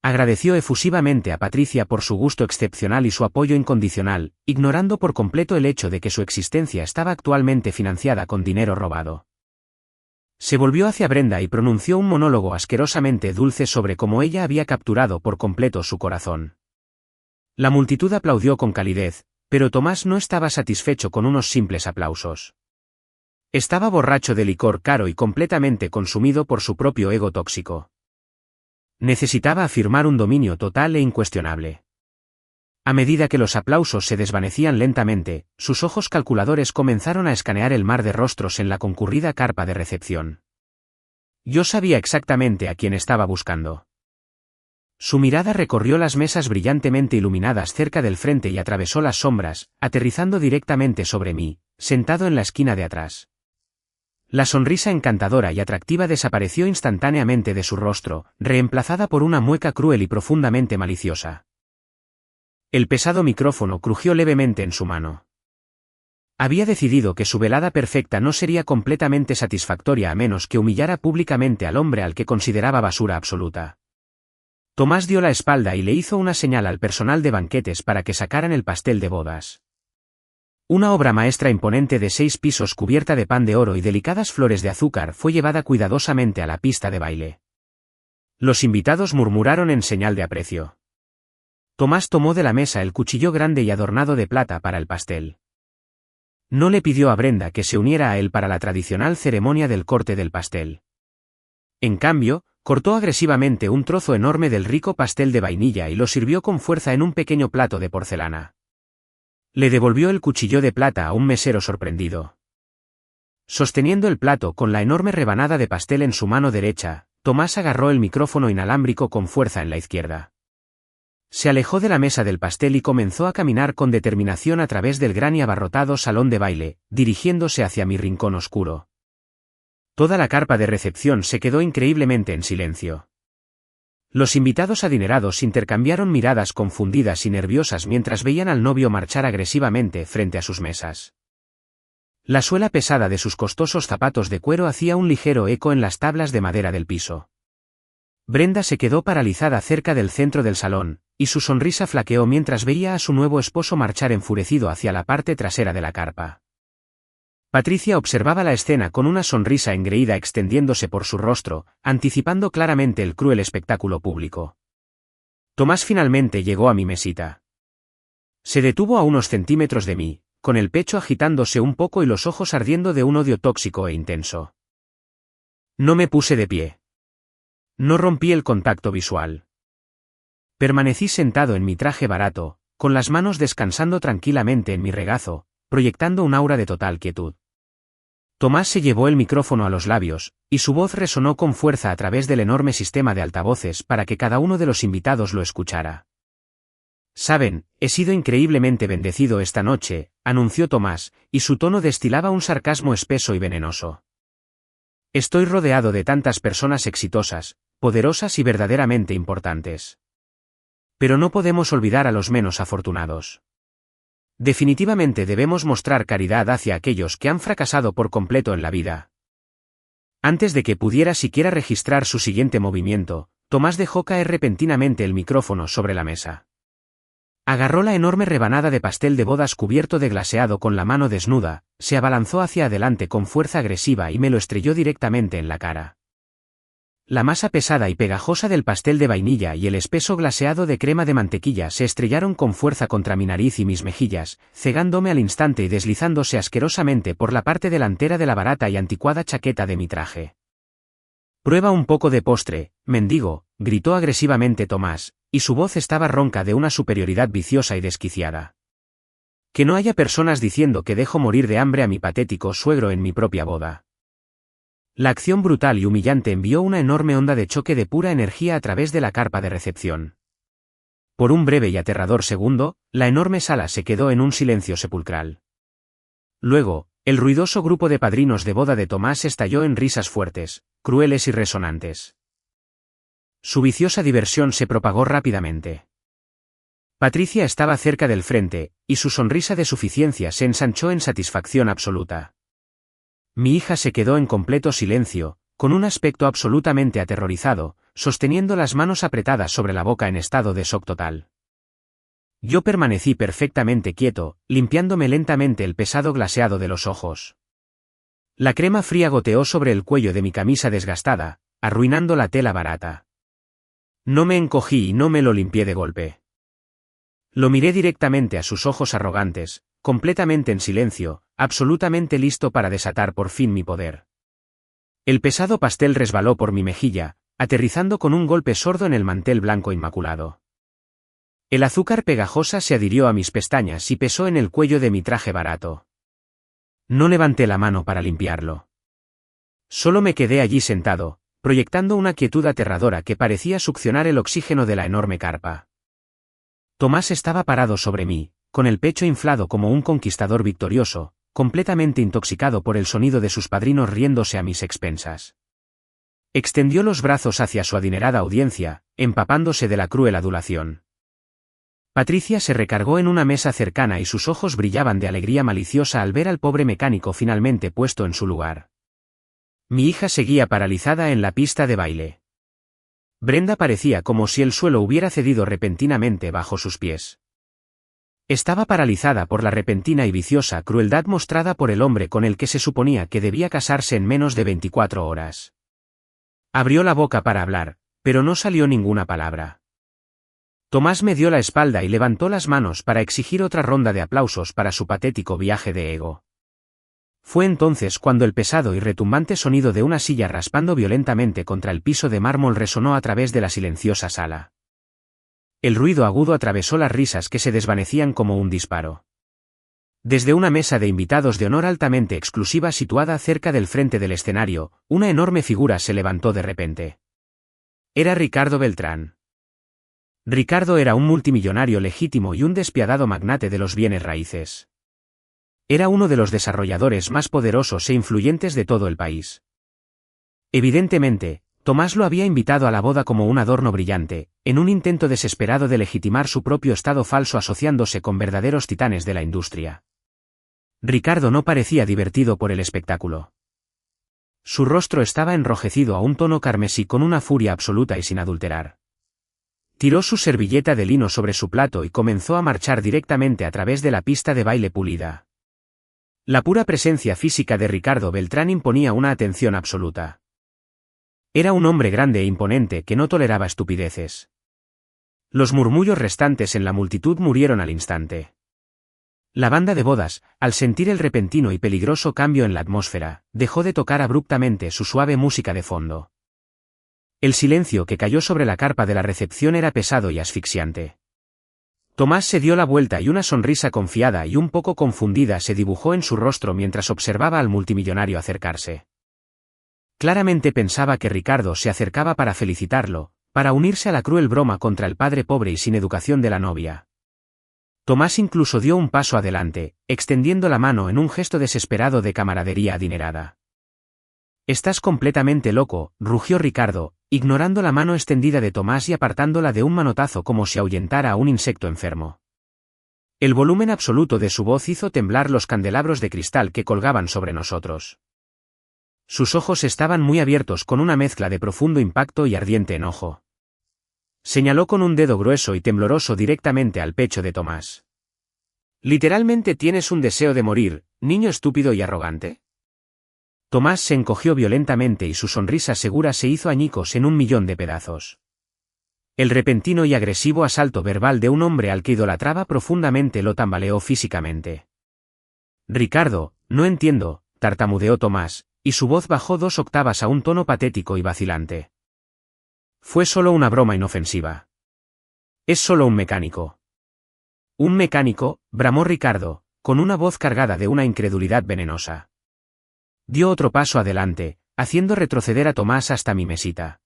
A: Agradeció efusivamente a Patricia por su gusto excepcional y su apoyo incondicional, ignorando por completo el hecho de que su existencia estaba actualmente financiada con dinero robado. Se volvió hacia Brenda y pronunció un monólogo asquerosamente dulce sobre cómo ella había capturado por completo su corazón. La multitud aplaudió con calidez, pero Tomás no estaba satisfecho con unos simples aplausos. Estaba borracho de licor caro y completamente consumido por su propio ego tóxico. Necesitaba afirmar un dominio total e incuestionable. A medida que los aplausos se desvanecían lentamente, sus ojos calculadores comenzaron a escanear el mar de rostros en la concurrida carpa de recepción. Yo sabía exactamente a quién estaba buscando. Su mirada recorrió las mesas brillantemente iluminadas cerca del frente y atravesó las sombras, aterrizando directamente sobre mí, sentado en la esquina de atrás. La sonrisa encantadora y atractiva desapareció instantáneamente de su rostro, reemplazada por una mueca cruel y profundamente maliciosa. El pesado micrófono crujió levemente en su mano. Había decidido que su velada perfecta no sería completamente satisfactoria a menos que humillara públicamente al hombre al que consideraba basura absoluta. Tomás dio la espalda y le hizo una señal al personal de banquetes para que sacaran el pastel de bodas. Una obra maestra imponente de 6 pisos cubierta de pan de oro y delicadas flores de azúcar fue llevada cuidadosamente a la pista de baile. Los invitados murmuraron en señal de aprecio. Tomás tomó de la mesa el cuchillo grande y adornado de plata para el pastel. No le pidió a Brenda que se uniera a él para la tradicional ceremonia del corte del pastel. En cambio, cortó agresivamente un trozo enorme del rico pastel de vainilla y lo sirvió con fuerza en un pequeño plato de porcelana. Le devolvió el cuchillo de plata a un mesero sorprendido. Sosteniendo el plato con la enorme rebanada de pastel en su mano derecha, Tomás agarró el micrófono inalámbrico con fuerza en la izquierda. Se alejó de la mesa del pastel y comenzó a caminar con determinación a través del gran y abarrotado salón de baile, dirigiéndose hacia mi rincón oscuro. Toda la carpa de recepción se quedó increíblemente en silencio. Los invitados adinerados intercambiaron miradas confundidas y nerviosas mientras veían al novio marchar agresivamente frente a sus mesas. La suela pesada de sus costosos zapatos de cuero hacía un ligero eco en las tablas de madera del piso. Brenda se quedó paralizada cerca del centro del salón, y su sonrisa flaqueó mientras veía a su nuevo esposo marchar enfurecido hacia la parte trasera de la carpa. Patricia observaba la escena con una sonrisa engreída extendiéndose por su rostro, anticipando claramente el cruel espectáculo público. Tomás finalmente llegó a mi mesita. Se detuvo a unos centímetros de mí, con el pecho agitándose un poco y los ojos ardiendo de un odio tóxico e intenso. No me puse de pie. No rompí el contacto visual. Permanecí sentado en mi traje barato, con las manos descansando tranquilamente en mi regazo, proyectando un aura de total quietud. Tomás se llevó el micrófono a los labios, y su voz resonó con fuerza a través del enorme sistema de altavoces para que cada uno de los invitados lo escuchara. Saben, he sido increíblemente bendecido esta noche, anunció Tomás, y su tono destilaba un sarcasmo espeso y venenoso. Estoy rodeado de tantas personas exitosas, poderosas y verdaderamente importantes. Pero no podemos olvidar a los menos afortunados. Definitivamente debemos mostrar caridad hacia aquellos que han fracasado por completo en la vida. Antes de que pudiera siquiera registrar su siguiente movimiento, Tomás dejó caer repentinamente el micrófono sobre la mesa. Agarró la enorme rebanada de pastel de bodas cubierto de glaseado con la mano desnuda, se abalanzó hacia adelante con fuerza agresiva y me lo estrelló directamente en la cara. La masa pesada y pegajosa del pastel de vainilla y el espeso glaseado de crema de mantequilla se estrellaron con fuerza contra mi nariz y mis mejillas, cegándome al instante y deslizándose asquerosamente por la parte delantera de la barata y anticuada chaqueta de mi traje. «Prueba un poco de postre, mendigo», gritó agresivamente Tomás, y su voz estaba ronca de una superioridad viciosa y desquiciada. Que no haya personas diciendo que dejo morir de hambre a mi patético suegro en mi propia boda. La acción brutal y humillante envió una enorme onda de choque de pura energía a través de la carpa de recepción. Por un breve y aterrador segundo, la enorme sala se quedó en un silencio sepulcral. Luego, el ruidoso grupo de padrinos de boda de Tomás estalló en risas fuertes, crueles y resonantes. Su viciosa diversión se propagó rápidamente. Patricia estaba cerca del frente, y su sonrisa de suficiencia se ensanchó en satisfacción absoluta. Mi hija se quedó en completo silencio, con un aspecto absolutamente aterrorizado, sosteniendo las manos apretadas sobre la boca en estado de shock total. Yo permanecí perfectamente quieto, limpiándome lentamente el pesado glaseado de los ojos. La crema fría goteó sobre el cuello de mi camisa desgastada, arruinando la tela barata. No me encogí y no me lo limpié de golpe. Lo miré directamente a sus ojos arrogantes, completamente en silencio, absolutamente listo para desatar por fin mi poder. El pesado pastel resbaló por mi mejilla, aterrizando con un golpe sordo en el mantel blanco inmaculado. El azúcar pegajosa se adhirió a mis pestañas y pesó en el cuello de mi traje barato. No levanté la mano para limpiarlo. Solo me quedé allí sentado, proyectando una quietud aterradora que parecía succionar el oxígeno de la enorme carpa. Tomás estaba parado sobre mí, con el pecho inflado como un conquistador victorioso, completamente intoxicado por el sonido de sus padrinos riéndose a mis expensas. Extendió los brazos hacia su adinerada audiencia, empapándose de la cruel adulación. Patricia se recargó en una mesa cercana y sus ojos brillaban de alegría maliciosa al ver al pobre mecánico finalmente puesto en su lugar. Mi hija seguía paralizada en la pista de baile. Brenda parecía como si el suelo hubiera cedido repentinamente bajo sus pies. Estaba paralizada por la repentina y viciosa crueldad mostrada por el hombre con el que se suponía que debía casarse en menos de 24 horas. Abrió la boca para hablar, pero no salió ninguna palabra. Tomás me dio la espalda y levantó las manos para exigir otra ronda de aplausos para su patético viaje de ego. Fue entonces cuando el pesado y retumbante sonido de una silla raspando violentamente contra el piso de mármol resonó a través de la silenciosa sala. El ruido agudo atravesó las risas que se desvanecían como un disparo. Desde una mesa de invitados de honor altamente exclusiva situada cerca del frente del escenario, una enorme figura se levantó de repente. Era Ricardo Beltrán. Ricardo era un multimillonario legítimo y un despiadado magnate de los bienes raíces. Era uno de los desarrolladores más poderosos e influyentes de todo el país. Evidentemente, Tomás lo había invitado a la boda como un adorno brillante, en un intento desesperado de legitimar su propio estado falso asociándose con verdaderos titanes de la industria. Ricardo no parecía divertido por el espectáculo. Su rostro estaba enrojecido a un tono carmesí con una furia absoluta y sin adulterar. Tiró su servilleta de lino sobre su plato y comenzó a marchar directamente a través de la pista de baile pulida. La pura presencia física de Ricardo Beltrán imponía una atención absoluta. Era un hombre grande e imponente que no toleraba estupideces. Los murmullos restantes en la multitud murieron al instante. La banda de bodas, al sentir el repentino y peligroso cambio en la atmósfera, dejó de tocar abruptamente su suave música de fondo. El silencio que cayó sobre la carpa de la recepción era pesado y asfixiante. Tomás se dio la vuelta y una sonrisa confiada y un poco confundida se dibujó en su rostro mientras observaba al multimillonario acercarse. Claramente pensaba que Ricardo se acercaba para felicitarlo, para unirse a la cruel broma contra el padre pobre y sin educación de la novia. Tomás incluso dio un paso adelante, extendiendo la mano en un gesto desesperado de camaradería adinerada. «Estás completamente loco», rugió Ricardo, ignorando la mano extendida de Tomás y apartándola de un manotazo como si ahuyentara a un insecto enfermo. El volumen absoluto de su voz hizo temblar los candelabros de cristal que colgaban sobre nosotros. Sus ojos estaban muy abiertos con una mezcla de profundo impacto y ardiente enojo. Señaló con un dedo grueso y tembloroso directamente al pecho de Tomás. «¿Literalmente tienes un deseo de morir, niño estúpido y arrogante?» Tomás se encogió violentamente y su sonrisa segura se hizo añicos en 1.000.000 de pedazos. El repentino y agresivo asalto verbal de un hombre al que idolatraba profundamente lo tambaleó físicamente. «Ricardo, no entiendo», tartamudeó Tomás, y su voz bajó 2 octavas a un tono patético y vacilante. «Fue solo una broma inofensiva. Es solo un mecánico». «¿Un mecánico?», bramó Ricardo, con una voz cargada de una incredulidad venenosa. Dio otro paso adelante, haciendo retroceder a Tomás hasta mi mesita.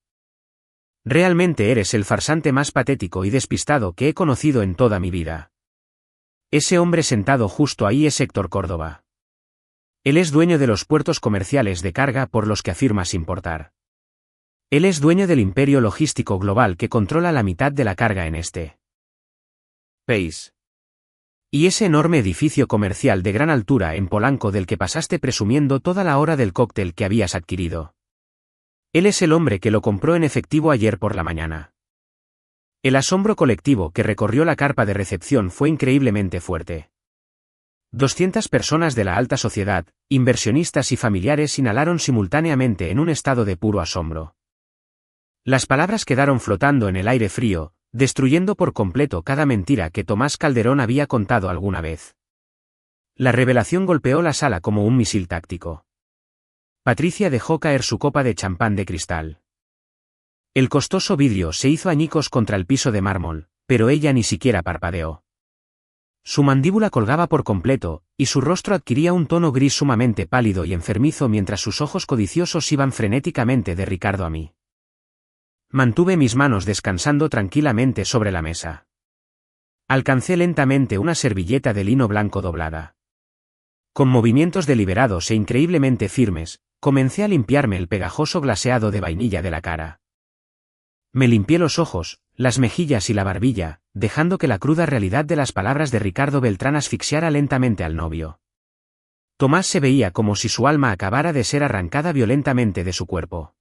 A: «Realmente eres el farsante más patético y despistado que he conocido en toda mi vida. Ese hombre sentado justo ahí es Héctor Córdoba. Él es dueño de los puertos comerciales de carga por los que afirmas importar. Él es dueño del imperio logístico global que controla la mitad de la carga en este país. Y ese enorme edificio comercial de gran altura en Polanco del que pasaste presumiendo toda la hora del cóctel que habías adquirido. Él es el hombre que lo compró en efectivo ayer por la mañana». El asombro colectivo que recorrió la carpa de recepción fue increíblemente fuerte. 200 personas de la alta sociedad, inversionistas y familiares inhalaron simultáneamente en un estado de puro asombro. Las palabras quedaron flotando en el aire frío, destruyendo por completo cada mentira que Tomás Calderón había contado alguna vez. La revelación golpeó la sala como un misil táctico. Patricia dejó caer su copa de champán de cristal. El costoso vidrio se hizo añicos contra el piso de mármol, pero ella ni siquiera parpadeó. Su mandíbula colgaba por completo, y su rostro adquiría un tono gris sumamente pálido y enfermizo mientras sus ojos codiciosos iban frenéticamente de Ricardo a mí. Mantuve mis manos descansando tranquilamente sobre la mesa. Alcancé lentamente una servilleta de lino blanco doblada. Con movimientos deliberados e increíblemente firmes, comencé a limpiarme el pegajoso glaseado de vainilla de la cara. Me limpié los ojos, las mejillas y la barbilla, dejando que la cruda realidad de las palabras de Ricardo Beltrán asfixiara lentamente al novio. Tomás se veía como si su alma acabara de ser arrancada violentamente de su cuerpo.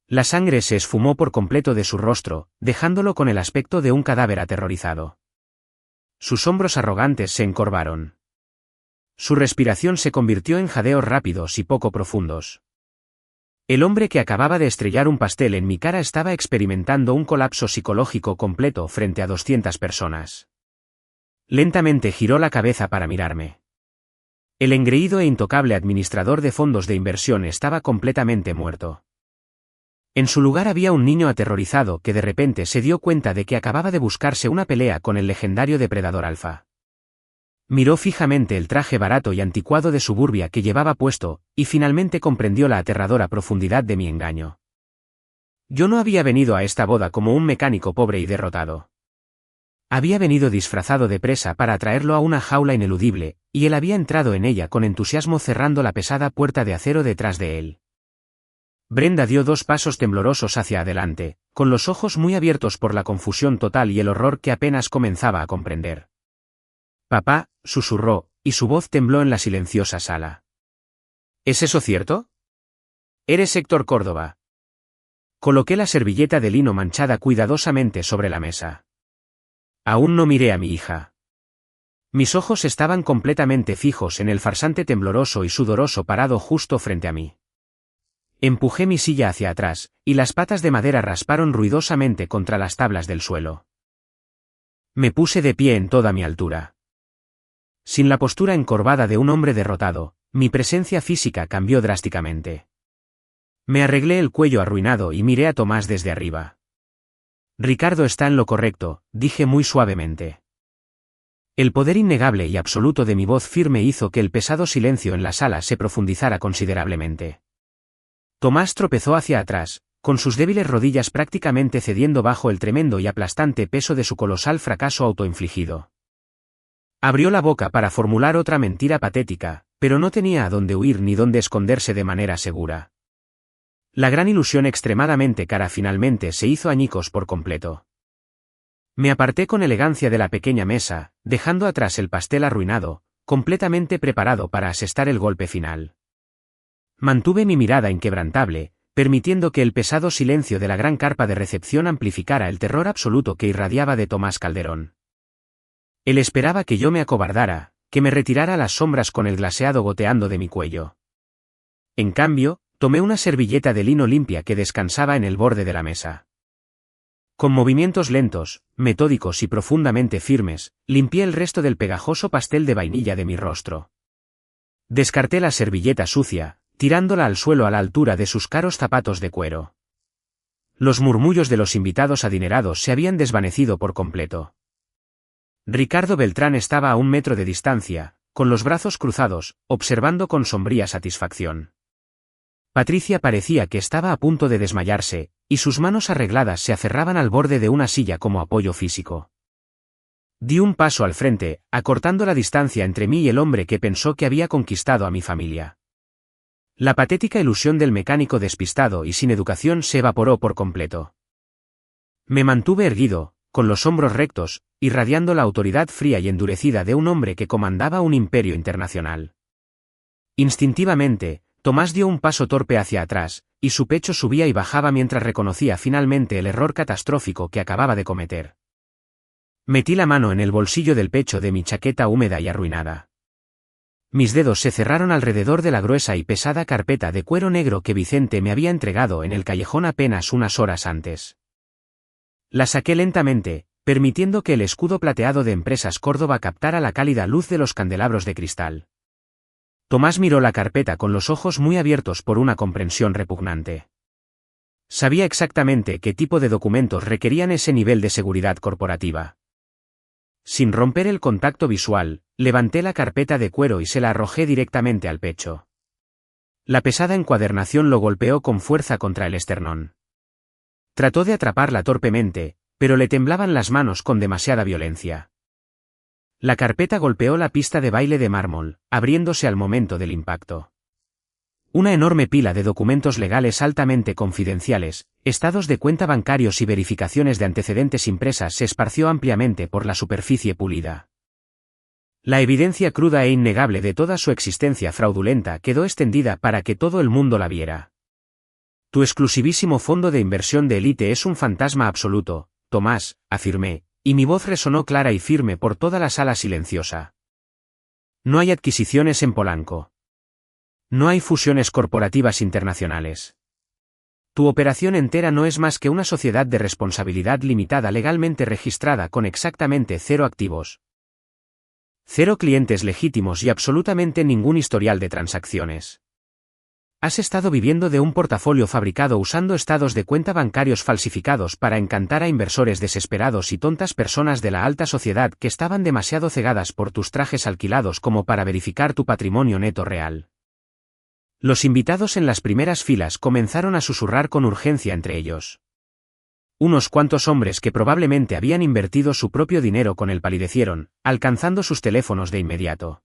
A: La sangre se esfumó por completo de su rostro, dejándolo con el aspecto de un cadáver aterrorizado. Sus hombros arrogantes se encorvaron. Su respiración se convirtió en jadeos rápidos y poco profundos. El hombre que acababa de estrellar un pastel en mi cara estaba experimentando un colapso psicológico completo frente a 200 personas. Lentamente giró la cabeza para mirarme. El engreído e intocable administrador de fondos de inversión estaba completamente muerto. En su lugar había un niño aterrorizado que de repente se dio cuenta de que acababa de buscarse una pelea con el legendario depredador alfa. Miró fijamente el traje barato y anticuado de suburbia que llevaba puesto, y finalmente comprendió la aterradora profundidad de mi engaño. Yo no había venido a esta boda como un mecánico pobre y derrotado. Había venido disfrazado de presa para atraerlo a una jaula ineludible, y él había entrado en ella con entusiasmo cerrando la pesada puerta de acero detrás de él. Brenda dio 2 pasos temblorosos hacia adelante, con los ojos muy abiertos por la confusión total y el horror que apenas comenzaba a comprender. «Papá», susurró, y su voz tembló en la silenciosa sala. «¿Es eso cierto? Eres Héctor Córdoba». Coloqué la servilleta de lino manchada cuidadosamente sobre la mesa. Aún no miré a mi hija. Mis ojos estaban completamente fijos en el farsante tembloroso y sudoroso parado justo frente a mí. Empujé mi silla hacia atrás, y las patas de madera rasparon ruidosamente contra las tablas del suelo. Me puse de pie en toda mi altura. Sin la postura encorvada de un hombre derrotado, mi presencia física cambió drásticamente. Me arreglé el cuello arruinado y miré a Tomás desde arriba. «Ricardo está en lo correcto», dije muy suavemente. El poder innegable y absoluto de mi voz firme hizo que el pesado silencio en la sala se profundizara considerablemente. Tomás tropezó hacia atrás, con sus débiles rodillas prácticamente cediendo bajo el tremendo y aplastante peso de su colosal fracaso autoinfligido. Abrió la boca para formular otra mentira patética, pero no tenía a dónde huir ni dónde esconderse de manera segura. La gran ilusión extremadamente cara finalmente se hizo añicos por completo. Me aparté con elegancia de la pequeña mesa, dejando atrás el pastel arruinado, completamente preparado para asestar el golpe final. Mantuve mi mirada inquebrantable, permitiendo que el pesado silencio de la gran carpa de recepción amplificara el terror absoluto que irradiaba de Tomás Calderón. Él esperaba que yo me acobardara, que me retirara a las sombras con el glaseado goteando de mi cuello. En cambio, tomé una servilleta de lino limpia que descansaba en el borde de la mesa. Con movimientos lentos, metódicos y profundamente firmes, limpié el resto del pegajoso pastel de vainilla de mi rostro. Descarté la servilleta sucia, tirándola al suelo a la altura de sus caros zapatos de cuero. Los murmullos de los invitados adinerados se habían desvanecido por completo. Ricardo Beltrán estaba a 1 metro de distancia, con los brazos cruzados, observando con sombría satisfacción. Patricia parecía que estaba a punto de desmayarse, y sus manos arregladas se aferraban al borde de una silla como apoyo físico. Di un paso al frente, acortando la distancia entre mí y el hombre que pensó que había conquistado a mi familia. La patética ilusión del mecánico despistado y sin educación se evaporó por completo. Me mantuve erguido, con los hombros rectos, irradiando la autoridad fría y endurecida de un hombre que comandaba un imperio internacional. Instintivamente, Tomás dio un paso torpe hacia atrás, y su pecho subía y bajaba mientras reconocía finalmente el error catastrófico que acababa de cometer. Metí la mano en el bolsillo del pecho de mi chaqueta húmeda y arruinada. Mis dedos se cerraron alrededor de la gruesa y pesada carpeta de cuero negro que Vicente me había entregado en el callejón apenas unas horas antes. La saqué lentamente, permitiendo que el escudo plateado de Empresas Córdoba captara la cálida luz de los candelabros de cristal. Tomás miró la carpeta con los ojos muy abiertos por una comprensión repugnante. Sabía exactamente qué tipo de documentos requerían ese nivel de seguridad corporativa. Sin romper el contacto visual, levanté la carpeta de cuero y se la arrojé directamente al pecho. La pesada encuadernación lo golpeó con fuerza contra el esternón. Trató de atraparla torpemente, pero le temblaban las manos con demasiada violencia. La carpeta golpeó la pista de baile de mármol, abriéndose al momento del impacto. Una enorme pila de documentos legales altamente confidenciales, estados de cuenta bancarios y verificaciones de antecedentes impresas se esparció ampliamente por la superficie pulida. La evidencia cruda e innegable de toda su existencia fraudulenta quedó extendida para que todo el mundo la viera. Tu exclusivísimo fondo de inversión de élite es un fantasma absoluto, Tomás, afirmé, y mi voz resonó clara y firme por toda la sala silenciosa. No hay adquisiciones en Polanco. No hay fusiones corporativas internacionales. Tu operación entera no es más que una sociedad de responsabilidad limitada legalmente registrada con exactamente 0 activos. 0 clientes legítimos y absolutamente ningún historial de transacciones. Has estado viviendo de un portafolio fabricado usando estados de cuenta bancarios falsificados para encantar a inversores desesperados y tontas personas de la alta sociedad que estaban demasiado cegadas por tus trajes alquilados como para verificar tu patrimonio neto real. Los invitados en las primeras filas comenzaron a susurrar con urgencia entre ellos. Unos cuantos hombres que probablemente habían invertido su propio dinero con él palidecieron, alcanzando sus teléfonos de inmediato.